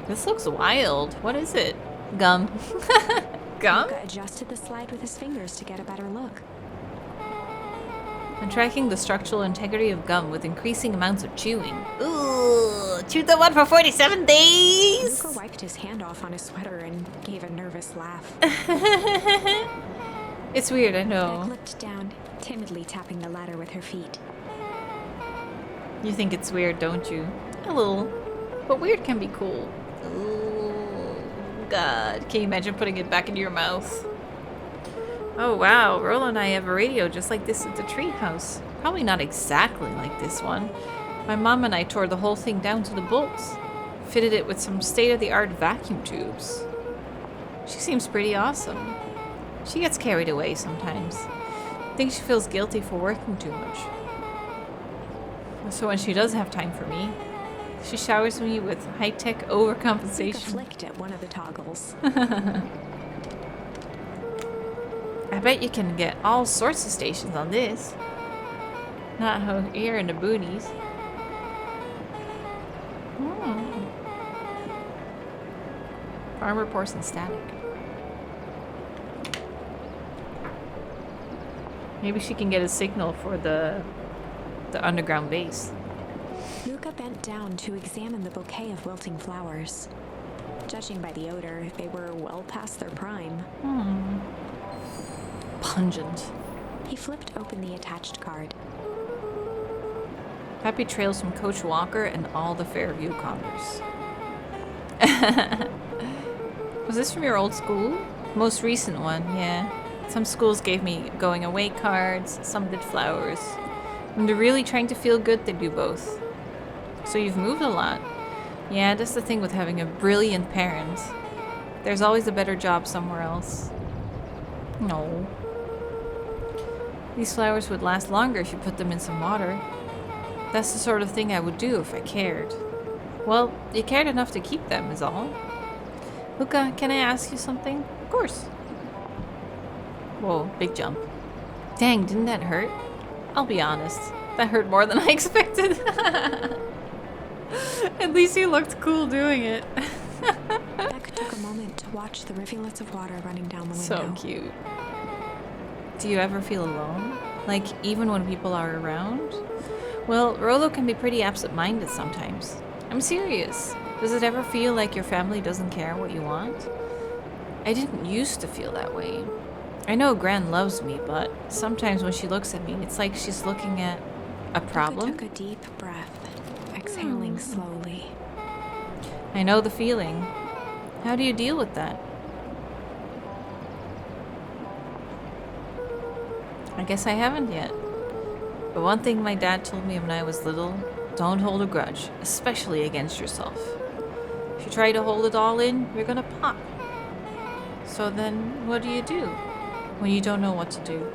This looks wild. What is it? Gum. Gum? Luca adjusted the slide with his fingers to get a better look. I'm tracking the structural integrity of gum with increasing amounts of chewing. Ooh, chewed the one for 47 days! Luca wiped his hand off on his sweater and gave a nervous laugh. It's weird, I Beck know. looked down, timidly tapping the ladder with her feet. You think it's weird, don't you? A little. But weird can be cool. Ooh, God. Can you imagine putting it back into your mouth? Oh wow, Rollo and I have a radio just like this at the Treehouse. Probably not exactly like this one. My mom and I tore the whole thing down to the bolts. Fitted it with some state-of-the-art vacuum tubes. She seems pretty awesome. She gets carried away sometimes. I think she feels guilty for working too much. So when she does have time for me, she showers me with high-tech Luca overcompensation. flicked at one of the toggles. I bet you can get all sorts of stations on this. Not out here in the boonies. Farm reports and static. Maybe she can get a signal for the underground base. Luca bent down to examine the bouquet of wilting flowers. Judging by the odor, they were well past their prime. Pungent. He flipped open the attached card. Happy trails from Coach Walker and all the Fairview Condors. Was this from your old school? Most recent one, yeah. Some schools gave me going away cards, some did flowers. When they're really trying to feel good, they do both. So you've moved a lot. Yeah, that's the thing with having a brilliant parent. There's always a better job somewhere else. No. These flowers would last longer if you put them in some water. That's the sort of thing I would do if I cared. Well, you cared enough to keep them, is all. Luca, can I ask you something? Of course. Whoa, big jump. Dang, didn't that hurt? I'll be honest. That hurt more than I expected. At least you looked cool doing it. Beck took a moment to watch the rivulets of water running down the window. So cute. Do you ever feel alone? Like, even when people are around? Well, Rollo can be pretty absent-minded sometimes. I'm serious. Does it ever feel like your family doesn't care what you want? I didn't used to feel that way. I know Gran loves me, but sometimes when she looks at me, it's like she's looking at a problem. Luca took a deep breath, exhaling slowly. I know the feeling. How do you deal with that? I guess I haven't yet. But one thing my dad told me when I was little, don't hold a grudge, especially against yourself. If you try to hold it all in, you're gonna pop. So then, what do you do when you don't know what to do?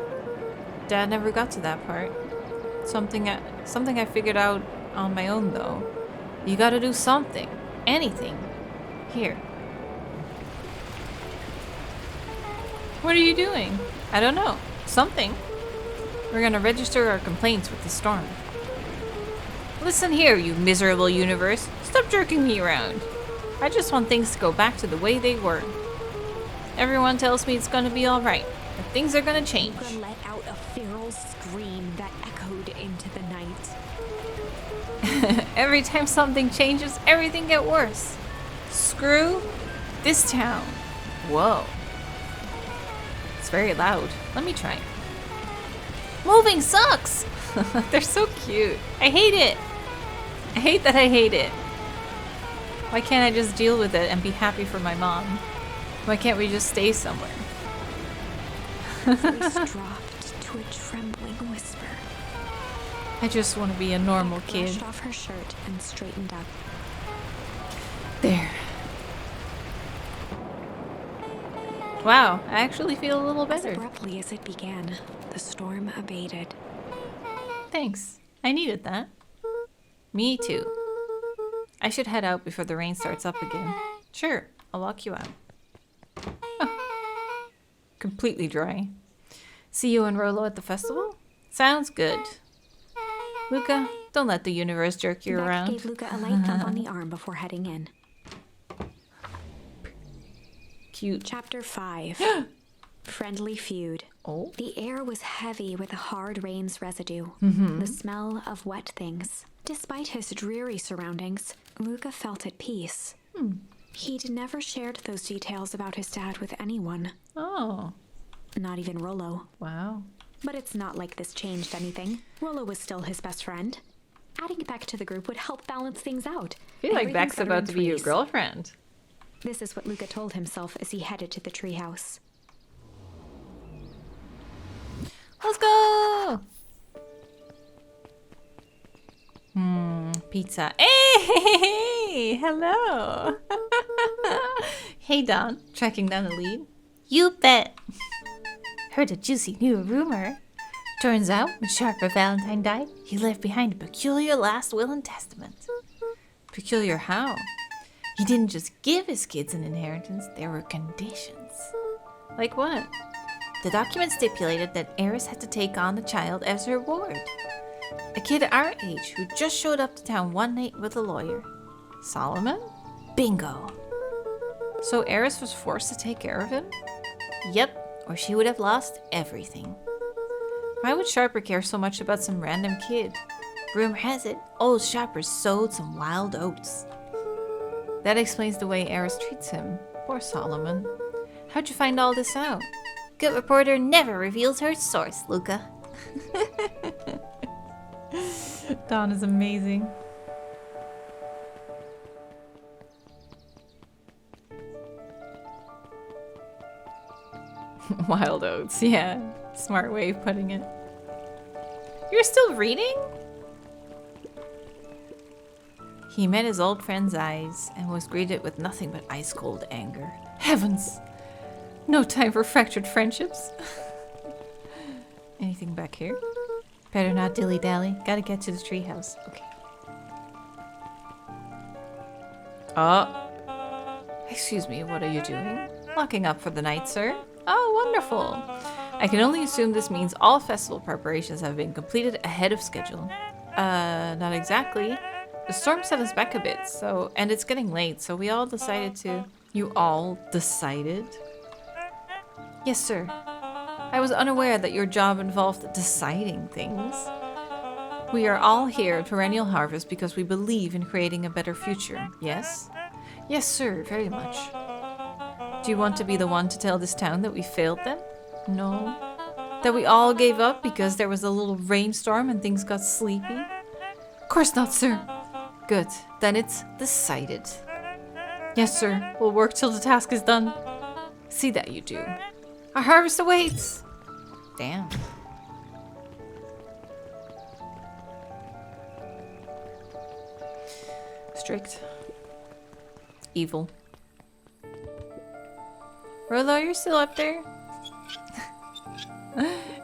Dad never got to that part. Something I figured out on my own, though. You gotta do something. Anything. Here. What are you doing? I don't know. Something. We're gonna register our complaints with the storm. Listen here, you miserable universe. Stop jerking me around. I just want things to go back to the way they were. Everyone tells me it's gonna be alright, that things are gonna change. Luca let out a feral scream that echoed into the night. Every time something changes, everything gets worse. Screw this town. Whoa. It's very loud. Let me try. Moving sucks! They're so cute. I hate it. I hate that I hate it. Why can't I just deal with it and be happy for my mom? Why can't we just stay somewhere? His voice dropped to a trembling whisper. I just want to be a normal kid. Brushed off her shirt and straightened up. There. Wow, I actually feel a little As better. abruptly as it began, the storm abated. Thanks. I needed that. Me too. I should head out before the rain starts up again. Sure, I'll walk you out. Oh. Completely dry. See you and Rolo at the festival? Sounds good. Luca, don't let the universe jerk you Beck around. gave Luca a light thump on the arm before heading in. Cute. Chapter 5. Friendly Feud. Oh. The air was heavy with a hard rain's residue, the smell of wet things. Despite his dreary surroundings, Luca felt at peace. He'd never shared those details about his dad with anyone, Oh. not even Rolo. Wow. But it's not like this changed anything. Rolo was still his best friend. Adding Beck to the group would help balance things out. I feel like Everything's Beck's better about in to be your threes. girlfriend. This is what Luca told himself as he headed to the treehouse. Let's go! Pizza. Hey! Hello! Hey, Don. Tracking down a lead. You bet. Heard a juicy new rumor. Turns out, when Sharper Valentine died, he left behind a peculiar last will and testament. Peculiar how? He didn't just give his kids an inheritance, there were conditions. Like what? The document stipulated that Eris had to take on the child as her ward. A kid our age who just showed up to town one night with a lawyer. Solomon? Bingo. So Eris was forced to take care of him? Yep, or she would have lost everything. Why would Sharper care so much about some random kid? Rumor has it, old Sharper sowed some wild oats. That explains the way Eris treats him. Poor Solomon. How'd you find all this out? Good reporter never reveals her source, Luca. Dawn is amazing. Wild oats, yeah. Smart way of putting it. You're still reading? He met his old friend's eyes and was greeted with nothing but ice-cold anger. Heavens! No time for fractured friendships. Anything back here? Better not dilly-dally. Gotta get to the treehouse. Okay. Excuse me, what are you doing? Locking up for the night, sir? Oh, wonderful. I can only assume this means all festival preparations have been completed ahead of schedule. Not exactly. The storm set us back a bit, and it's getting late, so we all decided to... You all decided? Yes, sir. I was unaware that your job involved deciding things. We are all here at Perennial Harvest because we believe in creating a better future, yes? Yes, sir, very much. Do you want to be the one to tell this town that we failed them? No? That we all gave up because there was a little rainstorm and things got sleepy? Of course not, sir. Good, then it's decided. Yes, sir, we'll work till the task is done. See that you do. Our harvest awaits! Damn. strict. Evil. Rolo, you're still up there?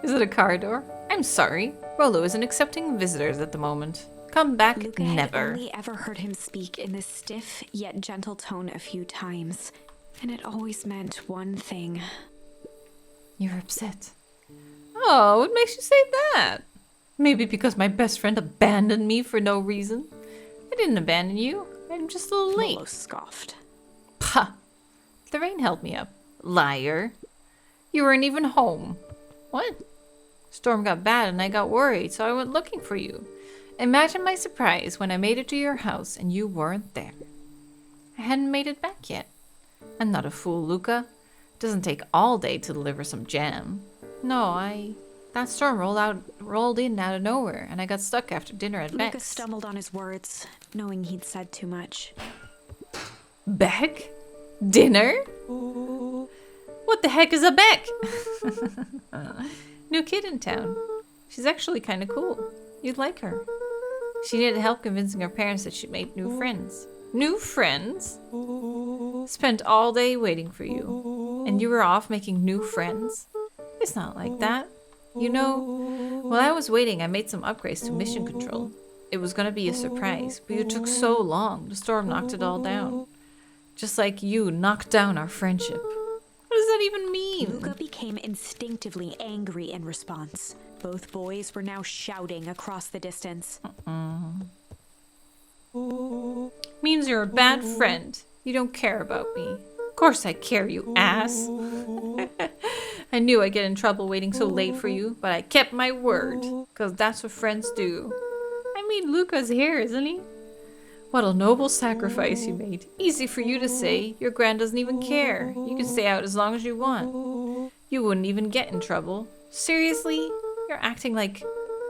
Is it a car door? I'm sorry. Rolo isn't accepting visitors at the moment. Come back Luca never. had only ever heard him speak in this stiff yet gentle tone a few times, and it always meant one thing. You're upset. Oh, what makes you say that? Maybe because my best friend abandoned me for no reason? I didn't abandon you. I'm just a little late. Rolo scoffed. Pah! The rain held me up. Liar. You weren't even home. What? Storm got bad and I got worried, so I went looking for you. Imagine my surprise when I made it to your house and you weren't there. I hadn't made it back yet. I'm not a fool, Luca. It doesn't take all day to deliver some jam. No, that storm rolled in out of nowhere, and I got stuck after dinner at Beck's. Luca stumbled on his words, knowing he'd said too much. Beck? Dinner? What the heck is a Beck? New kid in town. She's actually kind of cool. You'd like her. She needed help convincing her parents that she'd made new friends. New friends? Spent all day waiting for you. And you were off making new friends? It's not like that. You know, while I was waiting, I made some upgrades to mission control. It was gonna be a surprise, but you took so long. The storm knocked it all down. Just like you knocked down our friendship. What does that even mean? Luca became instinctively angry in response. Both boys were now shouting across the distance. Means you're a bad friend. You don't care about me. Of course I care, you ass. I knew I'd get in trouble waiting so late for you, but I kept my word. Because that's what friends do. I mean, Luca's here, isn't he? What a noble sacrifice you made. Easy for you to say. Your grand doesn't even care. You can stay out as long as you want. You wouldn't even get in trouble. Seriously? You're acting like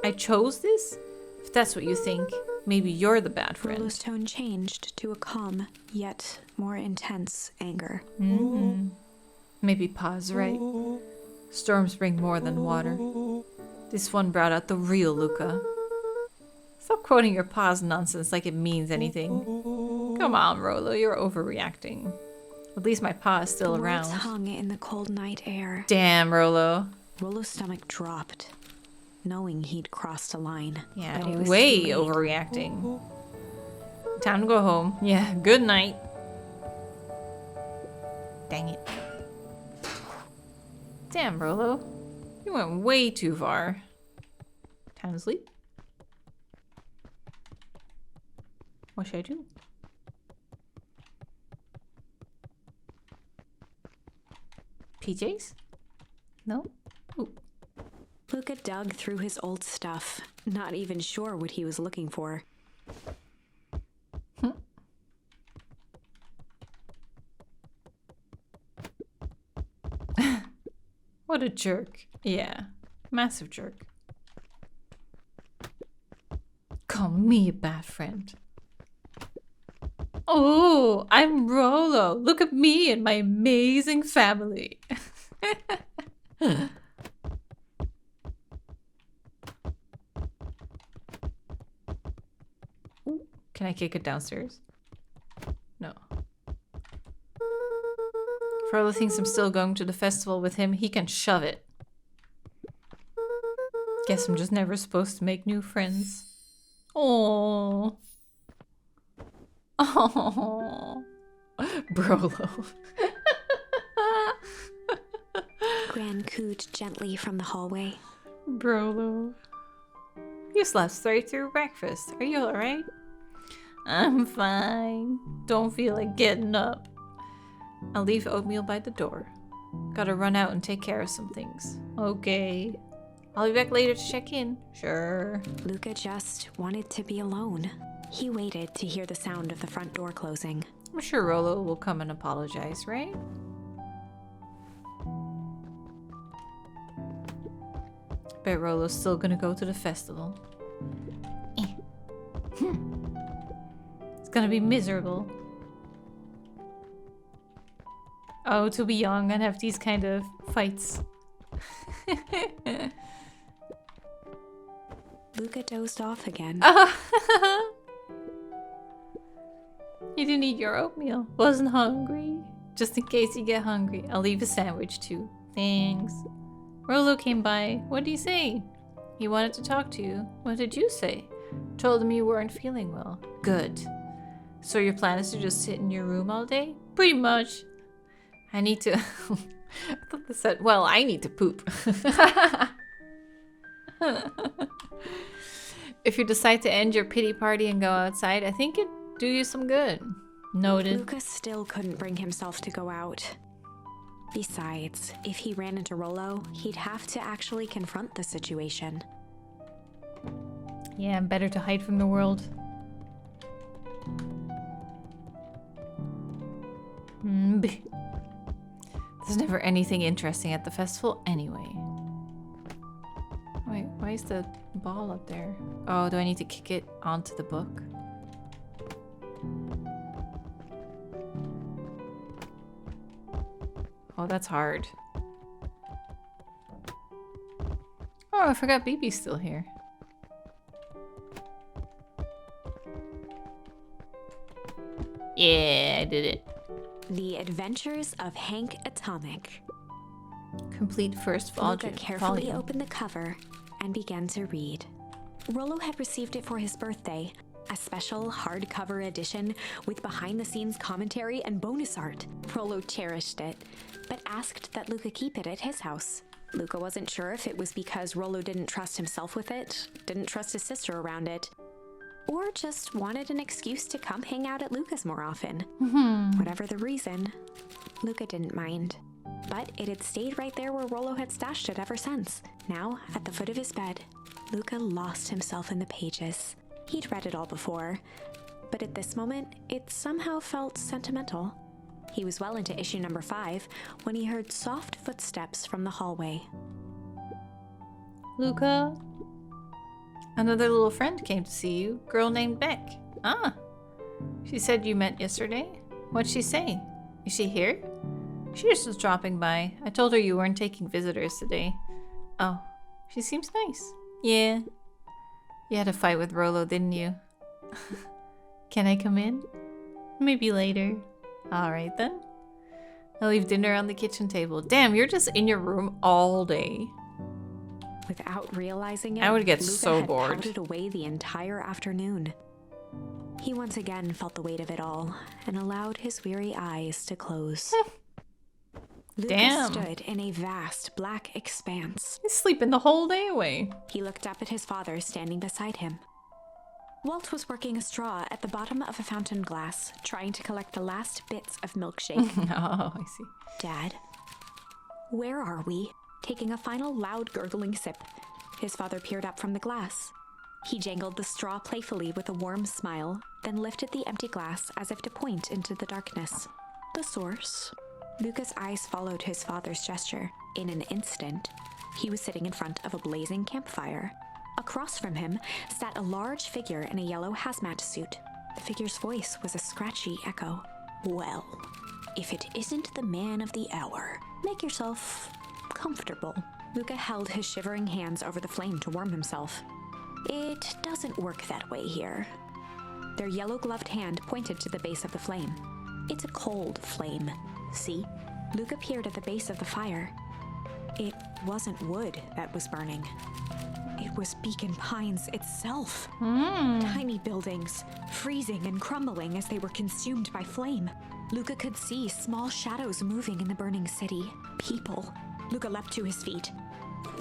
I chose this? If that's what you think, maybe you're the bad friend. Rolo's tone changed to a calm, yet more intense anger. Maybe Pa's right. Storms bring more than water. This one brought out the real Luca. Stop quoting your Pa's nonsense like it means anything. Come on, Rolo, you're overreacting. At least my Pa is still The words around. hung in the cold night air. Damn, Rolo. Rolo's stomach dropped, knowing he'd crossed a line. Yeah, But it was way too late. overreacting. Time to go home. Yeah, good night. Dang it. Damn, Rolo. You went way too far. Time to sleep. What should I do? PJs? No? Ooh. Luca dug through his old stuff, not even sure what he was looking for. What a jerk. Yeah, massive jerk. Call me a bad friend. Oh, I'm Rolo. Look at me and my amazing family. Can I kick it downstairs? No. If Rolo thinks I'm still going to the festival with him, he can shove it. Guess I'm just never supposed to make new friends. Oh. Oh. Brolo. Gran cooed gently from the hallway. Brolo. You slept straight through breakfast. Are you alright? I'm fine. Don't feel like getting up. I'll leave oatmeal by the door. Gotta run out and take care of some things. Okay. I'll be back later to check in. Sure. Luca just wanted to be alone. He waited to hear the sound of the front door closing. I'm sure Rolo will come and apologize, right? Bet Rolo's still gonna go to the festival. It's gonna be miserable. Oh, to be young and have these kind of fights. Luca dozed off again. You didn't eat your oatmeal. Wasn't hungry. Just in case you get hungry, I'll leave a sandwich too. Thanks. Rollo came by. What did he say? He wanted to talk to you. What did you say? Told him you weren't feeling well. Good. So your plan is to just sit in your room all day? Pretty much. I need to... I thought they said, well, I need to poop. If you decide to end your pity party and go outside, I think it'd do you some good. Noted. Lucas still couldn't bring himself to go out. Besides, if he ran into Rollo, he'd have to actually confront the situation. Yeah, better to hide from the world. There's never anything interesting at the festival anyway. Wait, why is the ball up there? Oh, do I need to kick it onto the book? Oh, that's hard. Oh, I forgot BB's still here. Yeah, I did it. The Adventures of Hank Atomic. Complete first Luca volume. carefully opened the cover and began to read. Rollo had received it for his birthday, a special hardcover edition with behind-the-scenes commentary and bonus art. Rollo cherished it, but asked that Luca keep it at his house. Luca wasn't sure if it was because Rollo didn't trust himself with it, didn't trust his sister around it, or just wanted an excuse to come hang out at Luca's more often. Whatever the reason, Luca didn't mind. But it had stayed right there where Rollo had stashed it ever since. Now, at the foot of his bed, Luca lost himself in the pages. He'd read it all before, but at this moment, it somehow felt sentimental. He was well into issue number 5 when he heard soft footsteps from the hallway. Luca? Another little friend came to see you. Girl named Beck. Ah. She said you met yesterday. What'd she say? Is she here? She was just dropping by. I told her you weren't taking visitors today. Oh. She seems nice. Yeah. You had a fight with Rollo, didn't you? Can I come in? Maybe later. Alright then. I'll leave dinner on the kitchen table. Damn, you're just in your room all day. Without realizing it, I would get Luca so had bored. pouted away the entire afternoon. He once again felt the weight of it all and allowed his weary eyes to close. Luca Damn. stood in a vast black expanse. He's sleeping the whole day away. He looked up at his father standing beside him. Walt was working a straw at the bottom of a fountain glass, trying to collect the last bits of milkshake. Oh, I see. Dad, where are we? Taking a final loud gurgling sip, his father peered up from the glass. He jangled the straw playfully with a warm smile, then lifted the empty glass as if to point into the darkness. The source? Luca's eyes followed his father's gesture. In an instant, he was sitting in front of a blazing campfire. Across from him sat a large figure in a yellow hazmat suit. The figure's voice was a scratchy echo. Well, if it isn't the man of the hour, make yourself comfortable. Luca held his shivering hands over the flame to warm himself. It doesn't work that way here. Their yellow-gloved hand pointed to the base of the flame. It's a cold flame. See? Luca peered at the base of the fire. It wasn't wood that was burning. It was Beacon Pines itself. Tiny buildings, freezing and crumbling as they were consumed by flame. Luca could see small shadows moving in the burning city. People. Luca leapt to his feet.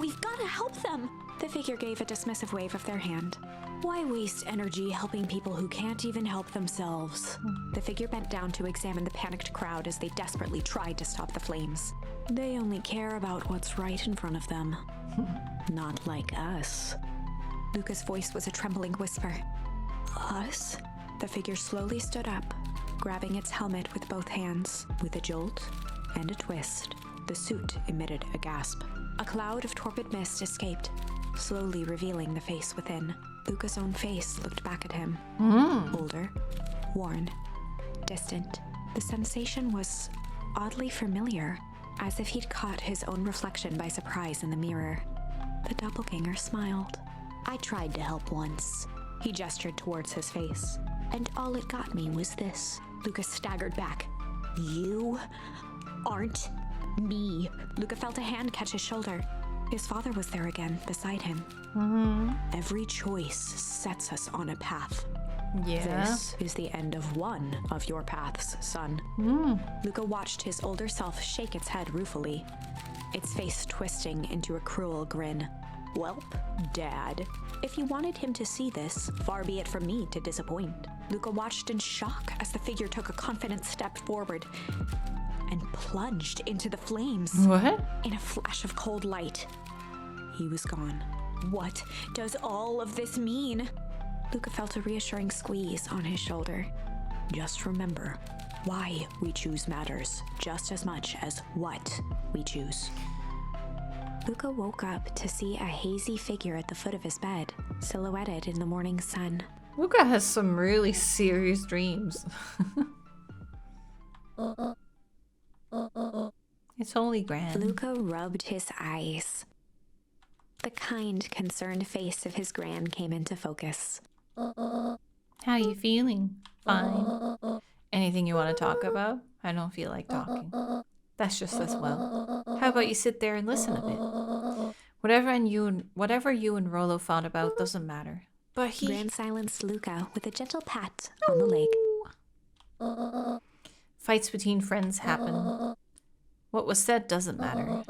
We've got to help them! The figure gave a dismissive wave of their hand. Why waste energy helping people who can't even help themselves? The figure bent down to examine the panicked crowd as they desperately tried to stop the flames. They only care about what's right in front of them. Not like us. Luca's voice was a trembling whisper. Us? The figure slowly stood up, grabbing its helmet with both hands. With a jolt and a twist, the suit emitted a gasp. A cloud of torpid mist escaped, slowly revealing the face within. Luca's own face looked back at him. Older, worn, distant. The sensation was oddly familiar, as if he'd caught his own reflection by surprise in the mirror. The doppelganger smiled. I tried to help once. He gestured towards his face. And all it got me was this. Luca staggered back. You aren't me. Luca felt a hand catch his shoulder. His father was there again, beside him. Every choice sets us on a path. Yeah. This is the end of one of your paths, son. Luca watched his older self shake its head ruefully, its face twisting into a cruel grin. Welp, Dad. If you wanted him to see this, far be it from me to disappoint. Luca watched in shock as the figure took a confident step forward and plunged into the flames. What? In a flash of cold light, he was gone. What does all of this mean? Luca felt a reassuring squeeze on his shoulder. Just remember, why we choose matters just as much as what we choose. Luca woke up to see a hazy figure at the foot of his bed, silhouetted in the morning sun. Luca has some really serious dreams. It's only Gran. Luca rubbed his eyes. The kind, concerned face of his gran came into focus. How you feeling? Fine. Anything you want to talk about? I don't feel like talking. That's just as well. How about you sit there and listen a bit? Whatever you and Rollo found about doesn't matter. But he... Gran silenced Luca with a gentle pat on the leg. Fights between friends happen. What was said doesn't matter.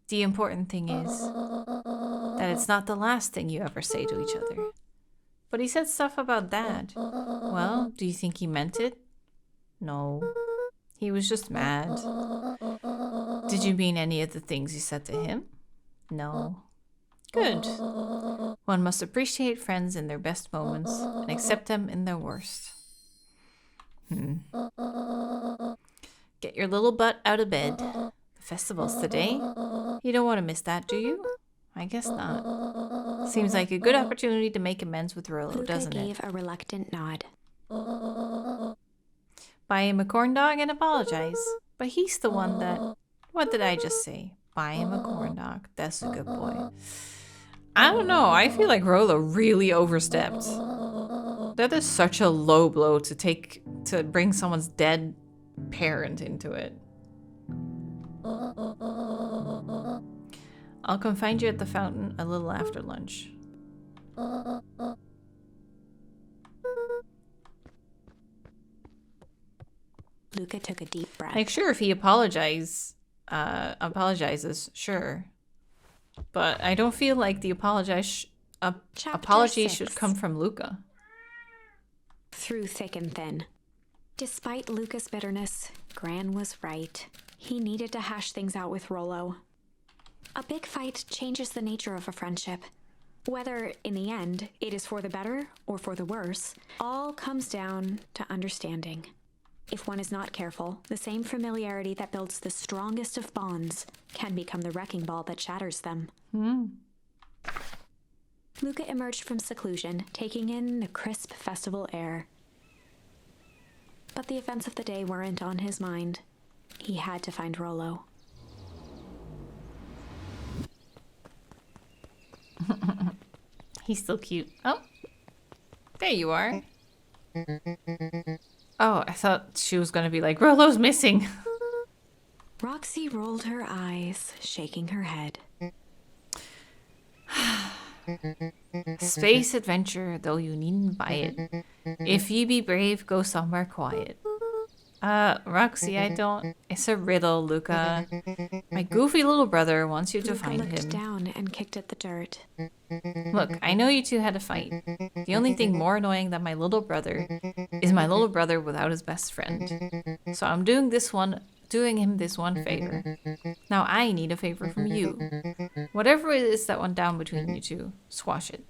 The important thing is that it's not the last thing you ever say to each other. But he said stuff about Dad. Well, do you think he meant it? No. He was just mad. Did you mean any of the things you said to him? No. Good. One must appreciate friends in their best moments and accept them in their worst. Get your little butt out of bed. The festival's today. You don't want to miss that, do you? I guess not. Seems like a good opportunity to make amends with Rollo, doesn't it? Luca gave a reluctant nod. Buy him a corn dog and apologize. But he's the one that... What did I just say? Buy him a corn dog. That's a good boy. I don't know. I feel like Rollo really overstepped. That is such a low blow to bring someone's dead parent into it. I'll come find you at the fountain a little after lunch. Luca took a deep breath. Like, sure, if he apologizes, sure. But I don't feel like the apology should 6. come from Luca. Through thick and thin. Despite Luca's bitterness, Gran was right. He needed to hash things out with Rollo. A big fight changes the nature of a friendship. Whether, in the end, it is for the better or for the worse, all comes down to understanding. If one is not careful, the same familiarity that builds the strongest of bonds can become the wrecking ball that shatters them. Luca emerged from seclusion, taking in the crisp festival air. But the events of the day weren't on his mind. He had to find Rollo. He's still cute. Oh, there you are. Oh, I thought she was gonna be like, Rollo's missing. Roxy rolled her eyes, shaking her head. Space adventure, though you needn't buy it. If ye be brave, go somewhere quiet. Roxy, I don't... It's a riddle, Luca. My goofy little brother wants you to Luca find looked him. down and kicked at the dirt. Look, I know you two had a fight. The only thing more annoying than my little brother is my little brother without his best friend. So I'm doing him this one favor. Now I need a favor from you. Whatever it is that went down between you two, squash it.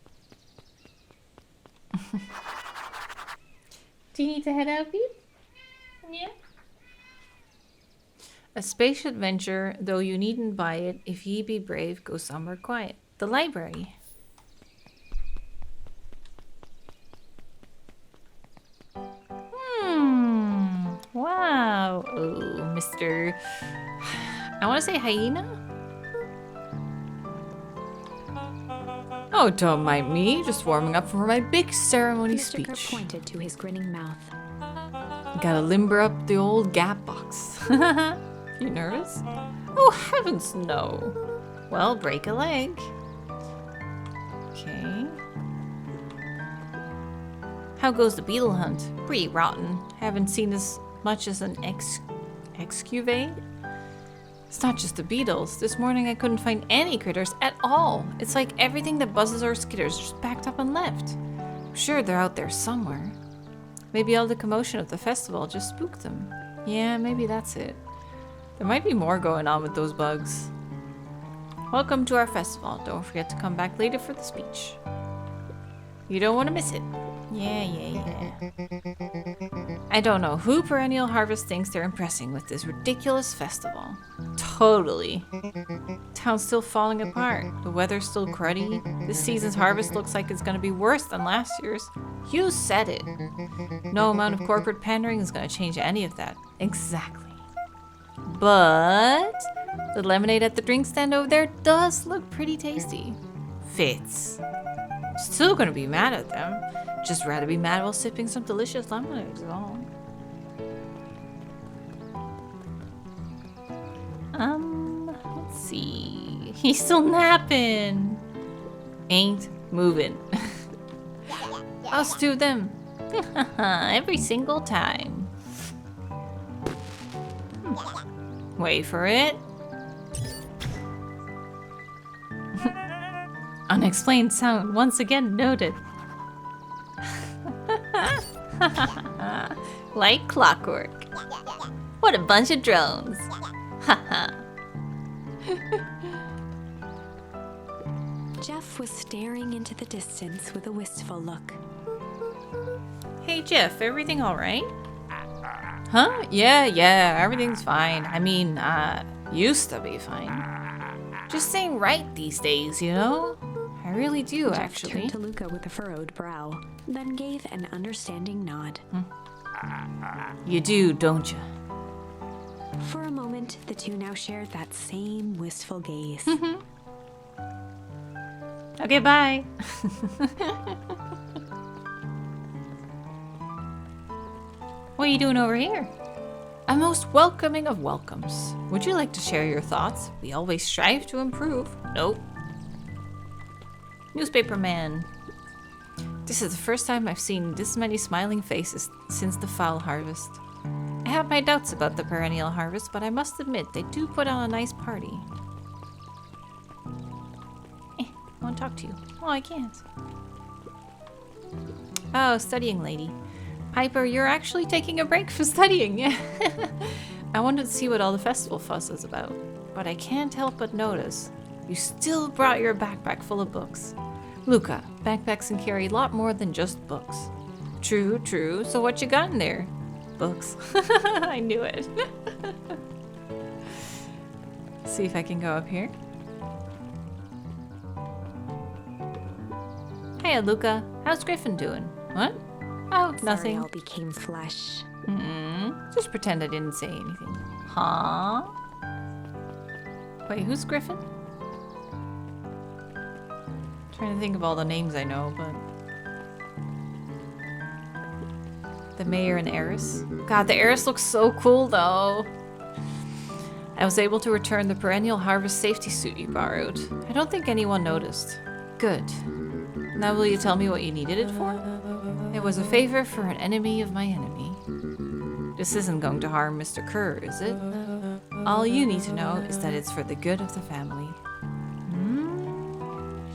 Do you need to head out, Pete? Yeah. A space adventure, though you needn't buy it. If ye be brave, go somewhere quiet. The library. Wow. Oh, Mr. I want to say hyena? Oh, don't mind me. Just warming up for my big ceremony Mr. Kerr speech. pointed to his grinning mouth. Gotta limber up the old gap box. You nervous? Oh, heavens no. Well, break a leg. Okay. How goes the beetle hunt? Pretty rotten. Haven't seen as much as an excavate. It's not just the beetles. This morning I couldn't find any critters at all. It's like everything that buzzes or skitters just backed up and left. I'm sure they're out there somewhere. Maybe all the commotion of the festival just spooked them. Yeah, maybe that's it. There might be more going on with those bugs. Welcome to our festival. Don't forget to come back later for the speech. You don't want to miss it. Yeah. I don't know who Perennial Harvest thinks they're impressing with this ridiculous festival. Totally. Town's still falling apart. The weather's still cruddy. This season's harvest looks like it's going to be worse than last year's. You said it. No amount of corporate pandering is going to change any of that. Exactly. But the lemonade at the drink stand over there does look pretty tasty. Fits. Still gonna be mad at them. Just rather be mad while sipping some delicious lemonade is all. Let's see. He's still napping. Ain't moving. I'll stew them. Every single time. Wait for it. Unexplained sound once again noted. Like clockwork. What a bunch of drones. Jeff was staring into the distance with a wistful look. Hey Jeff, everything alright? Huh? Yeah, everything's fine. I mean, used to be fine. Just ain't right these days, you know? I really do, Jeff actually. turned to Luca with a furrowed brow, then gave an understanding nod. You do, don't you? For a moment, the two now shared that same wistful gaze. Okay, bye. What are you doing over here? A most welcoming of welcomes. Would you like to share your thoughts? We always strive to improve. Nope. Newspaper man. This is the first time I've seen this many smiling faces since the fall harvest. I have my doubts about the perennial harvest, but I must admit they do put on a nice party. I want to talk to you. Oh, I can't. Oh, studying lady. Piper, you're actually taking a break from studying. Yeah. I wanted to see what all the festival fuss is about, but I can't help but notice you still brought your backpack full of books. Luca, backpacks can carry a lot more than just books. True. So what you got in there? Books. I knew it. See if I can go up here. Hey, Luca. How's Griffin doing? What? Oh, nothing. Sorry, all became flesh. Just pretend I didn't say anything. Huh? Wait, who's Griffin? Trying to think of all the names I know, but... The mayor and heiress. God, the heiress looks so cool, though. I was able to return the perennial harvest safety suit you borrowed. I don't think anyone noticed. Good. Now will you tell me what you needed it for? It was a favor for an enemy of my enemy. This isn't going to harm Mr. Kerr, is it? All you need to know is that it's for the good of the family.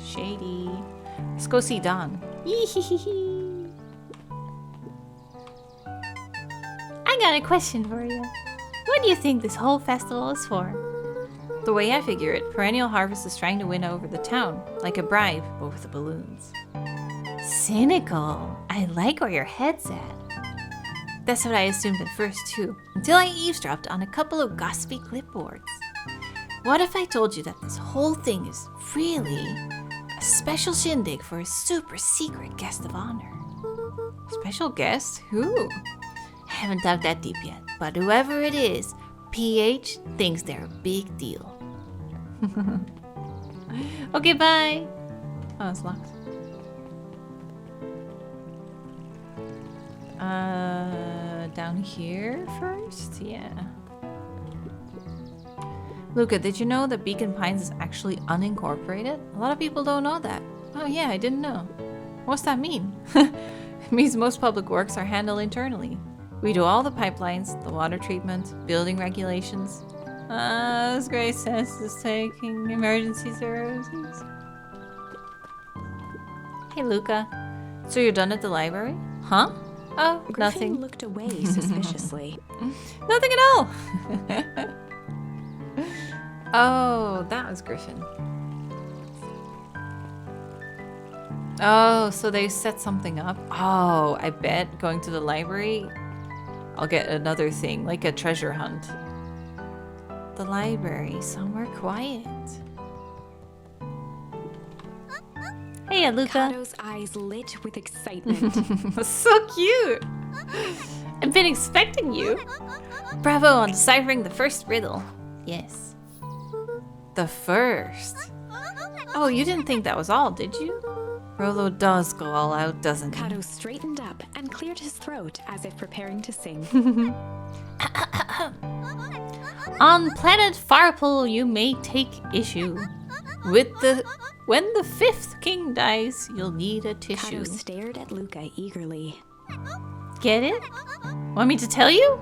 Shady. Let's go see Don. I got a question for you. What do you think this whole festival is for? The way I figure it, Perennial Harvest is trying to win over the town, like a bribe, but with the balloons. Cynical. I like where your head's at. That's what I assumed at first too, until I eavesdropped on a couple of gossipy clipboards. What if I told you that this whole thing is really a special shindig for a super secret guest of honor? Special guest? Who? Haven't dug that deep yet, but whoever it is, PH thinks they're a big deal. Okay, bye. Oh, it's locked. Down here first? Yeah. Luca, did you know that Beacon Pines is actually unincorporated? A lot of people don't know that. Oh yeah, I didn't know. What's that mean? It means most public works are handled internally. We do all the pipelines, the water treatment, building regulations. This great sense is taking emergency services. Hey Luca, so you're done at the library? Huh? Oh, Griffin nothing. looked away suspiciously. Nothing at all. Oh, that was Griffin. Oh, so they set something up. Oh, I bet going to the library, I'll get another thing, like a treasure hunt. The library, somewhere quiet. Hey, Luca. Kato's eyes lit with excitement. So cute. I've been expecting you. Bravo on deciphering the first riddle. Yes. The first. Oh, you didn't think that was all, did you? Rollo does go all out, doesn't he? Kato straightened up and cleared his throat as if preparing to sing. On planet Farpool, you may take issue with when the fifth king dies, you'll need a tissue. Kato stared at Luca eagerly. Get it? Want me to tell you?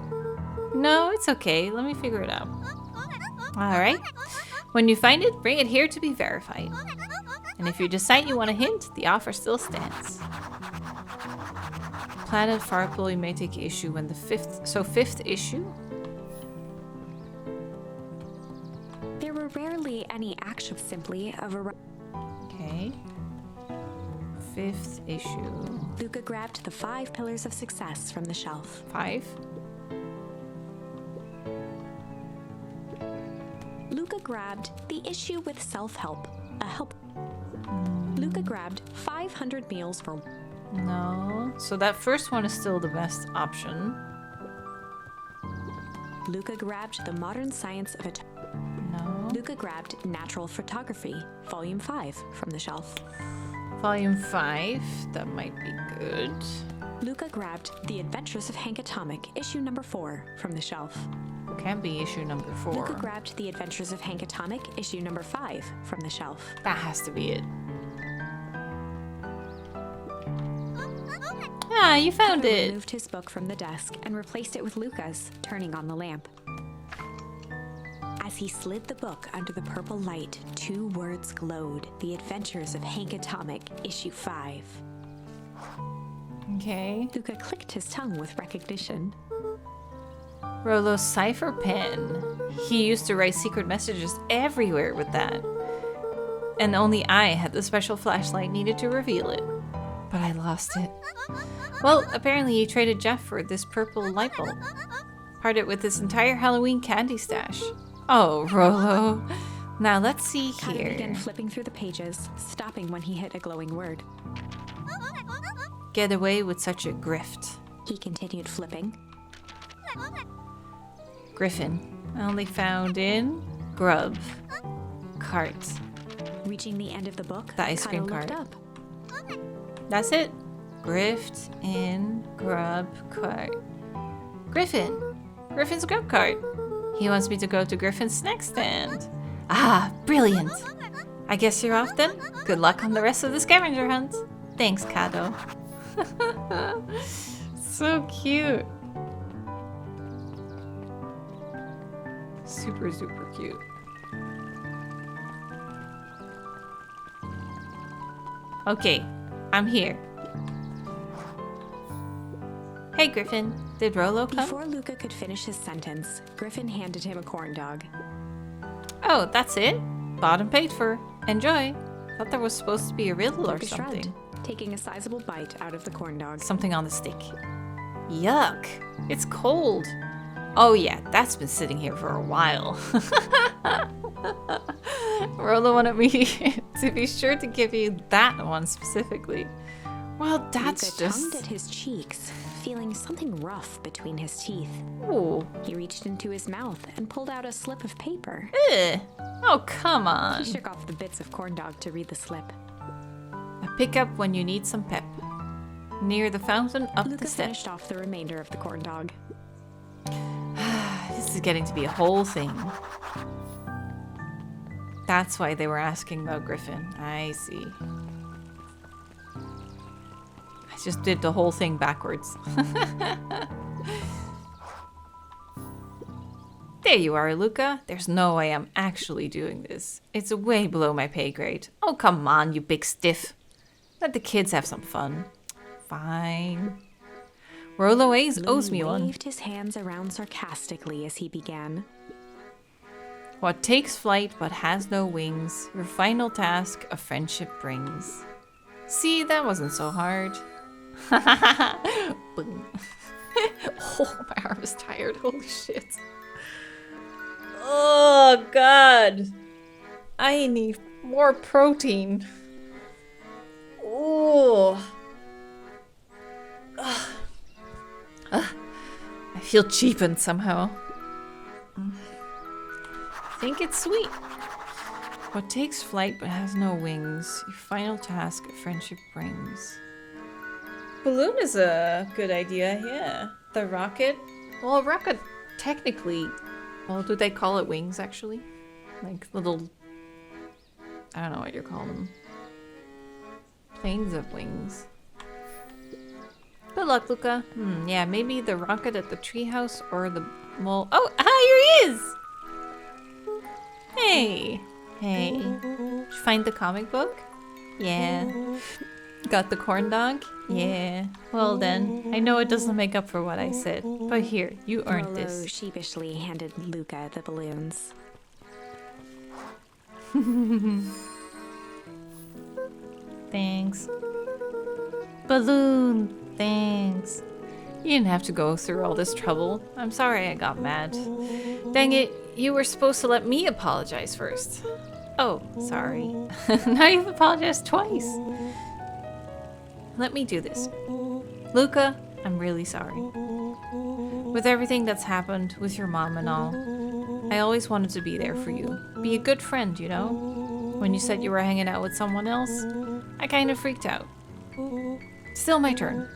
No, it's okay. Let me figure it out. Alright. When you find it, bring it here to be verified. And if you decide you want a hint, the offer still stands. Planet Farpool, you may take issue when the fifth issue? There were rarely any actions, simply a variety. Okay. Fifth issue. Luca grabbed the 5 pillars of success from the shelf. 5. Luca grabbed the issue with self-help, a help. Luca grabbed 500 meals for. No. So that first one is still the best option. Luca grabbed the modern science of No. Luca grabbed natural photography, volume 5, from the shelf. Volume 5. That might be good. Luca grabbed the Adventures of Hank Atomic, issue number 4, from the shelf. Can't be issue number 4. Luca grabbed the Adventures of Hank Atomic, issue number 5, from the shelf. That has to be it. Ah, you found Kato it. removed his book from the desk and replaced it with Luca's, turning on the lamp. As he slid the book under the purple light, 2 words glowed: The Adventures of Hank Atomic, issue 5. Okay. Luca clicked his tongue with recognition. Rollo's cipher pen. He used to write secret messages everywhere with that. And only I had the special flashlight needed to reveal it. But I lost it. Well, apparently he traded Jeff for this purple light bulb. Parted with his entire Halloween candy stash. Oh, Rollo. Now let's see Kato here. began flipping through the pages, stopping when he hit a glowing word. Get away with such a grift. He continued flipping. Griffin. Only found in Grub. Cart. Reaching the end of the book, The ice cream Kato looked cart. up. That's it. Grift in Grub Cart. Griffin. Griffin's Grub Cart. He wants me to go to Griffin's snack stand. Ah, brilliant. I guess you're off then. Good luck on the rest of the scavenger hunt. Thanks, Kato. So cute. Super, super cute. Okay, I'm here. Hey, Griffin. Did Rollo come? Before Luca could finish his sentence, Griffin handed him a corn dog. Oh, that's it? Bought and paid for. Enjoy. Thought there was supposed to be a riddle or Luca something. shrugged, taking a sizable bite out of the corn dog. Something on the stick. Yuck. It's cold. Oh yeah, that's been sitting here for a while. Rollo wanted me to be sure to give you that one specifically. Well, that's Luca just... tugged at his cheeks, feeling something rough between his teeth. Ooh. He reached into his mouth and pulled out a slip of paper. Ugh. Oh, come on. He shook off the bits of corn dog to read the slip. A pickup when you need some pep. near the fountain up Luca the steps. finished off the remainder of the corn dog. This is getting to be a whole thing. That's why they were asking about Griffin. I see. I just did the whole thing backwards. There you are, Luca. There's no way I'm actually doing this. It's way below my pay grade. Oh, come on, you big stiff. Let the kids have some fun. Fine. Rolo owes me one. Waved his hands around sarcastically as he began. What takes flight but has no wings, your final task a friendship brings. See, that wasn't so hard. Boom. Oh, my arm is tired. Holy shit. Oh, God. I need more protein. Oh. I feel cheapened somehow. I think it's sweet. What takes flight but has no wings, your final task a friendship brings. Balloon is a good idea, yeah. The rocket? Well, a rocket technically... Well, do they call it wings, actually? Like little... I don't know what you call them. Planes of wings. Good luck, Luca. Yeah, maybe the rocket at the treehouse or the mole. Oh, here he is! Hey. Hey. Did you find the comic book? Yeah. Got the corn dog? Yeah. Well then, I know it doesn't make up for what I said, but here, you earned Rolo this. sheepishly handed Luca the balloons. Thanks. Balloon, thanks. You didn't have to go through all this trouble. I'm sorry I got mad. Dang it, you were supposed to let me apologize first. Oh, sorry. Now you've apologized twice. Let me do this. Luca, I'm really sorry. With everything that's happened with your mom and all, I always wanted to be there for you. Be a good friend, you know? When you said you were hanging out with someone else, I kind of freaked out. Still my turn.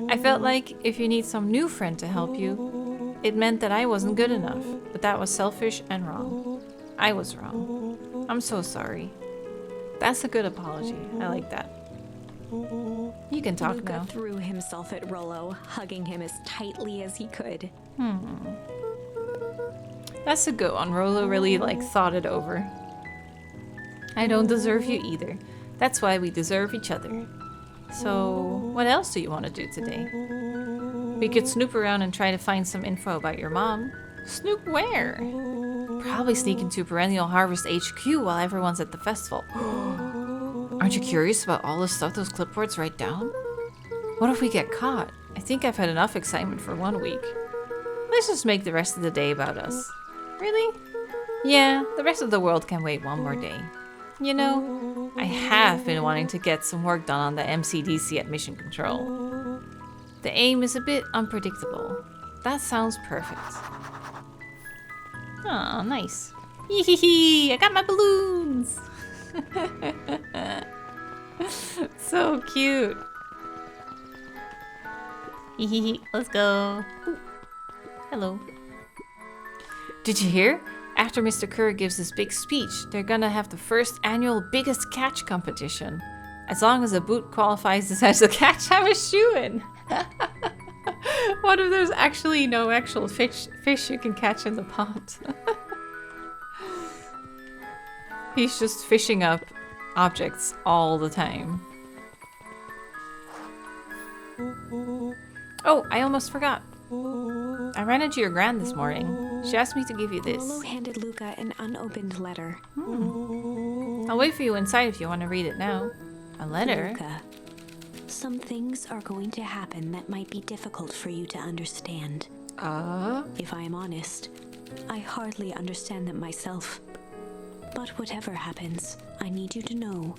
I felt like if you need some new friend to help you, it meant that I wasn't good enough, but that was selfish and wrong. I was wrong. I'm so sorry. That's a good apology. I like that. You can talk Luca now. threw himself at Rolo, hugging him as tightly as he could. That's a good one. Rolo really thought it over. I don't deserve you either. That's why we deserve each other. So, what else do you want to do today? We could snoop around and try to find some info about your mom. Snoop where? Probably sneak into Perennial Harvest HQ while everyone's at the festival. Aren't you curious about all the stuff those clipboards write down? What if we get caught? I think I've had enough excitement for 1 week. Let's just make the rest of the day about us. Really? Yeah, the rest of the world can wait one more day. You know, I have been wanting to get some work done on the MCDC at Mission Control. The aim is a bit unpredictable. That sounds perfect. Aw, nice. Hee, I got my balloons! So cute. Hee, let's go. Ooh. Hello. Did you hear? After Mr. Kerr gives his big speech, they're gonna have the first annual Biggest Catch competition. As long as a boot qualifies as a catch, I'm a shoo-in. What if there's actually no actual fish you can catch in the pond? He's just fishing up objects all the time. Oh, I almost forgot. I ran into your gran this morning. She asked me to give you this. Rolo handed Luca an unopened letter. I'll wait for you inside if you want to read it now. A letter? Luca, some things are going to happen that might be difficult for you to understand. If I am honest, I hardly understand them myself. But whatever happens, I need you to know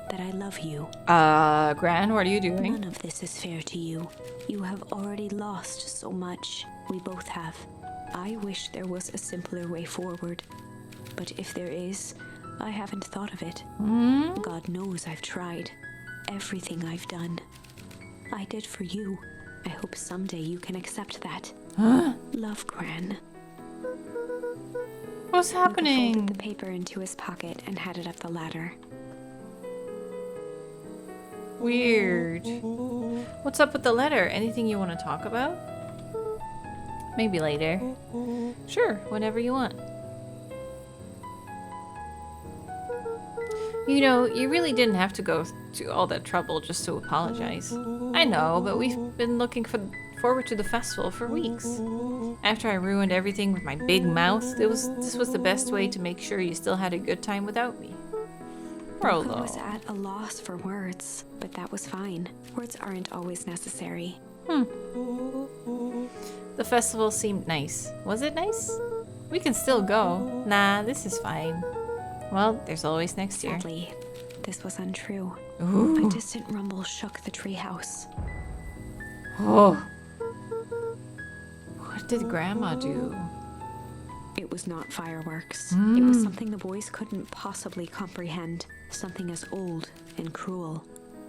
that I love you. Gran, what are you doing? None of this is fair to you. You have already lost so much. We both have. I wish there was a simpler way forward. But if there is, I haven't thought of it. God knows I've tried. Everything I've done. I did for you. I hope someday you can accept that. Love, Gran. What's Luca happening? folded the paper into his pocket and headed up the ladder. Weird. What's up with the letter? Anything you want to talk about? Maybe later. Sure, whenever you want. You know, you really didn't have to go to all that trouble just to apologize. I know, but we've been looking forward to the festival for weeks. After I ruined everything with my big mouth, this was the best way to make sure you still had a good time without me. Luca was at a loss for words, but that was fine. Words aren't always necessary. The festival seemed nice. Was it nice? We can still go. Nah, this is fine. Well, there's always next year. Sadly, this was untrue. Ooh. A distant rumble shook the treehouse. Oh. What did Grandma do? It was not fireworks. It was something the boys couldn't possibly comprehend. Something as old and cruel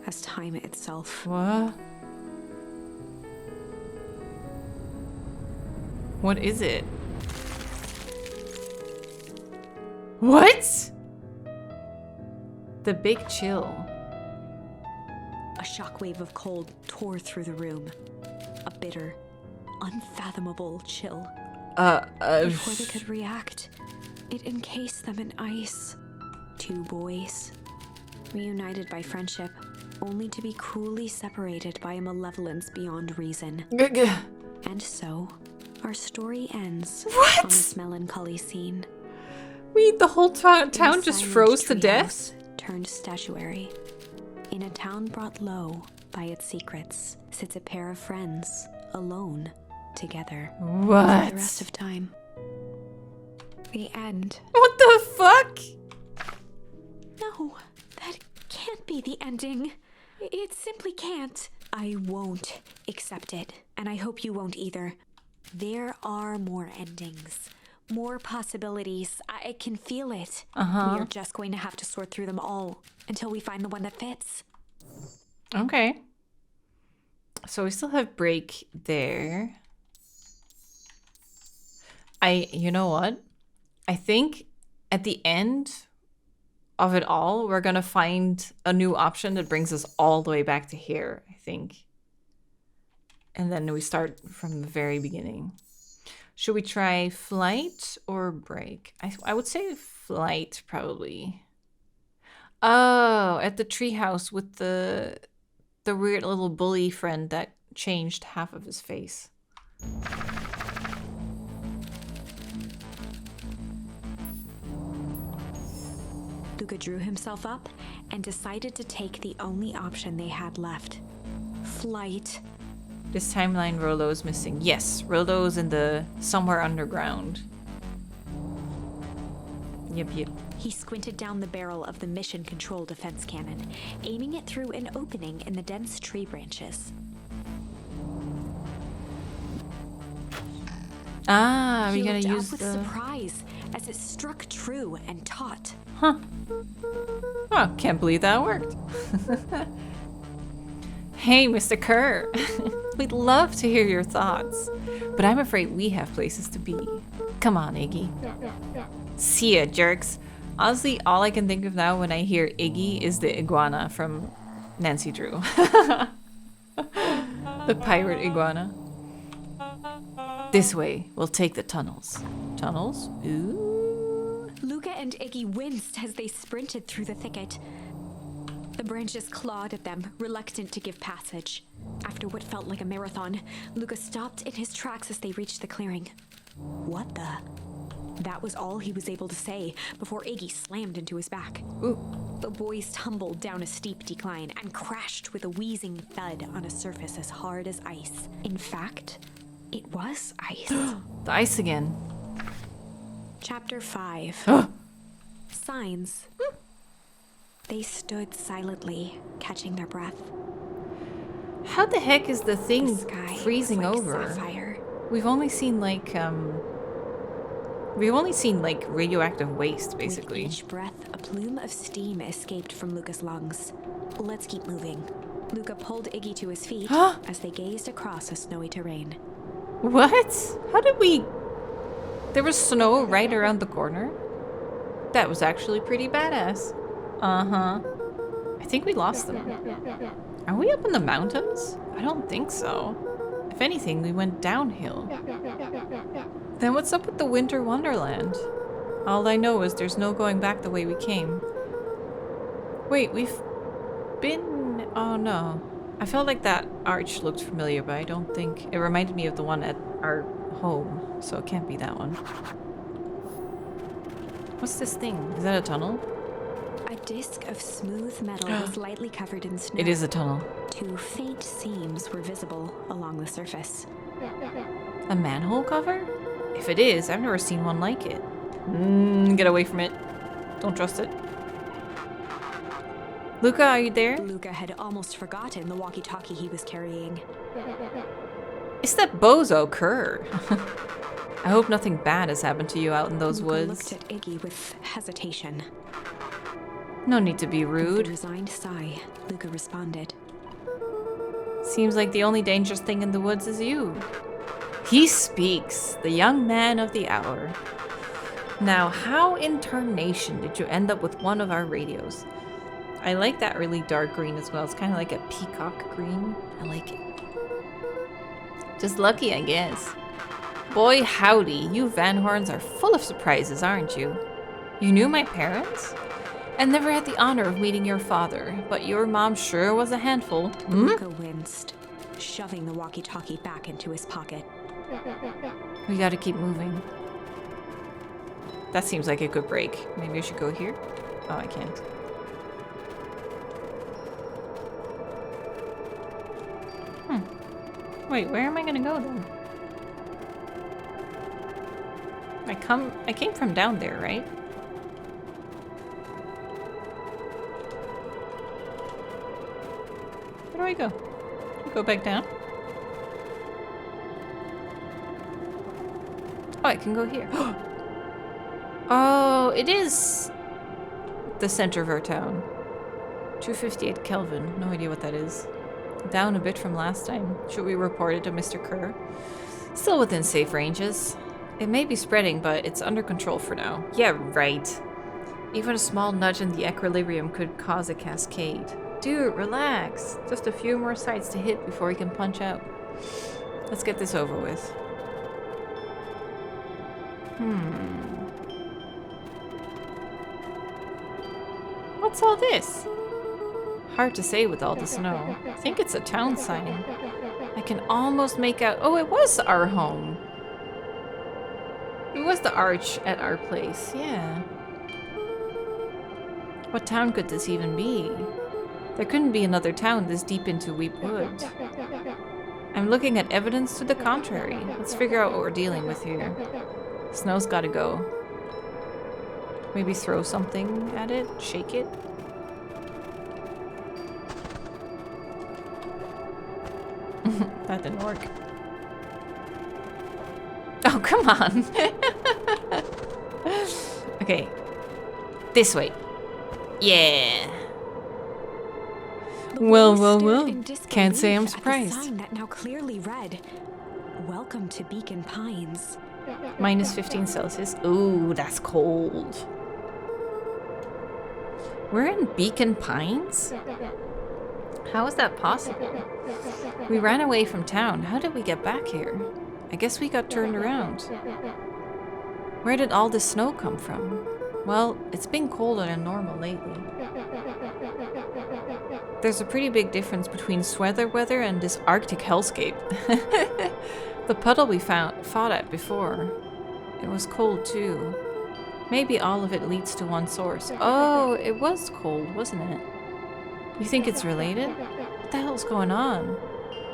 as time itself. What? What is it? What? The big chill. A shockwave of cold tore through the room. A bitter, unfathomable chill. Before they could react, it encased them in ice. Two boys, reunited by friendship, only to be cruelly separated by a malevolence beyond reason. And so, our story ends on this melancholy scene. Wait, the whole town In a just silent froze to treehouse death? Turned statuary. In a town brought low by its secrets, sits a pair of friends, alone, together. What? For the rest of time. The end. What the fuck? No, that can't be the ending. It simply can't. I won't accept it, and I hope you won't either. There are more endings. More possibilities. I can feel it. We are just going to have to sort through them all until we find the one that fits. Okay. So we still have break there. You know what? I think at the end of it all, we're gonna find a new option that brings us all the way back to here, I think. And then we start from the very beginning. Should we try flight or break? I would say flight, probably. Oh, at the treehouse with the weird little bully friend that changed half of his face. Luca drew himself up and decided to take the only option they had left. Flight. This timeline, Rollo's missing. Yes, Rollo's in the somewhere underground. Yep. He squinted down the barrel of the mission control defense cannon, aiming it through an opening in the dense tree branches. Ah, He we're gonna looked use up with the... surprise as it struck true and taut. Huh. Oh, can't believe that worked. Hey, Mr. Kerr. We'd love to hear your thoughts, but I'm afraid we have places to be. Come on, Iggy. Yeah. See ya, jerks. Honestly, all I can think of now when I hear Iggy is the iguana from Nancy Drew. The pirate iguana. This way, we'll take the tunnels. Tunnels? Ooh. Luca and Iggy winced as they sprinted through the thicket. The branches clawed at them, reluctant to give passage. After what felt like a marathon, Luca stopped in his tracks as they reached the clearing. What the? That was all he was able to say before Iggy slammed into his back. Ooh. The boys tumbled down a steep decline and crashed with a wheezing thud on a surface as hard as ice. In fact, it was ice. The ice again. Chapter 5. Signs. They stood silently, catching their breath. How the heck is the thing The sky freezing was like over? sapphire. We've only seen like radioactive waste, basically. With each breath, a plume of steam escaped from Luca's lungs. Let's keep moving. Luca pulled Iggy to his feet as they gazed across a snowy terrain. What? How did we... There was snow right around the corner? That was actually pretty badass. Uh-huh. I think we lost them. Are we up in the mountains? I don't think so. If anything, we went downhill. Then what's up with the Winter Wonderland? All I know is there's no going back the way we came. Wait, we've been... Oh no. I felt like that arch looked familiar, but I don't think... It reminded me of the one at our home, so it can't be that one. What's this thing? Is that a tunnel? A disc of smooth metal was lightly covered in snow. It is a tunnel. 2 faint seams were visible along the surface. A manhole cover? If it is, I've never seen one like it. Get away from it. Don't trust it. Luca, are you there? Luca had almost forgotten the walkie-talkie he was carrying. It's that bozo Kerr. I hope nothing bad has happened to you out in those Luca woods. looked at Iggy with hesitation. No need to be With a rude. resigned sigh, Luca responded. Seems like the only dangerous thing in the woods is you. He speaks, the young man of the hour. Now, how in tarnation did you end up with one of our radios? I like that really dark green as well. It's kind of like a peacock green. I like it. Just lucky, I guess. Boy, howdy, you Van Horns are full of surprises, aren't you? You knew my parents? And never had the honor of meeting your father, but your mom sure was a handful. Luca winced, shoving the walkie-talkie back into his pocket. We gotta keep moving. That seems like a good break. Maybe I should go here? Oh, I can't. Wait, where am I gonna go then? I came from down there, right? Where do I go? Go back down? Oh, I can go here. Oh, it is the center of our town. 258 Kelvin. No idea what that is. Down a bit from last time. Should we report it to Mr. Kerr? Still within safe ranges. It may be spreading, but it's under control for now. Yeah, right. Even a small nudge in the equilibrium could cause a cascade. Dude, relax. Just a few more sites to hit before he can punch out. Let's get this over with. What's all this? Hard to say with all the snow. I think it's a town sign. I can almost make out... Oh, it was our home. It was the arch at our place, yeah. What town could this even be? There couldn't be another town this deep into Weep Wood. I'm looking at evidence to the contrary. Let's figure out what we're dealing with here. Snow's gotta go. Maybe throw something at it? Shake it? That didn't work. Oh, come on. Okay. This way. Yeah. Well. Can't say I'm surprised. At the sign that now clearly read, "Welcome to Beacon Pines." Minus 15 Celsius. Ooh, that's cold. We're in Beacon Pines? How is that possible? We ran away from town. How did we get back here? I guess we got turned around. Where did all this snow come from? Well, it's been colder than normal lately. There's a pretty big difference between sweater weather and this Arctic hellscape. The puddle we fought at before. It was cold too. Maybe all of it leads to one source. Oh, it was cold, wasn't it? You think it's related? What the hell's going on?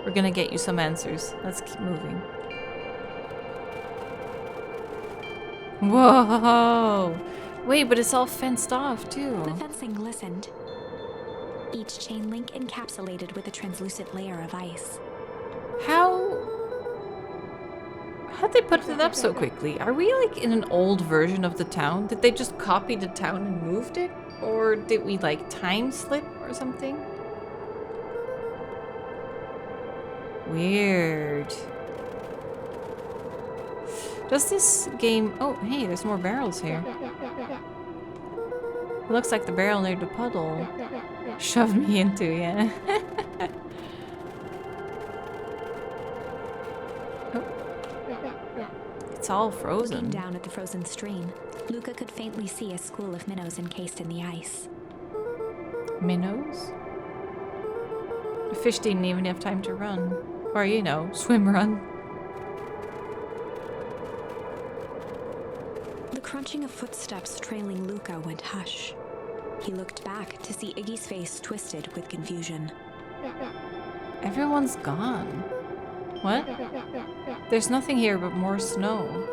We're gonna get you some answers. Let's keep moving. Whoa! Wait, but it's all fenced off too. The fencing glistened. Each chain link encapsulated with a translucent layer of ice. How'd they put it up so quickly? Are we like in an old version of the town? Did they just copy the town and moved it? Or did we like time slip or something? Weird. Does this game... Oh, hey, there's more barrels here. Looks like the barrel near the puddle shoved me into, yeah. Oh. It's all frozen. Looking down at the frozen stream, Luca could faintly see a school of minnows encased in the ice. Minnows? The fish didn't even have time to run. Or, you know, swim run. The crunching of footsteps trailing Luca went hush. He looked back to see Iggy's face twisted with confusion. Everyone's gone. What? There's nothing here but more snow.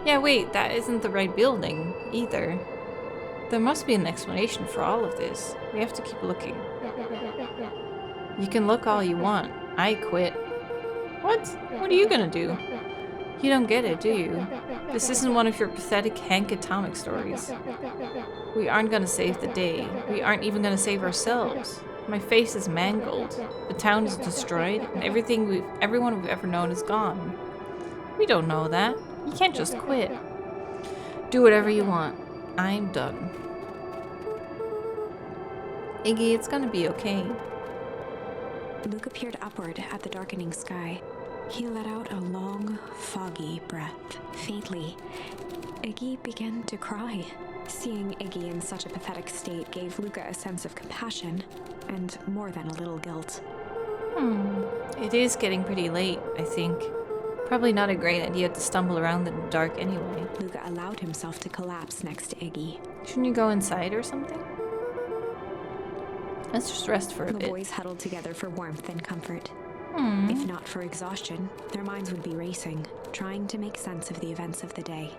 Yeah, wait, that isn't the right building either. There must be an explanation for all of this. We have to keep looking. You can look all you want. I quit. What? What are you gonna do? You don't get it, do you? This isn't one of your pathetic Hank Atomic stories. We aren't gonna save the day. We aren't even gonna save ourselves. My face is mangled. The town is destroyed, and everyone we've ever known is gone. We don't know that. You can't just quit. Do whatever you want. I'm done. Iggy, it's gonna be okay. Luca peered upward at the darkening sky. He let out a long, foggy breath. Faintly, Iggy began to cry. Seeing Iggy in such a pathetic state gave Luca a sense of compassion, and more than a little guilt. It is getting pretty late, I think. Probably not a great idea to stumble around in the dark anyway. Luca allowed himself to collapse next to Iggy. Shouldn't you go inside or something? Let's just rest for a bit. The boys huddled together for warmth and comfort. If not for exhaustion, their minds would be racing, trying to make sense of the events of the day.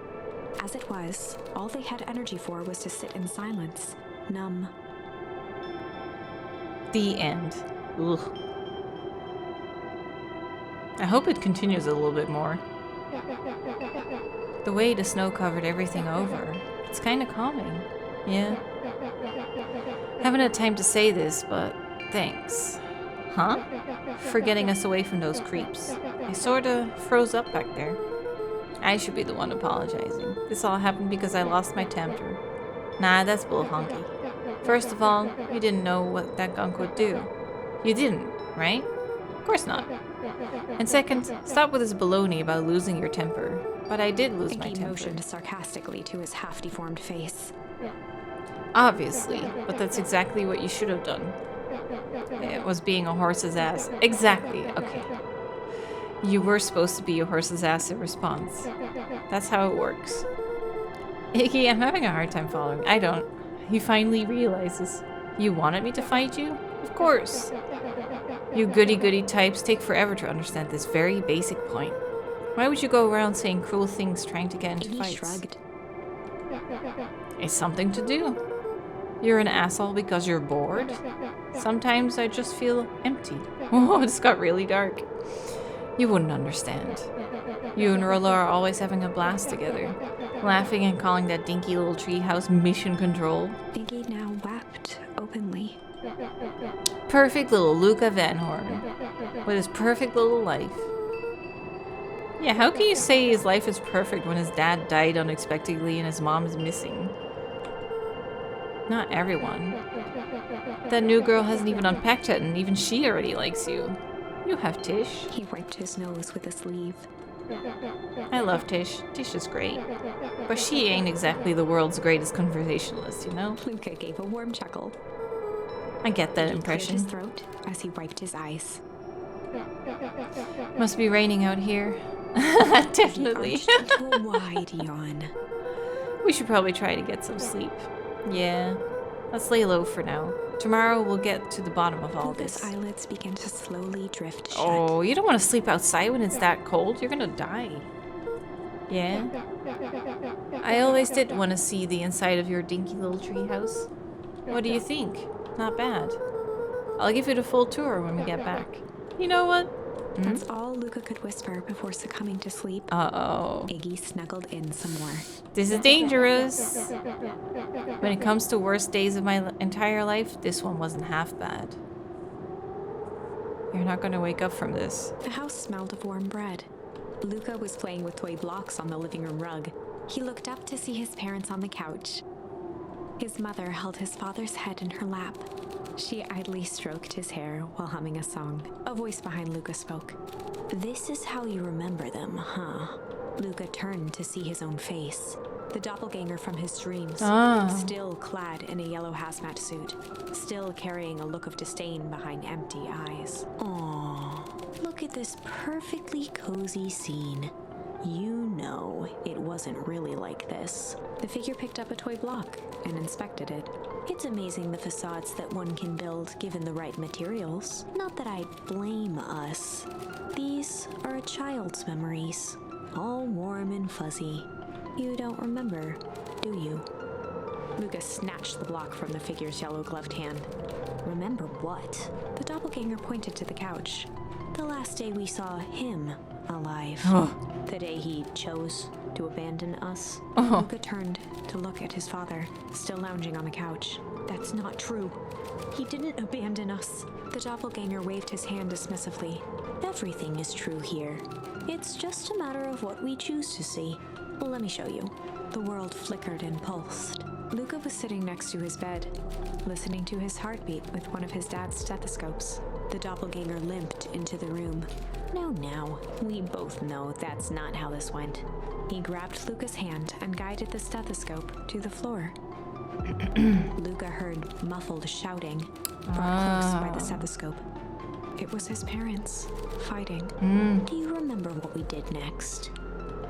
As it was, all they had energy for was to sit in silence, numb. The end. Ugh. I hope it continues a little bit more. The way the snow covered everything over, it's kind of calming. Yeah. Haven't had time to say this, but thanks. Huh? For getting us away from those creeps. I sorta froze up back there. I should be the one apologizing. This all happened because I lost my temper. Nah, that's bull honky. First of all, you didn't know what that gunk would do. You didn't, right? Of course not. And second, stop with this baloney about losing your temper. But I did lose my Iggy temper. motioned sarcastically to his half-deformed face. Obviously, but that's exactly what you should have done. It was being a horse's ass. Exactly, okay. You were supposed to be a horse's ass in response. That's how it works. Iggy, I'm having a hard time following. I don't. He finally realizes. You wanted me to fight you? Of course. You goody-goody types take forever to understand this very basic point. Why would you go around saying cruel things trying to get into Iggy fights? shrugged. It's something to do. You're an asshole because you're bored? Sometimes I just feel empty. Oh, this got really dark. You wouldn't understand. You and Rolla are always having a blast together, laughing and calling that dinky little treehouse mission control. Iggy now wept openly. Perfect little Luca Van Horn, with his perfect little life. Yeah, how can you say his life is perfect when his dad died unexpectedly and his mom is missing? Not everyone. That new girl hasn't even unpacked yet, and even she already likes you. You have Tish. He wiped his nose with a sleeve. I love Tish. Tish is great. But she ain't exactly the world's greatest conversationalist, you know? Luca gave a warm chuckle. I get that He cleared impression. his throat as he wiped his eyes. Must be raining out here. Definitely. He arched into a wide yawn. We should probably try to get some sleep. Yeah. Let's lay low for now. Tomorrow we'll get to the bottom of all Luca's this. eyelids began to slowly drift shut. Oh, you don't want to sleep outside when it's that cold. You're gonna die. Yeah? I always did want to see the inside of your dinky little treehouse. What do you think? Not bad. I'll give you the full tour when we get back. You know what? That's all Luca could whisper before succumbing to sleep. Uh-oh. Iggy snuggled in some more. This is dangerous. When it comes to worst days of my entire life, this one wasn't half bad. You're not gonna wake up from this. The house smelled of warm bread. Luca was playing with toy blocks on the living room rug. He looked up to see his parents on the couch. His mother held his father's head in her lap. She idly stroked his hair while humming a song. A voice behind Luca spoke. This is how you remember them, huh? Luca turned to see his own face. The doppelganger from his dreams, still clad in a yellow hazmat suit, still carrying a look of disdain behind empty eyes. Aww, look at this perfectly cozy scene. You know it wasn't really like this. The figure picked up a toy block and inspected it. It's amazing the facades that one can build given the right materials. Not that I blame us. These are a child's memories, all warm and fuzzy. You don't remember, do you? Luca snatched the block from the figure's yellow-gloved hand. Remember what? The doppelganger pointed to the couch. The last day we saw him alive. The day he chose to abandon us. Luca turned to look at his father, still lounging on the couch. That's not true. He didn't abandon us. The doppelganger waved his hand dismissively. Everything is true here. It's just a matter of what we choose to see. Well, let me show you. The world flickered and pulsed. Luca was sitting next to his bed, listening to his heartbeat with one of his dad's stethoscopes. The doppelganger limped into the room. Now, we both know that's not how this went. He grabbed Luca's hand and guided the stethoscope to the floor. Luca heard muffled shouting, brought close by the stethoscope. It was his parents, fighting. Do you remember what we did next?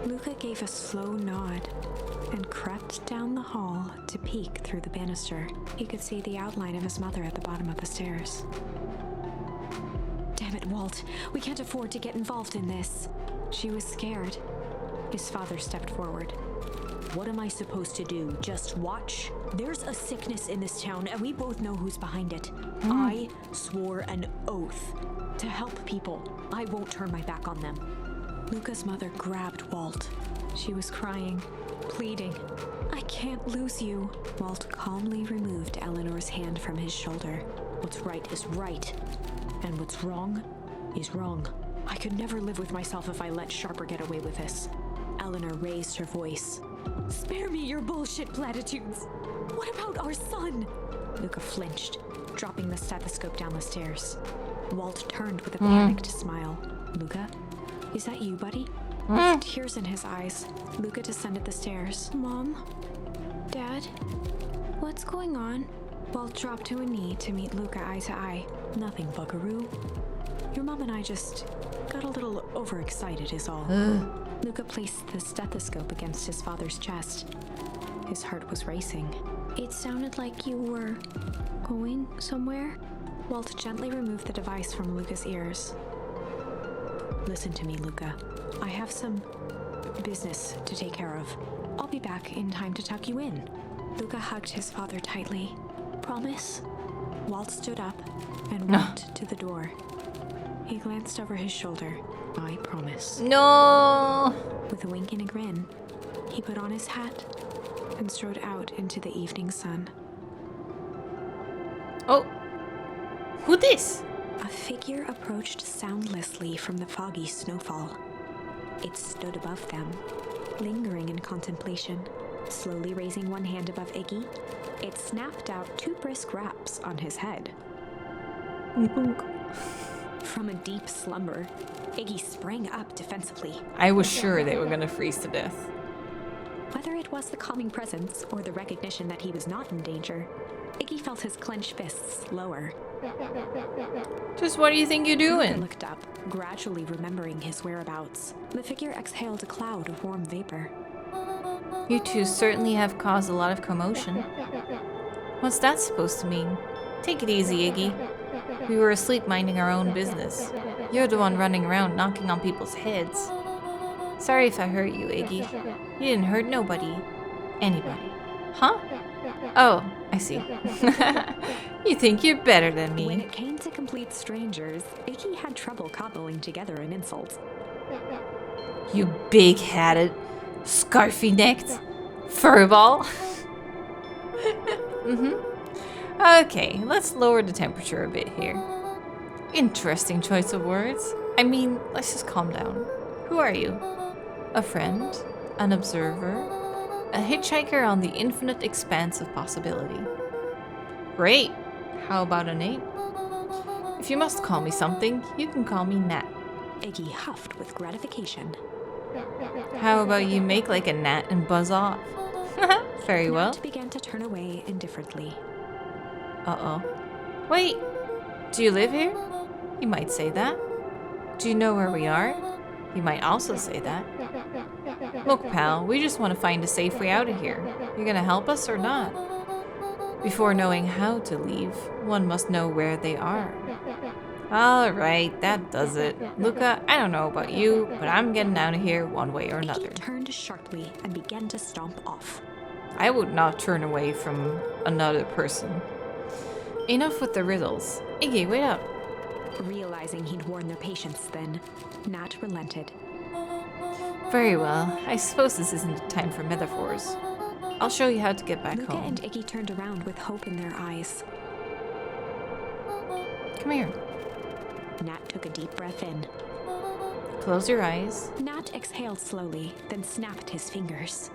Luca gave a slow nod and crept down the hall to peek through the banister. He could see the outline of his mother at the bottom of the stairs. Damn it, Walt. We can't afford to get involved in this. She was scared. His father stepped forward. What am I supposed to do? Just watch? There's a sickness in this town, and we both know who's behind it. I swore an oath to help people. I won't turn my back on them. Luca's mother grabbed Walt. She was crying, pleading. I can't lose you. Walt calmly removed Eleanor's hand from his shoulder. What's right is right, and what's wrong is wrong. I could never live with myself if I let Sharper get away with this. Eleanor raised her voice. Spare me your bullshit platitudes. What about our son? Luca flinched, dropping the stethoscope down the stairs. Walt turned with a panicked smile. Luca? Is that you, buddy? With tears in his eyes, Luca descended the stairs. Mom? Dad? What's going on? Walt dropped to a knee to meet Luca eye to eye. Nothing, buckaroo. Your mom and I just got a little overexcited is all. Luca placed the stethoscope against his father's chest. His heart was racing. It sounded like you were going somewhere. Walt gently removed the device from Luca's ears. Listen to me, Luca. I have some business to take care of. I'll be back in time to tuck you in. Luca hugged his father tightly. Promise? Walt stood up and walked to the door. He glanced over his shoulder. I promise. No! With a wink and a grin, he put on his hat and strode out into the evening sun. Oh. Who this? A figure approached soundlessly from the foggy snowfall. It stood above them, lingering in contemplation. Slowly raising one hand above Iggy, it snapped out 2 brisk raps on his head. From a deep slumber, Iggy sprang up defensively. I was sure they were gonna freeze to death. Whether it was the calming presence or the recognition that he was not in danger, Iggy felt his clenched fists lower. Just what do you think you're Luca doing? looked up, gradually remembering his whereabouts. The figure exhaled a cloud of warm vapor. You two certainly have caused a lot of commotion. What's that supposed to mean? Take it easy, Iggy. We were asleep minding our own business. You're the one running around knocking on people's heads. Sorry if I hurt you, Iggy. You didn't hurt nobody. Anybody. Huh? Oh, I see. You think you're better than When me. it came to complete strangers, Iggy had trouble cobbling together an insult. You big-hatted, scarfy-necked furball. Okay, let's lower the temperature a bit here. Interesting choice of words. I mean, let's just calm down. Who are you? A friend? An observer? A hitchhiker on the infinite expanse of possibility? Great. How about a name? If you must call me something, you can call me Nat. Iggy huffed with gratification. How about you make like a gnat and buzz off? Very well. Nat began to turn away indifferently. Uh-oh. Wait, do you live here? You might say that. Do you know where we are? You might also say that. Look, pal, we just want to find a safe way out of here. You gonna help us or not? Before knowing how to leave, one must know where they are. Alright, that does it. Luca, I don't know about you, but I'm getting out of here one way or another. Iggy turned sharply and began to stomp off. I would not turn away from another person. Enough with the riddles. Iggy, wait up. Realizing he'd worn their patience then, Nat relented. Very well. I suppose this isn't the time for metaphors. I'll show you how to get back Luca home. and Iggy turned around with hope in their eyes. Come here. Nat took a deep breath in. Close your eyes. Nat exhaled slowly, then snapped his fingers.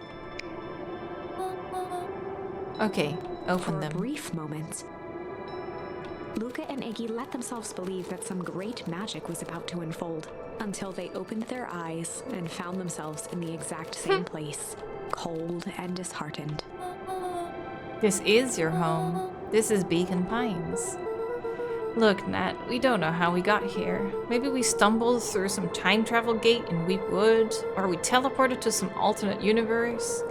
Okay, open For a them. brief moment, Luca and Iggy let themselves believe that some great magic was about to unfold, until they opened their eyes and found themselves in the exact same place, cold and disheartened. This is your home. This is Beacon Pines. Look, Nat, we don't know how we got here. Maybe we stumbled through some time travel gate in Weep Wood, or we teleported to some alternate universe.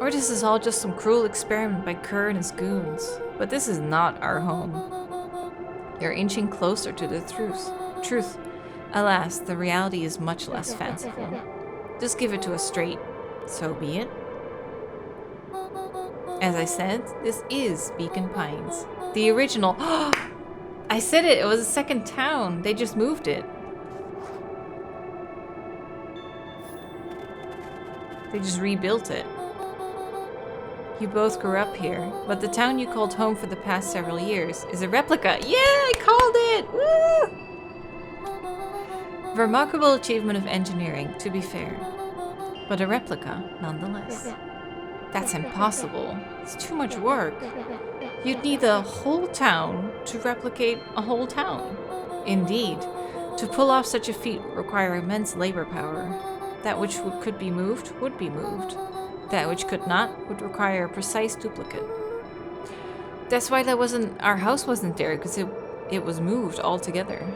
Or this is all just some cruel experiment by Kerr and his goons. But this is not our home. You're inching closer to the truth. Alas, the reality is much less fanciful. Just give it to us straight. So be it. As I said, this is Beacon Pines. The original... I said it! It was a second town. They just moved it. They just rebuilt it. You both grew up here, but the town you called home for the past several years is a replica. Yeah, I called it! Woo! Remarkable achievement of engineering, to be fair. But a replica, nonetheless. That's impossible. It's too much work. You'd need a whole town to replicate a whole town. Indeed, to pull off such a feat would require immense labor power. That which could be moved would be moved. That which could not would require a precise duplicate. That's why our house wasn't there, because it was moved altogether.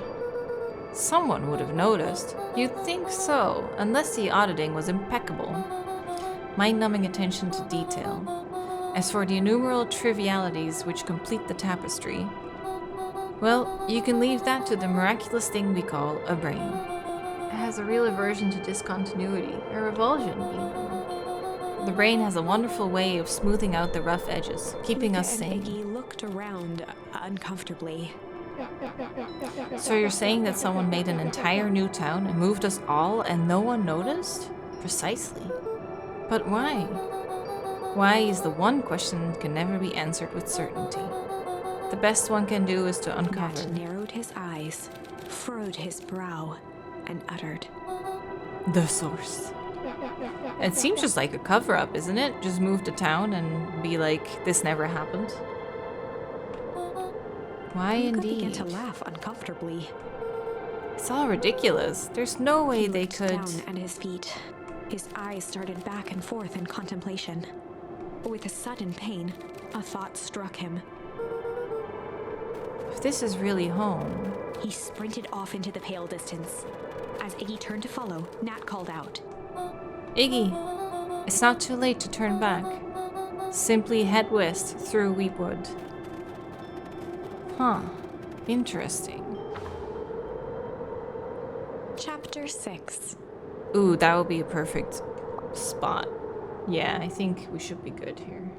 Someone would have noticed. You'd think so, unless the auditing was impeccable. Mind-numbing attention to detail. As for the innumerable trivialities which complete the tapestry, well, you can leave that to the miraculous thing we call a brain. It has a real aversion to discontinuity, a revulsion even. The brain has a wonderful way of smoothing out the rough edges, keeping us sane. Iggy looked around uncomfortably. So you're saying that someone made an entire new town and moved us all and no one noticed? Precisely. But why? Why is the one question that can never be answered with certainty. The best one can do is to uncover. Nat narrowed his eyes, furrowed his brow, and uttered, The source. It seems just like a cover-up, isn't it? Just move to town and be like, this never happened. Why Luca indeed? began to laugh uncomfortably. It's all ridiculous. There's no way He they looked could... down at his feet. His eyes started back and forth in contemplation. With a sudden pain, a thought struck him. If this is really home... He sprinted off into the pale distance. As Iggy turned to follow, Nat called out, Iggy, it's not too late to turn back. Simply head west through Weepwood. Huh. Interesting. Chapter 6. Ooh, that would be a perfect spot. Yeah, I think we should be good here.